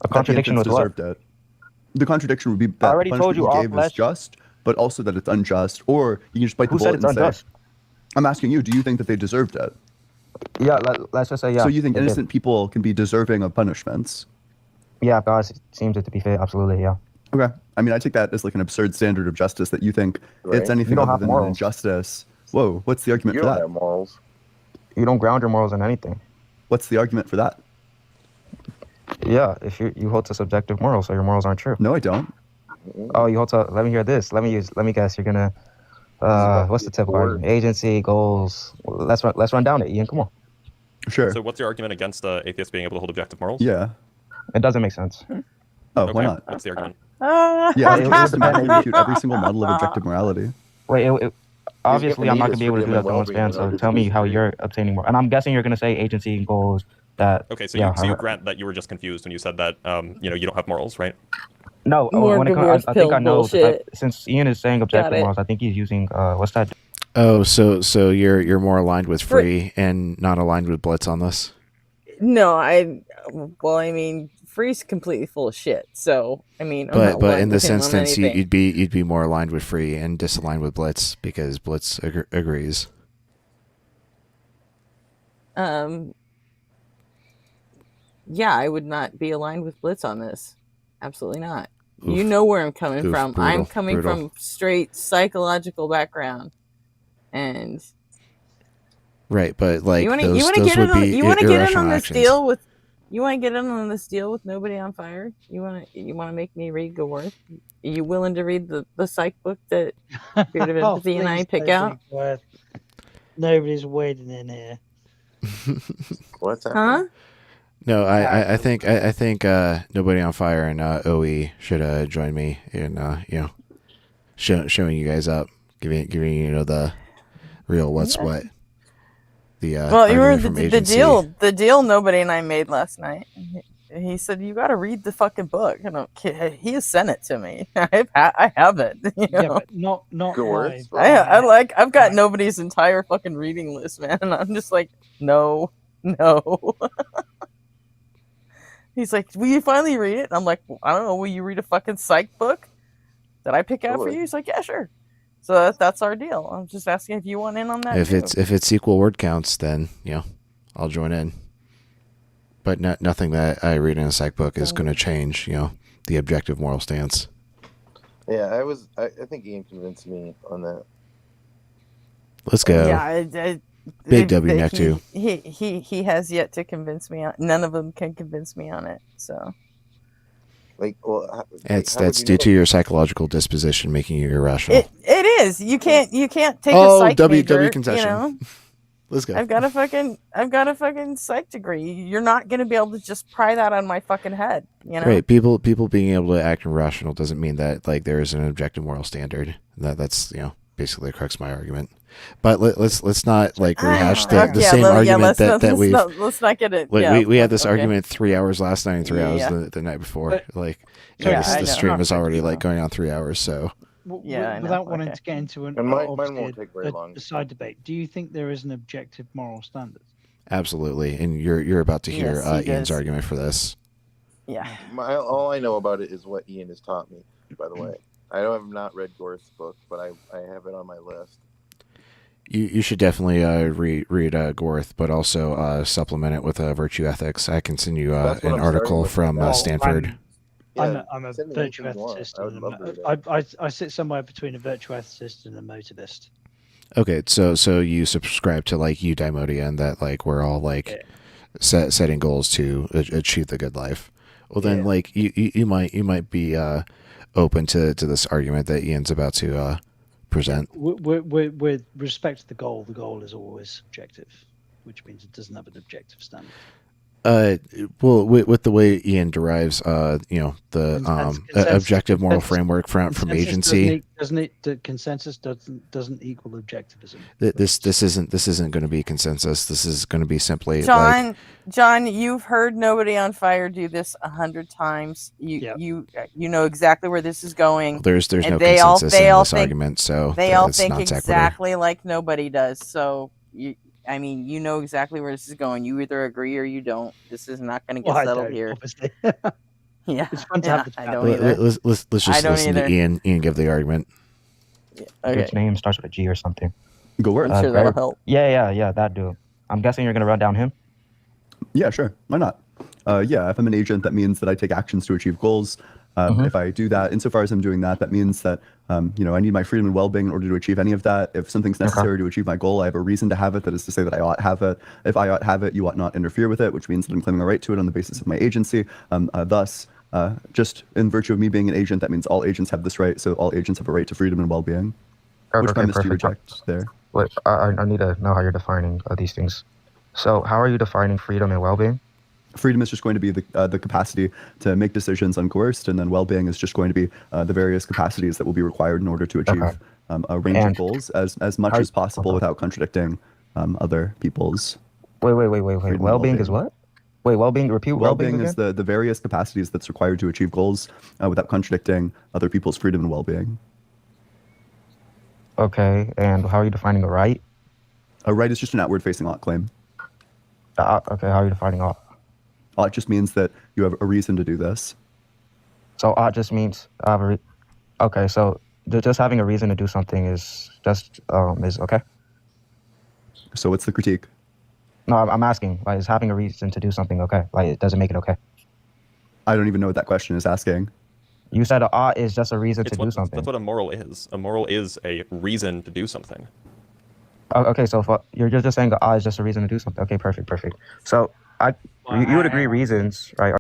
A contradiction that the with infants what? deserved it. The contradiction would be that I already the told punishment you all gave is flesh- just, but also that it's unjust. Or you can just bite Who the said bullet it's and unjust? say, I'm asking you, do you think that they deserved it? Yeah, let's just say yeah. So you think it did. innocent people can be deserving of punishments? Yeah, God seems it to be fair. Absolutely, yeah. Okay. I mean, I take that as like an absurd standard of justice that you think Right. it's anything You don't other have than an morals. injustice. Whoa, what's the argument You for don't that? have morals. You don't ground your morals in anything. What's the argument for that? Yeah, if you hold to subjective morals, so your morals aren't true. No, I don't. Oh, you hold to. Let me hear this. Let me guess. You're gonna. What's the typical argument? Agency, goals. Let's run down it, Ian. Come on. Sure. So what's your argument against atheists being able to hold objective morals? Yeah. It doesn't make sense. Oh, Okay. why not? What's the argument? Yeah, It you was have to dependent. refute every single model of objective morality. Wait, obviously, I'm not gonna needs be able to for do that in human one span. well-being in So order tell to me how disagree. you're obtaining more. And I'm guessing you're gonna say agency and goals. That Okay, so yeah. you grant that you were just confused when you said that you don't have morals, right? No, More when it comes, divorce I think I pill know. bullshit. Since Ian is saying objective it. morals, I think he's using what's that? Oh, so you're more aligned with Free and not aligned with Blitz on this? No, I mean, Free's completely full of shit. So, I mean, I'm not But aligned in with this him on instance, anything. you'd be more aligned with Free and disaligned with Blitz because Blitz agrees. Yeah, I would not be aligned with Blitz on this. Absolutely not. Oof. You know where I'm coming Oof, from. I'm brutal, coming brutal. from straight psychological background, and Right, but like you want those to get in would on be you want to get in irrational on this actions. deal with you want to get in on this deal with nobody on fire. You want to make me read Gaworth? Are you willing to read the psych book that Spirit of Empathy and I please pick don't out? read Gaworth. Nobody's wading in here. What's Huh? happening? No, I think Nobody on Fire and OE should join me in showing you guys up, giving the real what's what. The well, you were from the agency. deal Nobody and I made last night. He said you got to read the fucking book, and he has sent it to me. I have it. Yeah, but not live. I've got Nobody's entire fucking reading list, man. And I'm just like, no. He's like, will you finally read it? And I'm like, well, I don't know. Will you read a fucking psych book that I pick out for you? He's like, yeah, sure. So that's our deal. I'm just asking if you want in on that. If it's equal word counts, then I'll join in. But nothing that I read in a psych book is going to change, the objective moral stance. Yeah, I think Ian convinced me on that. Let's go. Yeah, Big W neck too. He has yet to convince me. None of them can convince me on it. So, that's due to your psychological disposition making you irrational. It is. You can't take a psych major. Concession. Let's go. I've got a fucking psych degree. You're not gonna be able to just pry that on my fucking head. Right. People being able to act irrational doesn't mean that there is an objective moral standard. That's basically the crux of my argument. But let's not rehash the same argument that we've. Let's not get it. We had this argument 3 hours last night and 3 hours the night before. The stream was already going on 3 hours. So. Without wanting to get into a side debate, do you think there is an objective moral standard? Absolutely, and you're about to hear Ian's argument for this. Yeah. All I know about it is what Ian has taught me. By the way, I have not read Gorth's book, but I have it on my list. You should definitely read Gorth, but also supplement it with Virtue Ethics. I can send you an article from Stanford. I'm a virtue ethicist. I sit somewhere between a virtue ethicist and a motivist. Okay, so you subscribe to eudaimonia and that we're all setting goals to achieve the good life. Well, then you might be open to this argument that Ian's about to present. With respect to the goal is always subjective, which means it doesn't have an objective standard. Well, with the way Ian derives, the objective moral framework from agency, the consensus doesn't equal objectivism. This isn't going to be consensus. This is going to be simply John, you've heard Nobody on Fire do this 100 times. You know exactly where this is going. There's no consensus in this argument, so they all think exactly like Nobody does. So you know exactly where this is going. You either agree or you don't. This is not going to get settled here. Yeah, it's fun to have the chat. I don't either. Let's just listen to Ian give the argument. Okay. Its name starts with a G or something. Go where? I'm sure that'll help. Yeah, that dude. I'm guessing you're gonna run down him. Yeah, sure. Why not? If I'm an agent, that means that I take actions to achieve goals. If I do that, insofar as I'm doing that, that means that I need my freedom and well-being in order to achieve any of that. If something's necessary to achieve my goal, I have a reason to have it. That is to say that I ought have it. If I ought have it, you ought not interfere with it, which means that I'm claiming a right to it on the basis of my agency. Thus, just in virtue of me being an agent, that means all agents have this right. So all agents have a right to freedom and well-being. Which premise do you reject there? Wait, I need to know how you're defining these things. So how are you defining freedom and well-being? Freedom is just going to be the capacity to make decisions uncoerced, and then well-being is just going to be the various capacities that will be required in order to achieve a range of goals as much as possible without contradicting other people's. Wait. Well-being is what? Wait, well-being. Repeat. Well-being is the various capacities that's required to achieve goals without contradicting other people's freedom and well-being. Okay, and how are you defining a right? A right is just an outward-facing ought claim. Okay, how are you defining ought? Ought just means that you have a reason to do this. So ought just means okay. So just having a reason to do something is okay. So what's the critique? No, I'm asking. Is having a reason to do something okay? It doesn't make it okay. I don't even know what that question is asking. You said ought is just a reason to do something. That's what a moral is. A moral is a reason to do something. Okay, so you're just saying ought is just a reason to do something. Okay, perfect. So you would agree reasons, right?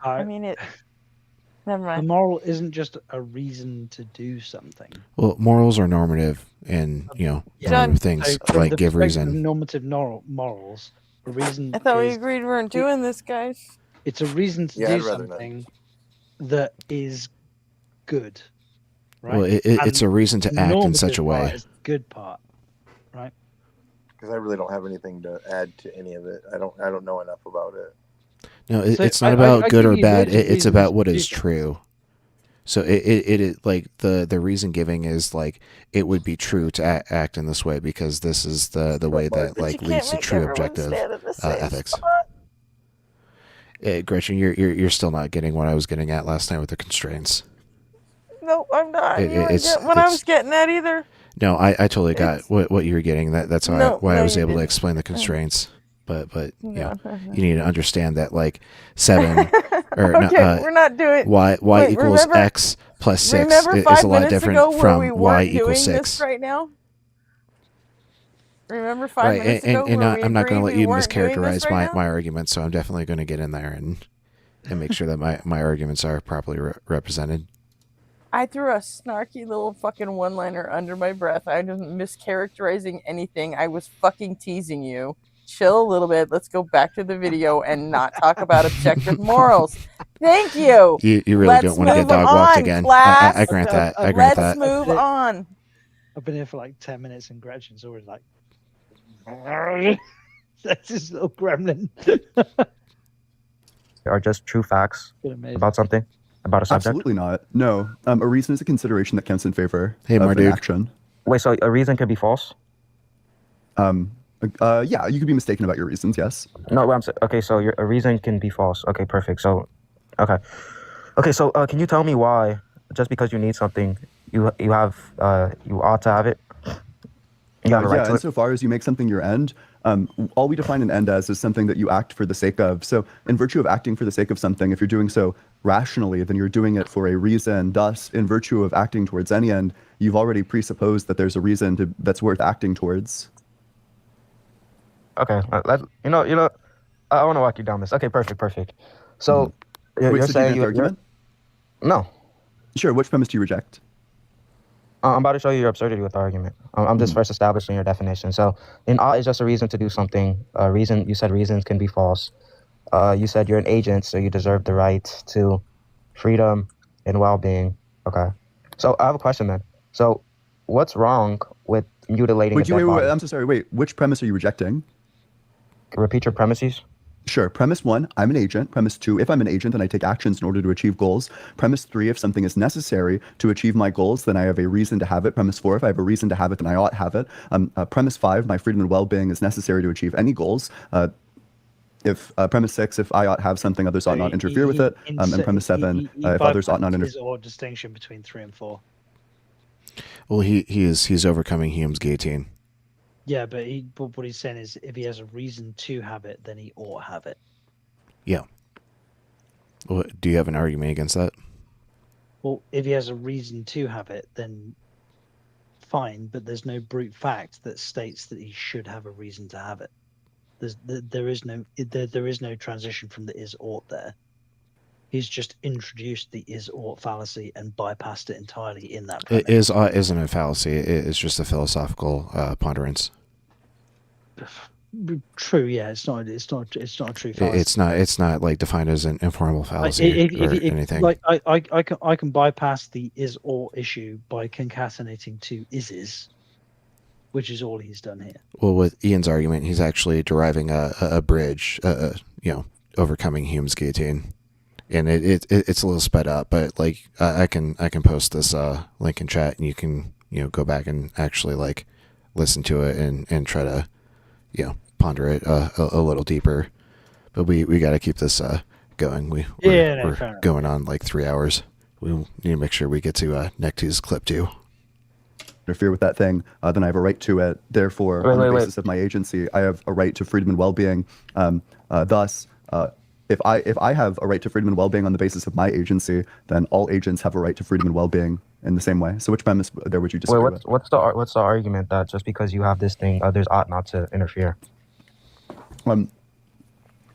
Never mind. The moral isn't just a reason to do something. Well, morals are normative, and normative things give reason. Normative morals, A reason. I thought we agreed we weren't doing this, guys. It's a reason to Yeah, do I'd rather not. something that is good, right? Well, it's a reason to act in such a way. Part is the good part, right? Because I really don't have anything to add to any of it. I don't know enough about it. No, So it's not about good or bad. It's about what is true. So it like the reason giving is like it would be true to act in this way because this is the way that like leads to true objective ethics. Gretchen, you're still not getting what I was getting at last night with the constraints. No, I'm not. You didn't get what I was getting at either. No, I totally got what you were getting. That's why I was able to explain the constraints. But you know, you need to understand that like 7 or okay, we're not doing y equals remember, x plus 6 remember is a lot different from we y equals 6. Right now. Remember 5 minutes ago and I'm not going to let you mischaracterize right my argument, so I'm definitely going to get in there and make sure that my arguments are properly represented. I threw a snarky little fucking one-liner under my breath. I wasn't mischaracterizing anything. I was fucking teasing you. Chill a little bit. Let's go back to the video and not talk about objective morals. Thank you. You really don't want to get dog walked again. I grant that. I grant that. Let's move on. I've been here for like 10 minutes and Gretchen's always like, that's this little gremlin. Are just true facts about something, about a subject? Absolutely not. No. A reason is a consideration that counts in favor of an action. Wait, so a reason could be false? Yeah, you could be mistaken about your reasons, yes. No, okay, so a reason can be false. Okay, perfect. So, okay, so can you tell me why, just because you need something, you ought to have it? You have a right to it? Insofar as you make something your end, all we define an end as is something that you act for the sake of. So in virtue of acting for the sake of something, if you're doing so rationally, then you're doing it for a reason. Thus, in virtue of acting towards any end, you've already presupposed that there's a reason that's worth acting towards. Okay, you know, I want to walk you down this. Okay, perfect. So you're saying you argument? No. Sure. Which premise do you reject? I'm about to show you your absurdity with the argument. I'm just first establishing your definition. So, an ought is just a reason to do something. You said reasons can be false. You said you're an agent, so you deserve the right to freedom and well-being. Okay. So I have a question then. So, what's wrong with mutilating a dead body? Wait, I'm so sorry. Wait, which premise are you rejecting? Repeat your premises. Sure. Premise 1, I'm an agent. Premise 2, if I'm an agent, then I take actions in order to achieve goals. Premise 3, if something is necessary to achieve my goals, then I have a reason to have it. Premise 4, if I have a reason to have it, then I ought to have it. Premise 5, my freedom and well-being is necessary to achieve any goals. If Premise 6, if I ought to have something, others ought not interfere with it. And Premise 7, if others ought not interfere. Or distinction between 3 and 4. Well, he's overcoming Hume's guillotine. Yeah, but what he's saying is if he has a reason to have it, then he ought to have it. Yeah. Well, do you have an argument against that? Well, if he has a reason to have it, then fine, but there's no brute fact that states that he should have a reason to have it. There is no transition from the is ought there. He's just introduced the is ought fallacy and bypassed it entirely in that premise. It isn't a fallacy. It's just a philosophical ponderance. True, yeah, it's not a true fallacy. It's not like defined as an informal fallacy or anything. Like I can bypass the is ought issue by concatenating two ises, which is all he's done here. Well, with Ian's argument, he's actually deriving a bridge, overcoming Hume's guillotine. And it's a little sped up, but like I can post this link in chat, and you can go back and actually like listen to it and try to ponder it a little deeper. But we got to keep this going. We're going on like 3 hours. We need to make sure we get to Nectu's clip too. Interfere with that thing, then I have a right to it. Therefore, on the basis of my agency, I have a right to freedom and well-being. Thus. If I have a right to freedom and well-being on the basis of my agency, then all agents have a right to freedom and well-being in the same way. So which premise there would you disagree with? What's the argument that just because you have this thing, others ought not to interfere?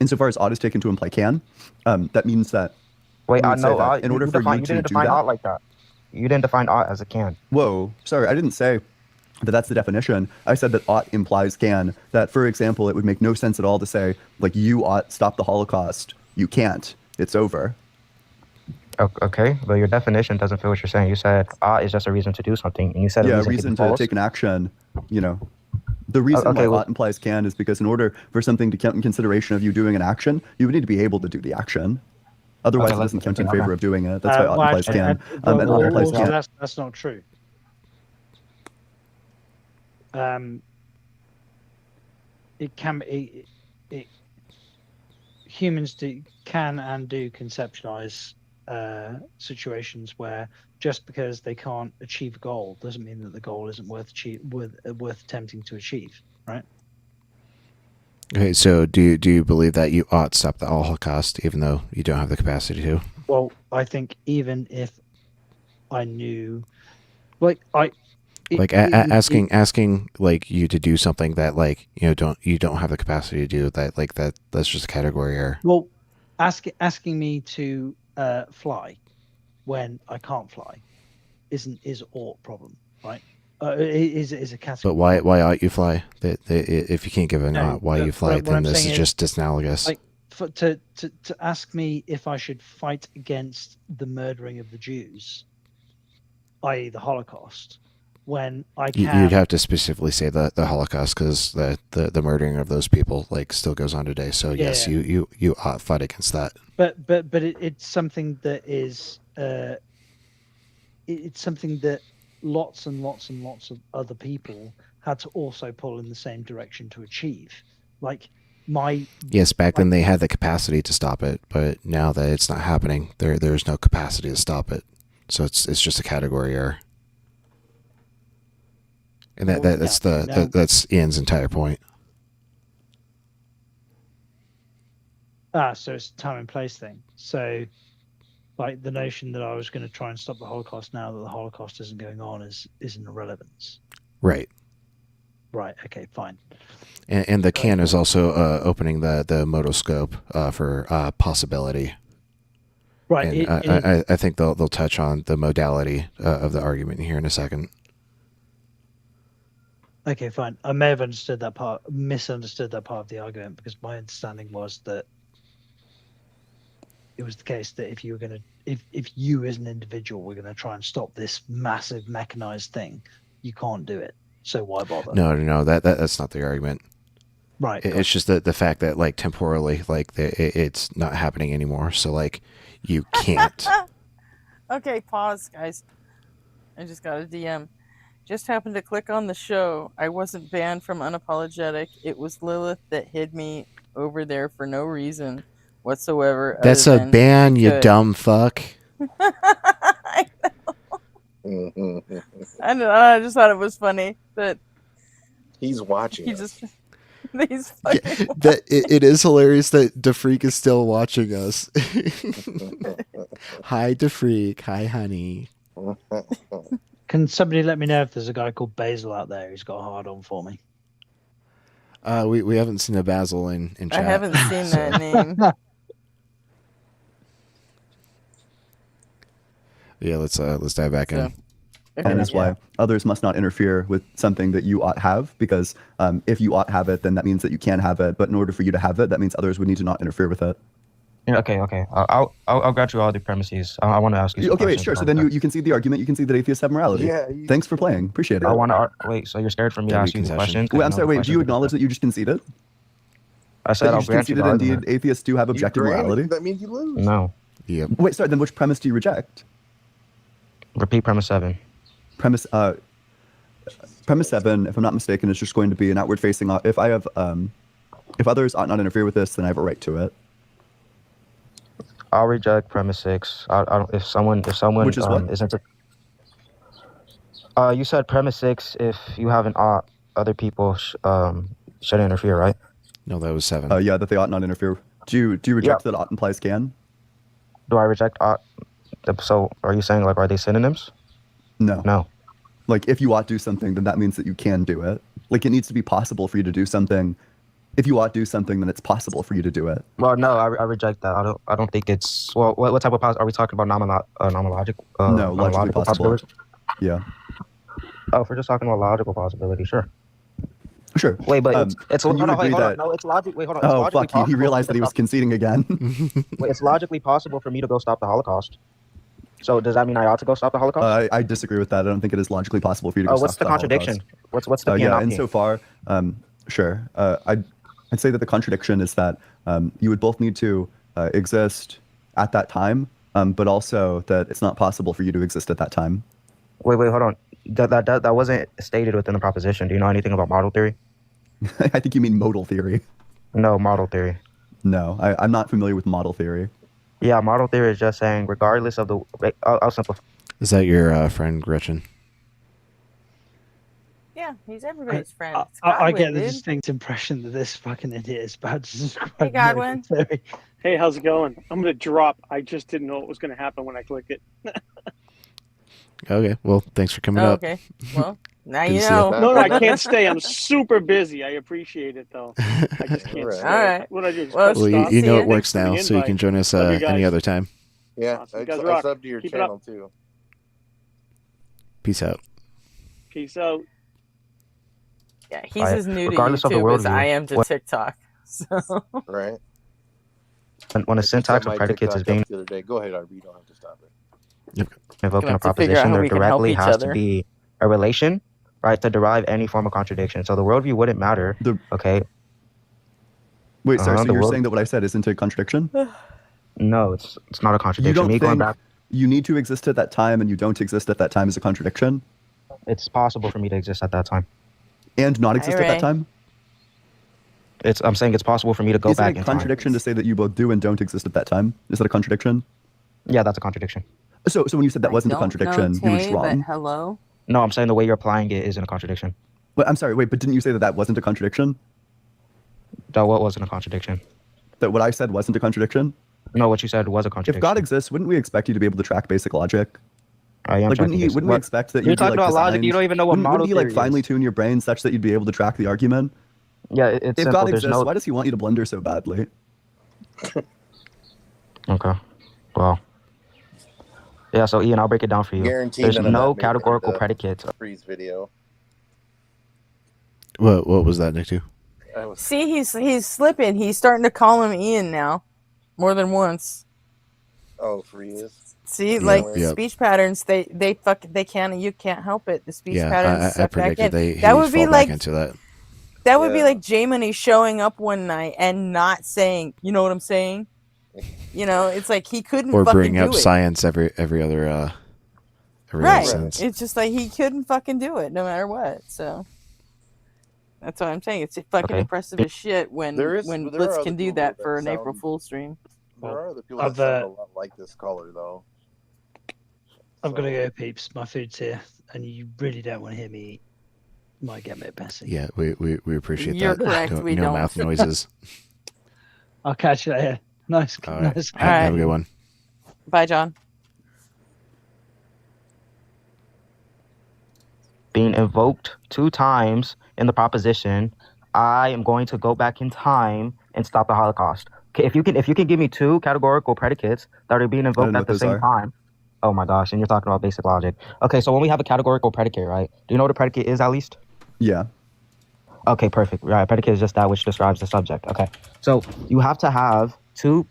Insofar as ought is taken to imply can, that means that. Wait, no. In order for you to do that, ought like that. You didn't define ought as a can. Whoa, sorry, I didn't say that's the definition. I said that ought implies can. That, for example, it would make no sense at all to say, like, you ought stop the Holocaust. You can't. It's over. Okay, but your definition doesn't fit what you're saying. You said ought is just a reason to do something, and you said Yeah, a reason to take an action, you know. The reason why ought implies can is because in order for something to count in consideration of you doing an action, you would need to be able to do the action. Otherwise, it doesn't count in favor of doing it. That's why ought implies can. And ought implies can. That's not true. It can humans can and do conceptualize situations where just because they can't achieve a goal doesn't mean that the goal isn't worth attempting to achieve, right? Okay, so do you believe that you ought to stop the Holocaust even though you don't have the capacity to? Well, I think even if I knew, asking like you to do something that like you don't have the capacity to do that, like that's just a category error. Well, asking me to fly when I can't fly is ought problem, right? Is a category. But why ought you fly? If you can't give an ought, why you fly? Then this is just disanalogous. Like to ask me if I should fight against the murdering of the Jews, i.e. the Holocaust, when I can. You'd have to specifically say the Holocaust because the murdering of those people like still goes on today. So yes, you ought to fight against that. But it's something that is it's something that lots and lots and lots of other people had to also pull in the same direction to achieve. Like back then they had the capacity to stop it, but now that it's not happening, there's no capacity to stop it. So it's just a category error. And that's Ian's entire point. So it's a time and place thing. So like the notion that I was going to try and stop the Holocaust now that the Holocaust isn't going on is an irrelevance. Right. Right. Okay. Fine. And the can is also opening the motoscope for possibility. Right. And I think they'll touch on the modality of the argument here in a second. Okay, fine. I may have misunderstood that part of the argument because my understanding was that it was the case that if you as an individual were going to try and stop this massive mechanized thing, you can't do it. So why bother? No, that's not the argument. Right. It's just the fact that like temporally, like it's not happening anymore. So like you can't. Okay, pause, guys. I just got a DM. Just happened to click on the show. I wasn't banned from Unapologetic. It was Lilith that hid me over there for no reason whatsoever. That's a ban, you dumb fuck. I know. I know. I just thought it was funny that he's watching. He's it is hilarious that DeFreak is still watching us. Hi, DeFreak. Hi, honey. Can somebody let me know if there's a guy called Basil out there who's got a hard on for me? We haven't seen a Basil in chat. I haven't seen that name. Yeah, let's dive back in. And that's why others must not interfere with something that you ought have, because if you ought have it, then that means that you can have it. But in order for you to have it, that means others would need to not interfere with it. Yeah, okay. I'll grant you all the premises. I want to ask you. Okay, wait, sure. So then you can see the argument. You can see that atheists have morality. Yeah. Thanks for playing. Appreciate it. I want to wait. So you're scared for me to ask you the question? Wait, I'm sorry. Wait, do you acknowledge that you just conceded? I said I'll grant you the indeed argument. atheists do have objective morality. That means you lose. No. Yep. Wait, sorry. Then which premise do you reject? Repeat premise 7. Premise 7, if I'm not mistaken, is just going to be an outward facing. If I have, if others ought not interfere with this, then I have a right to it. I'll reject premise 6. If someone Which is what? isn't. You said premise 6. If you have an ought, other people shouldn't interfere, right? No, that was 7. Yeah, that they ought not interfere. Do you reject that ought implies can? Do I reject ought? So are you saying, like, are they synonyms? No. Like, if you ought do something, then that means that you can do it. Like, it needs to be possible for you to do something. If you ought do something, then it's possible for you to do it. Well, no, I reject that. I don't think it's. Well, what type of are we talking about? Nomological? No, logically possible. Yeah. Oh, if we're just talking about logical possibility, sure. Sure. Wait, but it's and you hold on, wait, agree hold on. that... No, it's logic. Wait, hold on. It's Oh, logically fuck, he possible realized for that he me to was stop- conceding again. Wait, it's logically possible for me to go stop the Holocaust. So does that mean I ought to go stop the Holocaust? I disagree with that. I don't think it is logically possible for you to go what's stop the contradiction? Holocaust. What's the Yeah, PNLP? insofar, sure. I'd say that the contradiction is that you would both need to exist at that time, but also that it's not possible for you to exist at that time. Wait, hold on. That wasn't stated within the proposition. Do you know anything about model theory? I think you mean modal theory. No, model theory. No, I'm not familiar with model theory. Yeah, model theory is just saying regardless of the... I'll simplify. Is that your friend Gretchen? Yeah, he's everybody's friend. It's I Godwin, get the dude. distinct impression that this fucking idiot is about to describe Hey, Godwin. model theory. Hey, how's it going? I'm going to drop. I just didn't know what was going to happen when I click it. Okay, well, thanks for coming up. Okay, well, now Good you to see know. No, I can't stay. I'm super busy. I appreciate it, though. I just can't stay. All right. What I do is Well, press Well, stop. you know it Thanks works for the now, so you invite. can join us Love you any guys. other time. Yeah, Awesome. I You guys rock. subbed to your Keep it channel up. too. Peace out. Peace out. Yeah, he's as new to regardless of the YouTube as worldview, I am to what- TikTok. So Right. When a I just syntax set of my predicates is TikTok being up the other day. Go ahead, RB. You don't have to stop it. invoked in a have to figure out proposition, how there we can help directly each has other. to be a relation, right, to derive any form of contradiction. So the worldview wouldn't matter. Okay. Wait, sorry. So the you're world- saying that what I said isn't a contradiction? No, it's not a contradiction. You don't Me going think back, you need to exist at that time and you don't exist at that time is a contradiction? it's possible for me to exist at that time. And not exist at Ray. that time? I'm saying it's possible for me to go Is back it a in time. contradiction to say that you both do and don't exist at that time? Is that a contradiction? Yeah, that's a contradiction. So when you said that I wasn't a don't contradiction, know, you were Tay, just wrong. But hello. No, I'm saying the way you're applying it isn't a contradiction. But I'm sorry, wait, but didn't you say that that wasn't a contradiction? That what wasn't a contradiction? That what I said wasn't a contradiction? No, what you said was a contradiction. If God exists, wouldn't we expect you to be able to track basic logic? I am Like, tracking wouldn't basic- we expect that You're you'd be talking like about logic, designed- you don't even know what wouldn't model you like theory finely is. tune your brain such that you'd be able to track the argument? Yeah, it's If simple. God There's exists, no... why does he want you to blunder so badly? Okay. Well. Yeah, so Ian, I'll break it down for you. Guaranteed There's none of that no made it categorical into predicates. Freeze video. What was that, Nick? Too? See, he's slipping. He's starting to call him Ian now, more than once. Oh, Freeze. See, Yep, like yep. speech patterns, they can't. You can't help it. The speech Yeah, patterns I suck back predicted in. he'd That would be fall like back into that. that would be Yeah. like J-Money showing up one night and not saying, you know what I'm saying? You know, it's like he couldn't Or fucking bring do up it. science every other Right. sentence. It's just like he couldn't fucking do it no matter what. So that's what I'm saying. It's fucking Okay. impressive as shit when There are Blitz other can do people that that for an sound- April Fool's stream. There are other people I've, that sound a lot like this caller, though. I've got to go, peeps. My food's here, and you really don't want to hear me eat. Might get a bit messy. Yeah, we appreciate You're that. correct, No, we no don't. mouth noises. I'll catch you later. Nice. All right. nice. Have a good one. Bye, John. Being invoked 2 times in the proposition, I am going to go back in time and stop the Holocaust. Okay, if you can give me 2 categorical predicates that are being know invoked what at the those same are. time. Oh my gosh, and you're talking about basic logic. Okay, so when we have a categorical predicate, right? Do you know what a predicate is at least? Yeah. Okay, perfect. Right, predicate is just that which describes the subject. Okay, so you have to have two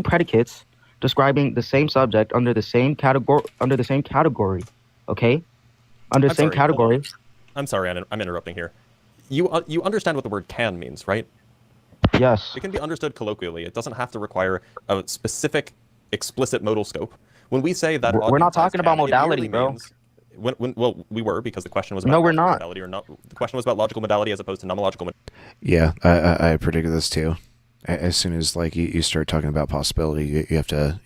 predicates describing the same subject under the same category. Okay, under the I'm same sorry, category. I'm sorry, I'm interrupting here. You understand what the word can means, right? Yes. It can be understood colloquially. It doesn't have to require a specific, explicit modal scope. When we say that, We're not audio talking can, about it modality, merely bro. means- well, we were, because the question was about No, we're logical not. modality or not. The question was about logical modality as opposed to nomological modality. Yeah, I predicted this too. As soon as like you start talking about possibility, you have to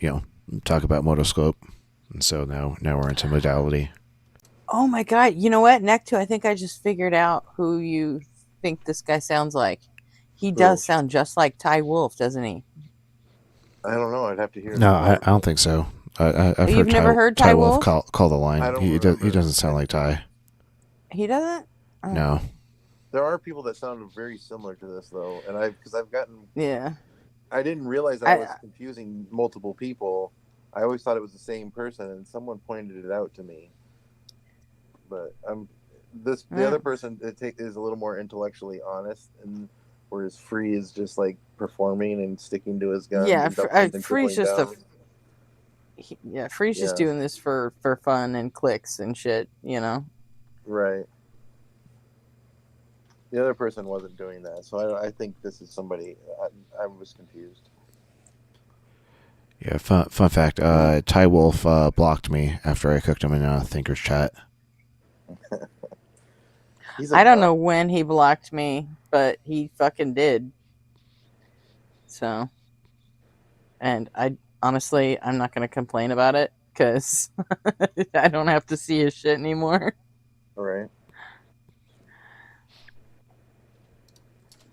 talk about modal scope, and so now we're into modality. Oh my god! You know what, Necto? I think I just figured out who you think this guy sounds like. He does sound just like Ty Wolf, doesn't he? I don't know. I'd have to hear. No, I don't think so. I've You've never heard Ty Wolf? call the line. I don't He doesn't sound like Ty. He doesn't. Oh. No. There are people that sound very similar to this, though, and because I've gotten. Yeah. I didn't realize that I was confusing multiple people. I always thought it was the same person, and someone pointed it out to me. But the other person is a little more intellectually honest, and whereas Free is just like performing and sticking to his guns. Yeah, and Free's just down. Free's just doing this for fun and clicks and shit, you know. Right. The other person wasn't doing that, so I think this is somebody. I was confused. Yeah, fun fact. Ty Wolf blocked me after I cooked him in a Thinker's chat. I don't know when he blocked me, but he fucking did. So, and honestly, I'm not going to complain about it because I don't have to see his shit anymore. All right.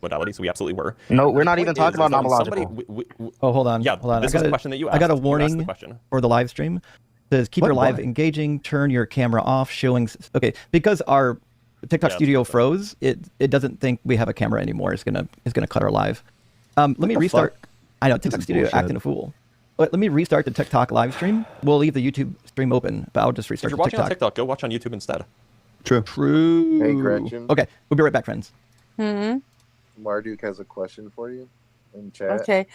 Modality, so we absolutely were. No, we're not even talking about Unapologetic. Oh, hold on. Yeah, hold on. this is a question that you asked. I got a You asked the warning question. for the live stream. It says keep your live Why? engaging, turn your camera off, showing. Okay, because our TikTok studio froze, it doesn't think we have a camera anymore. It's gonna cut our live. Let me restart. Fuck? I know TikTok studio acting a fool. But let me restart the TikTok live stream. We'll leave the YouTube stream open, but I'll just If restart you're the watching TikTok. on TikTok, go watch on YouTube instead. True. Hey, Gretchen. Okay, we'll be right back, friends. Marduk has a question for you in chat. Okay,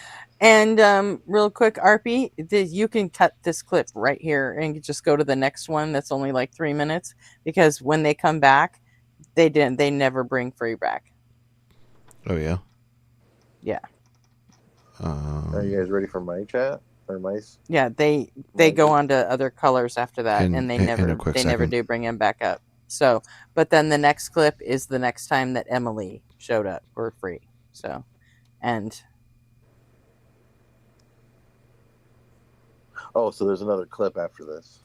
and real quick, Arpy, you can cut this clip right here and just go to the next one. That's only like 3 minutes because when they come back, they never bring Free back. Oh yeah. Yeah. Are you guys ready for my chat or mice? Yeah, they go on to other colors after that, and they in never a quick never second. do bring him back up. So, but then the next clip is the next time that Emily showed up for Free. So, and Oh, so there's another clip after this.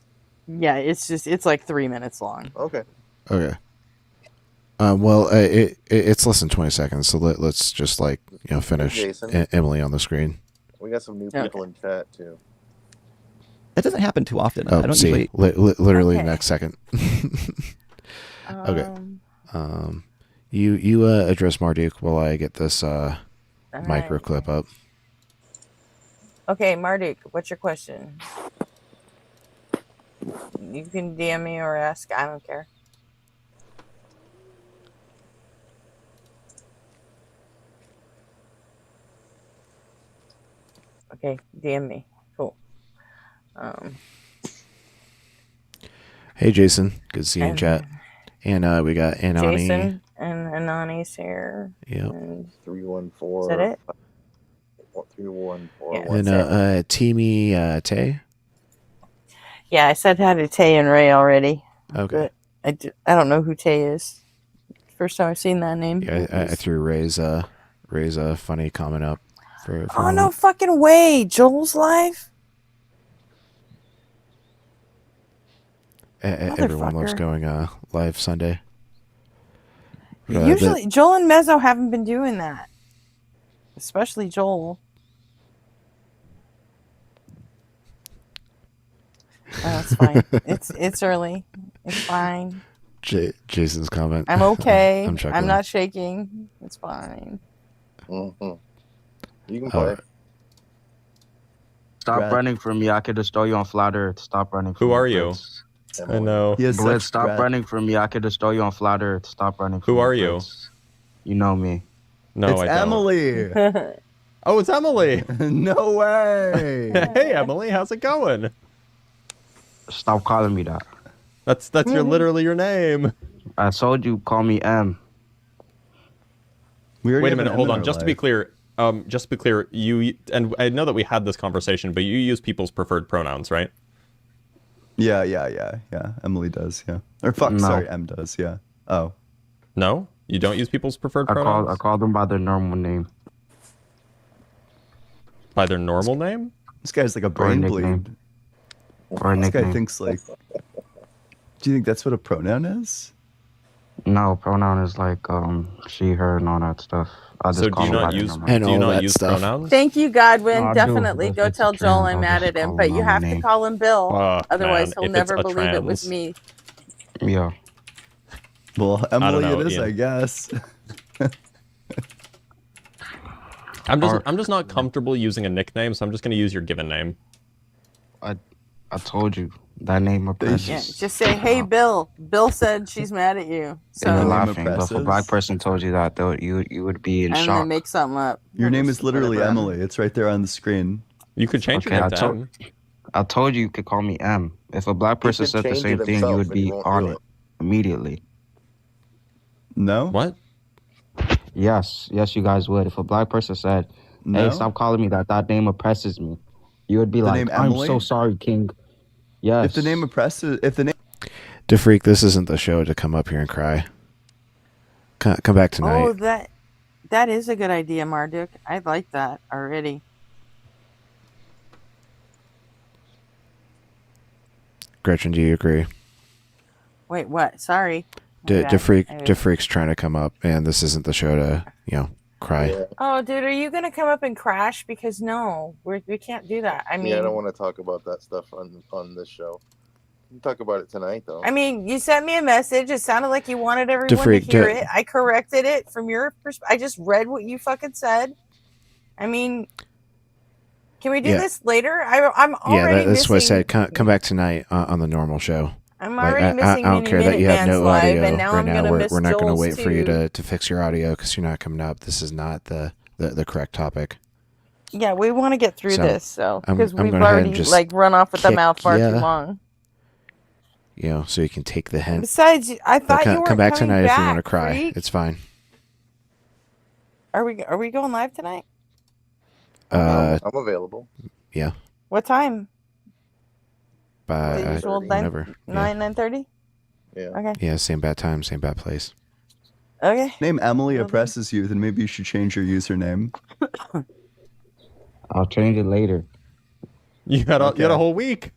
yeah, it's like 3 minutes long. Okay. Okay. Well, it's less than 20 seconds, so let's just finish Jason. Emily on the screen. We got some new people in chat too. That doesn't happen too often. Oh, I don't see, usually. literally Okay. the next second. Okay. You address Marduk while I get this micro clip up. Okay, Marduk, what's your question? You can DM me or ask. I don't care. Okay, DM me. Cool. Hey, Jason. Good to see you in And- chat. And we got Anani. Jason and Anani's here. Yep. And 314. is that it? 314. Yeah. Then Teamy Tay. Yeah, I said hi to Tay and Ray already. Okay. But I don't know who Tay is. First time I've seen that name. Yeah, I threw Ray's funny comment up for Oh, no fucking way. Joel's live? Everyone loves Motherfucker. going live Sunday. Usually, Joel and Mezzo haven't been doing that. Especially Joel. Oh, it's fine. it's early. It's fine. Jason's comment. I'm okay. I'm chuckling. I'm not shaking. It's fine. Mm-hmm. You can play. Stop Brad. running from me. I could destroy you on flat Earth. Stop running from Who me. are you? Blitz. I know. He has Blitz, such stop Brad. running from me. I could destroy you on flat Earth. Stop running from Who me. are you? Blitz. You know me. No, It's I don't. Emily. Oh, it's Emily. No way. Hey, Emily, how's it going? Stop calling me that. That's your literally your name. I told you, call me M. We already Wait a have minute, an hold M in on. our Just to be life. clear, you and I know that we had this conversation, but you use people's preferred pronouns, right? Yeah. Emily does, yeah. Or fuck, No. sorry, M does, yeah. Oh. No, you don't use people's preferred I pronouns call them by their normal name. by their normal name. This guy's like a Or a brain nickname. bleed. Or a This guy nickname. thinks like... Do you think that's what a pronoun is? No, pronoun is like she, her, and all that stuff. I just So do call you them by not their use normal And do you all not that use stuff. pronouns? Thank you, Godwin. No, I do, Definitely but go if it's tell a Joel trans, I'm I'll mad just at him, call but him you by my have to name. call him Bill. Oh, Otherwise, man, he'll if never it's a believe it was trans. me. Yeah. Well, Emily know, it is, Ian. I guess. I'm just not comfortable using a nickname, so I'm just going to use your given name. I I told you that name oppresses. Yeah, just say, "Hey, Bill." Bill said she's mad at you. So And you're name laughing, but if a oppresses. black person told you that, though, you would be in and shock. then make something up. Your name is Just literally whatever. Emily. It's right there on the screen. You could change your name to M. I told you could call me M. If a black person could said the change same it thing, you himself would and he be won't on do it it. immediately. No? What? Yes, you guys would. If a black person said, "Hey, No? stop calling me that. That name oppresses me," you would be The like, name "I'm Emily? so sorry, King." Yes. If the name oppresses, if the name DeFreak, this isn't the show to come up here and cry. Come back tonight. Oh, that is a good idea, Marduk. I like that already. Gretchen, do you agree? Wait, what? Sorry. My bad. DeFreak's trying to come up, and this isn't the show to, cry. Yeah. Oh, dude, are you gonna come up and crash? Because no, we can't do that. I mean, I don't want to talk about that stuff on this show. We can talk about it tonight, though. I mean, you sent me a message. It sounded like you wanted everyone to hear it. I corrected it from your perspective. I just read what you fucking said. I mean, can we do this later? I'm already that's what I missing. said. Come back tonight on the normal show. I'm already missing I don't care that you have no live, audio and now right I'm now. gonna miss We're not going to Joel's wait for you too. to fix your audio because you're not coming up. This is not the correct topic. Yeah, we want to get through this, so because I'm we've gonna already run off with the mouth far too ya. long. So you can take the hint. Besides, I thought you were come back coming tonight if you want to back, cry. freak. It's fine. Are we going live tonight? I'm available. Yeah. What time? By The usual whenever. 9:30. Yeah. Okay. Yeah. Same bad time, same bad place. Okay. name Emily oppresses you, then maybe you should change your username. I'll change it later. You had a whole week.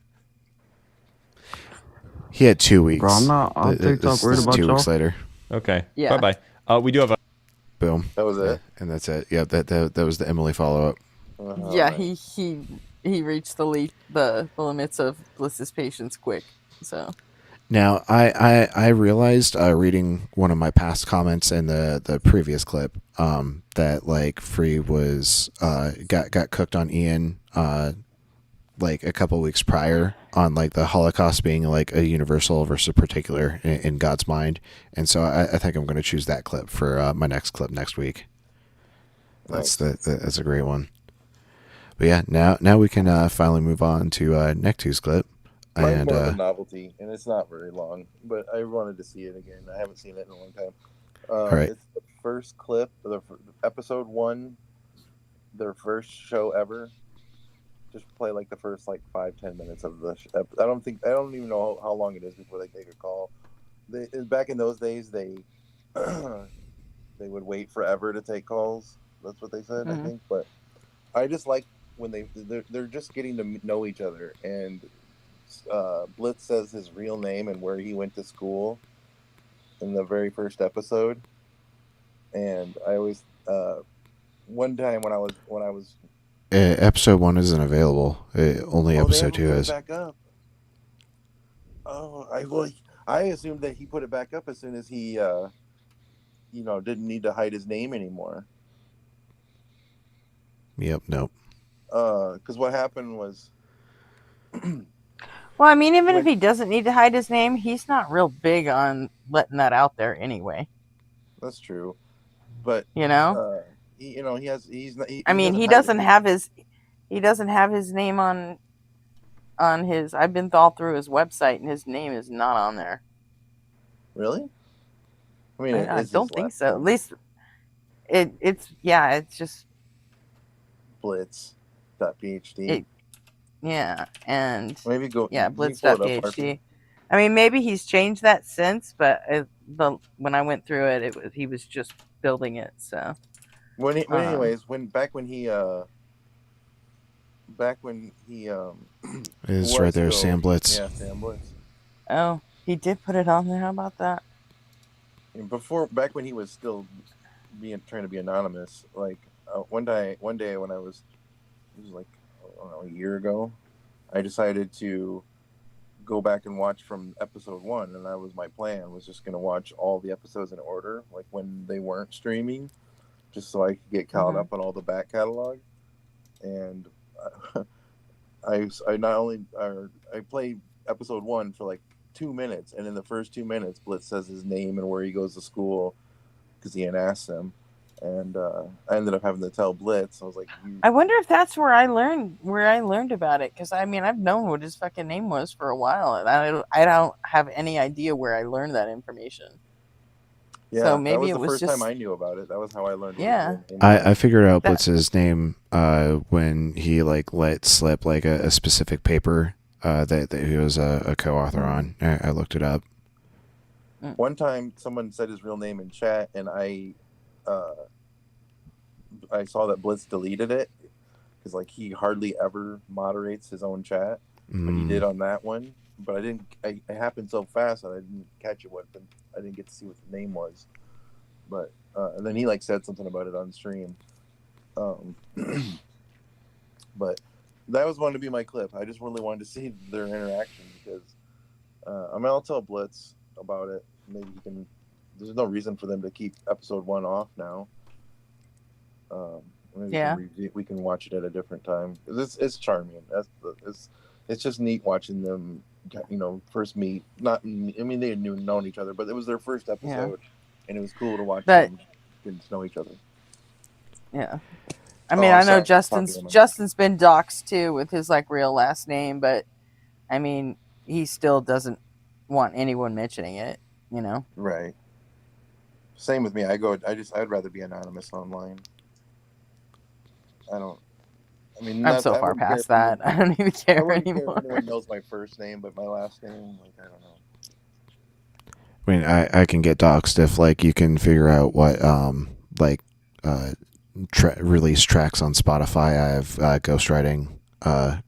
He had 2 weeks. Bro, I'm not on TikTok worried about 2 y'all. weeks later. Okay. Yeah. Bye bye. We do have a. Boom. That was it. And that's it. Yeah. That was the Emily follow up. Yeah, he reached the limits of Bliss's patience quick. So Now, I realized reading one of my past comments in the previous clip that like Free was got cooked on Ian like a couple weeks prior on like the Holocaust being like a universal versus a particular in God's mind, and so I think I'm going to choose that clip for my next clip next week. That's a great one. But yeah, now we can finally move on to Nectu's clip. Mine's And more of a novelty, and it's not very long, but I wanted to see it again. I haven't seen it in a long time. right. It's the first clip, episode 1, their first show ever. Just play like the first 5-10 minutes of the. I don't even know how long it is before they take a call. Back in those days, they would wait forever to take calls. That's what they said, I think. But I just like when they're just getting to know each other, and Blitz says his real name and where he went to school in the very first episode. And I always one time when I was episode 1 isn't available. Only episode 2 is. back up. Oh, I assumed that he put it back up as soon as he didn't need to hide his name anymore. Yep. Nope. Because what happened was. well, I mean, even if he doesn't need to hide his name, he's not real big on letting that out there anyway. That's true, but he has. He doesn't have his name on his. I've been all through his website, and his name is not on there. Really? I mean, I don't think so. At least it's just Blitz.phd. Yeah, and maybe go. Yeah, Blitz.phd. I mean, maybe he's changed that since, but when I went through it, he was just building it. So, back when he is right there, Sam Blitz. Yeah, Sam Blitz. Oh, he did put it on there. How about that? And back when he was still trying to be anonymous, one day when it was a year ago, I decided to go back and watch from episode 1, and that was my plan. Was just going to watch all the episodes in order, like when they weren't streaming, just so I could get caught up on all the back catalog. And I not only I play episode 1 for like 2 minutes, and in the first 2 minutes, Blitz says his name and where he goes to school because he had asked him, and I ended up having to tell Blitz. I was like, I wonder if that's where I learned about it, because I mean I've known what his fucking name was for a while, and I don't have any idea where I learned that information. yeah, So maybe that was it the was first just time I knew about it. That was how I learned. Yeah. I figured out Blitz's name when he like let slip like a specific paper that he was a co-author on. I looked it up. One time, someone said his real name in chat, and I saw that Blitz deleted it because like he hardly ever moderates his own chat, but he did on that one. But I didn't. It happened so fast that I didn't catch it. I didn't get to see what the name was. But and then he like said something about it on stream. But that was going to be my clip. I just really wanted to see their interaction because I mean I'll tell Blitz about it. Maybe he can. There's no reason for them to keep episode 1 off now. Maybe we can watch it at a different time. It's charming. It's just neat watching them. First meet. Not. I mean, they had known each other, but it was their first episode, and it was cool to watch them getting to know each other. Yeah. I mean, I know Justin's been doxxed too with his like real last name, but I mean, he still doesn't want anyone mentioning it. Right. Same with me. I'd rather be anonymous online. I'm so far past that. I don't even care anymore. Care if anyone knows my first name, but my last name, like, I don't know. I mean, I can get doxxed if like you can figure out what release tracks on Spotify I have ghostwriting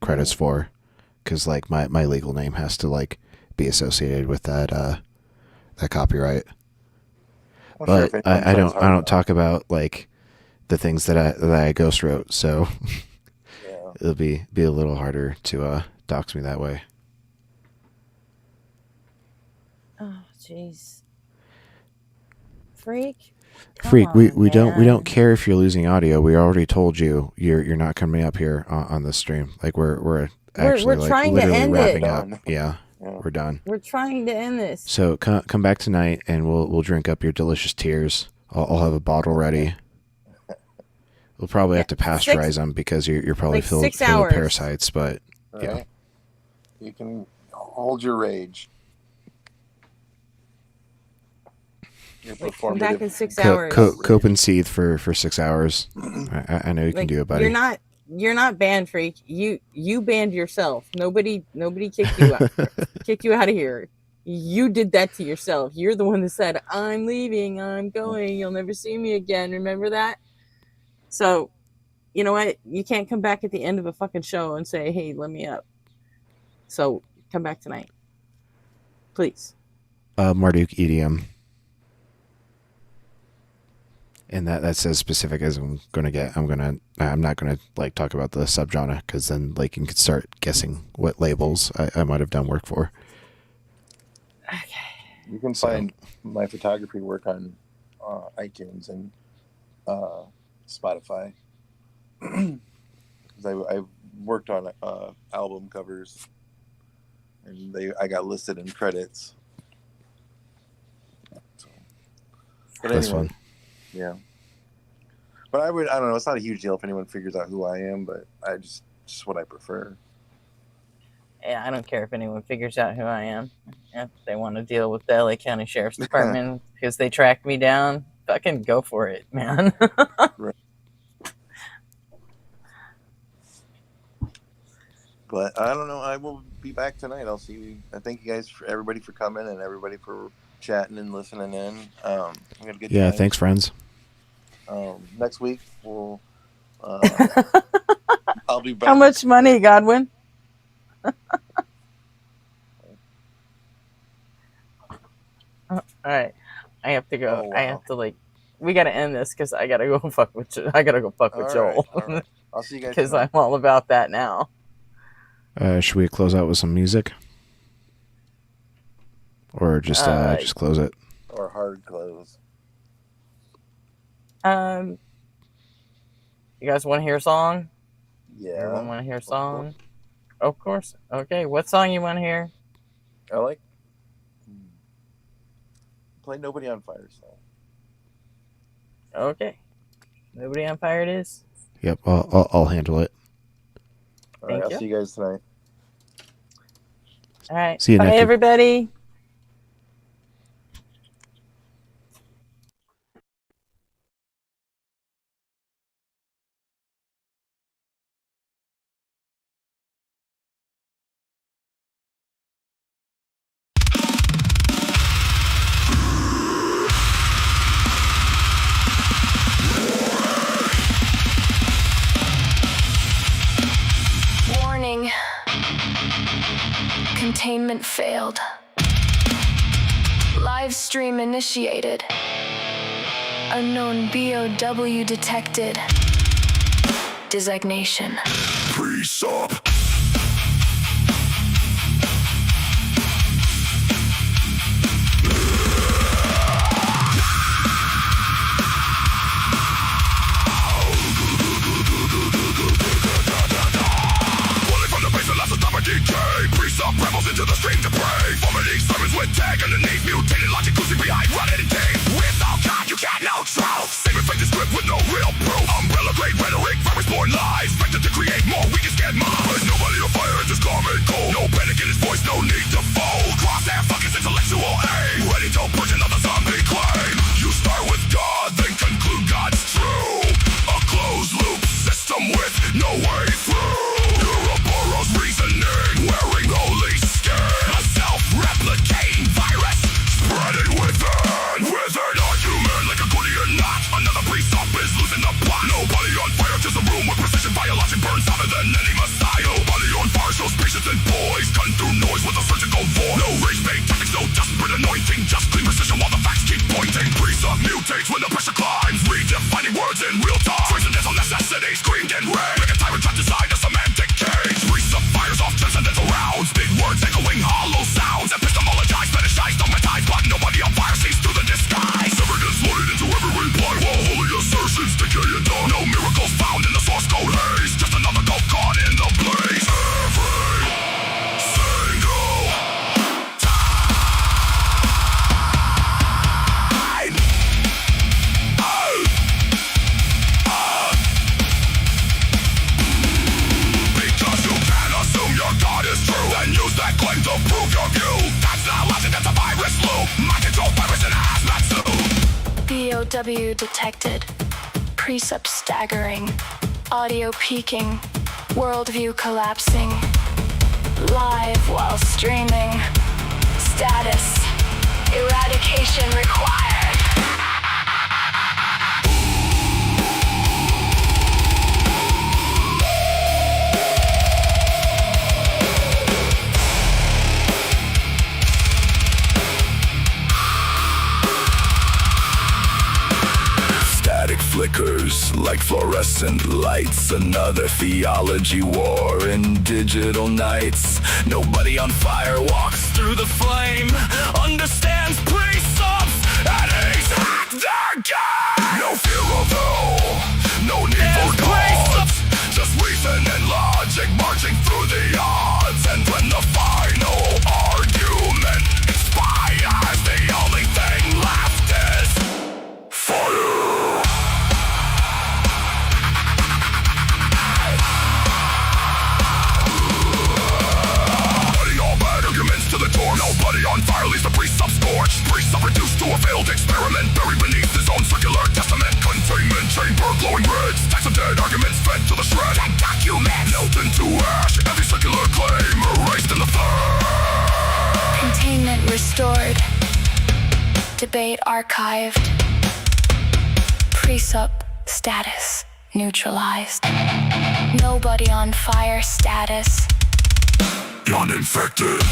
credits for, because like my legal name has to like be associated with that copyright. But I don't talk about like the things that I ghost wrote, so it'll be a little harder to dox me that way. Oh jeez. Freak, we don't care if you're losing audio. We already told you you're not coming up here on this stream. Like we're actually like trying to literally end wrapping it. up. Yeah, we're done. We're trying to end this. So come back tonight and we'll drink up your delicious tears. I'll have a bottle ready. We'll probably have to pasteurize them because you're probably like filled with parasites. But yeah, you can hold your rage. Come back in 6 hours. Cope and seethe for 6 hours. I know you can do it, buddy. You're not banned, Freak. You banned yourself. Nobody kicked you out. Kicked you out of here. You did that to yourself. You're the one that said, "I'm leaving. I'm going. You'll never see me again." Remember that? So, you know what? You can't come back at the end of a fucking show and say, "Hey, let me up." So come back tonight, please. Marduk EDM. And that says specific as I'm not gonna like talk about the subgenre because then like you can start guessing what labels I might have done work for. Okay. You can find my photography work on iTunes and Spotify. Because I worked on album covers, and I got listed in credits. So, but that's anyway, fun. Yeah. But I don't know, it's not a huge deal if anyone figures out who I am, but I just what I prefer. Yeah, I don't care if anyone figures out who I am. If they want to deal with the LA County Sheriff's Department because they tracked me down, fucking go for it, man. Right. But I don't know. I will be back tonight. I'll see you. I thank you guys everybody for coming and everybody for chatting and listening in. I'm gonna get thanks, friends. Next week we'll I'll be back. How much money, Godwin? All right, I have to go. Oh, wow. I have to we gotta end this because I gotta go fuck with. I gotta go fuck with Joel. All right. I'll see you guys because I'm all about that now. Should we close out with some music, or just close it? Or hard close. You guys want to hear a song? Yeah. Everyone want to hear a song? Of course. Okay, what song you want to hear? I like play Nobody on Fire song. Okay. Nobody on Fire it is? Yep, I'll handle it. All right, I'll see you guys tonight. All right. See you Bye, next week. everybody. Warning. Containment failed. Live stream initiated. Unknown BOW detected. Designation. Pre-sub. Pre-sub rebels into the stream to pray. Vomiting sermons with tag underneath. Mutated logic cruising behind running games. Without God you can't know truth. Sacred faith is script with no real proof. Umbrella grade rhetoric, virus born lies. Expected to create more, we can get more. But nobody on fire, just calm and cold. No panic in his voice, no need to fold. Crosshair fuck his intellectual aim. Ready to push another zombie claim. You start with God, then conclude God's true. A closed loop system with no way through. Ouroboros reasoning, wearing holy skin. A self-replicating virus, spreading within. Within a human like a Gordian knot. Another pre-stop is losing the plot. Nobody on fire, just a room with precision. Biologic burns hotter than any messiah. Nobody on fire shows patience and poise. Gun through noise with a surgical voice. No rage bait tactics, no desperate anointing. Just clean precision while the facts keep pointing. Pre-sub mutates when the pressure climbs. Redefining words in real time. Transcendental necessity screamed in rage. Like a tyrant trapped inside a semantic cage. Pre-sub fires off transcendental rounds. Big words echoing hollow sounds. Epistemologized, fetishized, dogmatized. But nobody on fire sees through the disguise. Evidence loaded into every reply while holy assertions decay and die. No miracles found in the source code haze. Just another gulf caught in the blaze. Every single time. Because you can't assume your God is true and use that claim to prove your view. That's not logic, that's a virus loop. Mind control virus in a hazmat suit. BOW detected. Precept staggering. Audio peaking. Worldview collapsing. Live while streaming. Status. Eradication required. Static flickers like fluorescent lights. Another theology war in digital nights. Nobody on fire walks through the flame. Understands pre-subs and he's hacked their game. No fear of hell, no need for gods. Just reason and logic marching through the odds. And when the final argument expires, the only thing left is fire. To the door, nobody on fire leaves the pre-sub scorched. Pre-sub reduced to a failed experiment, buried beneath his own circular testament. Containment chamber glowing red, stacks of dead arguments fed to the shred. That document melted into ash, every circular claim erased in the flame. Containment restored. Debate archived. Pre-sub status neutralized. Nobody on fire status. Uninfected.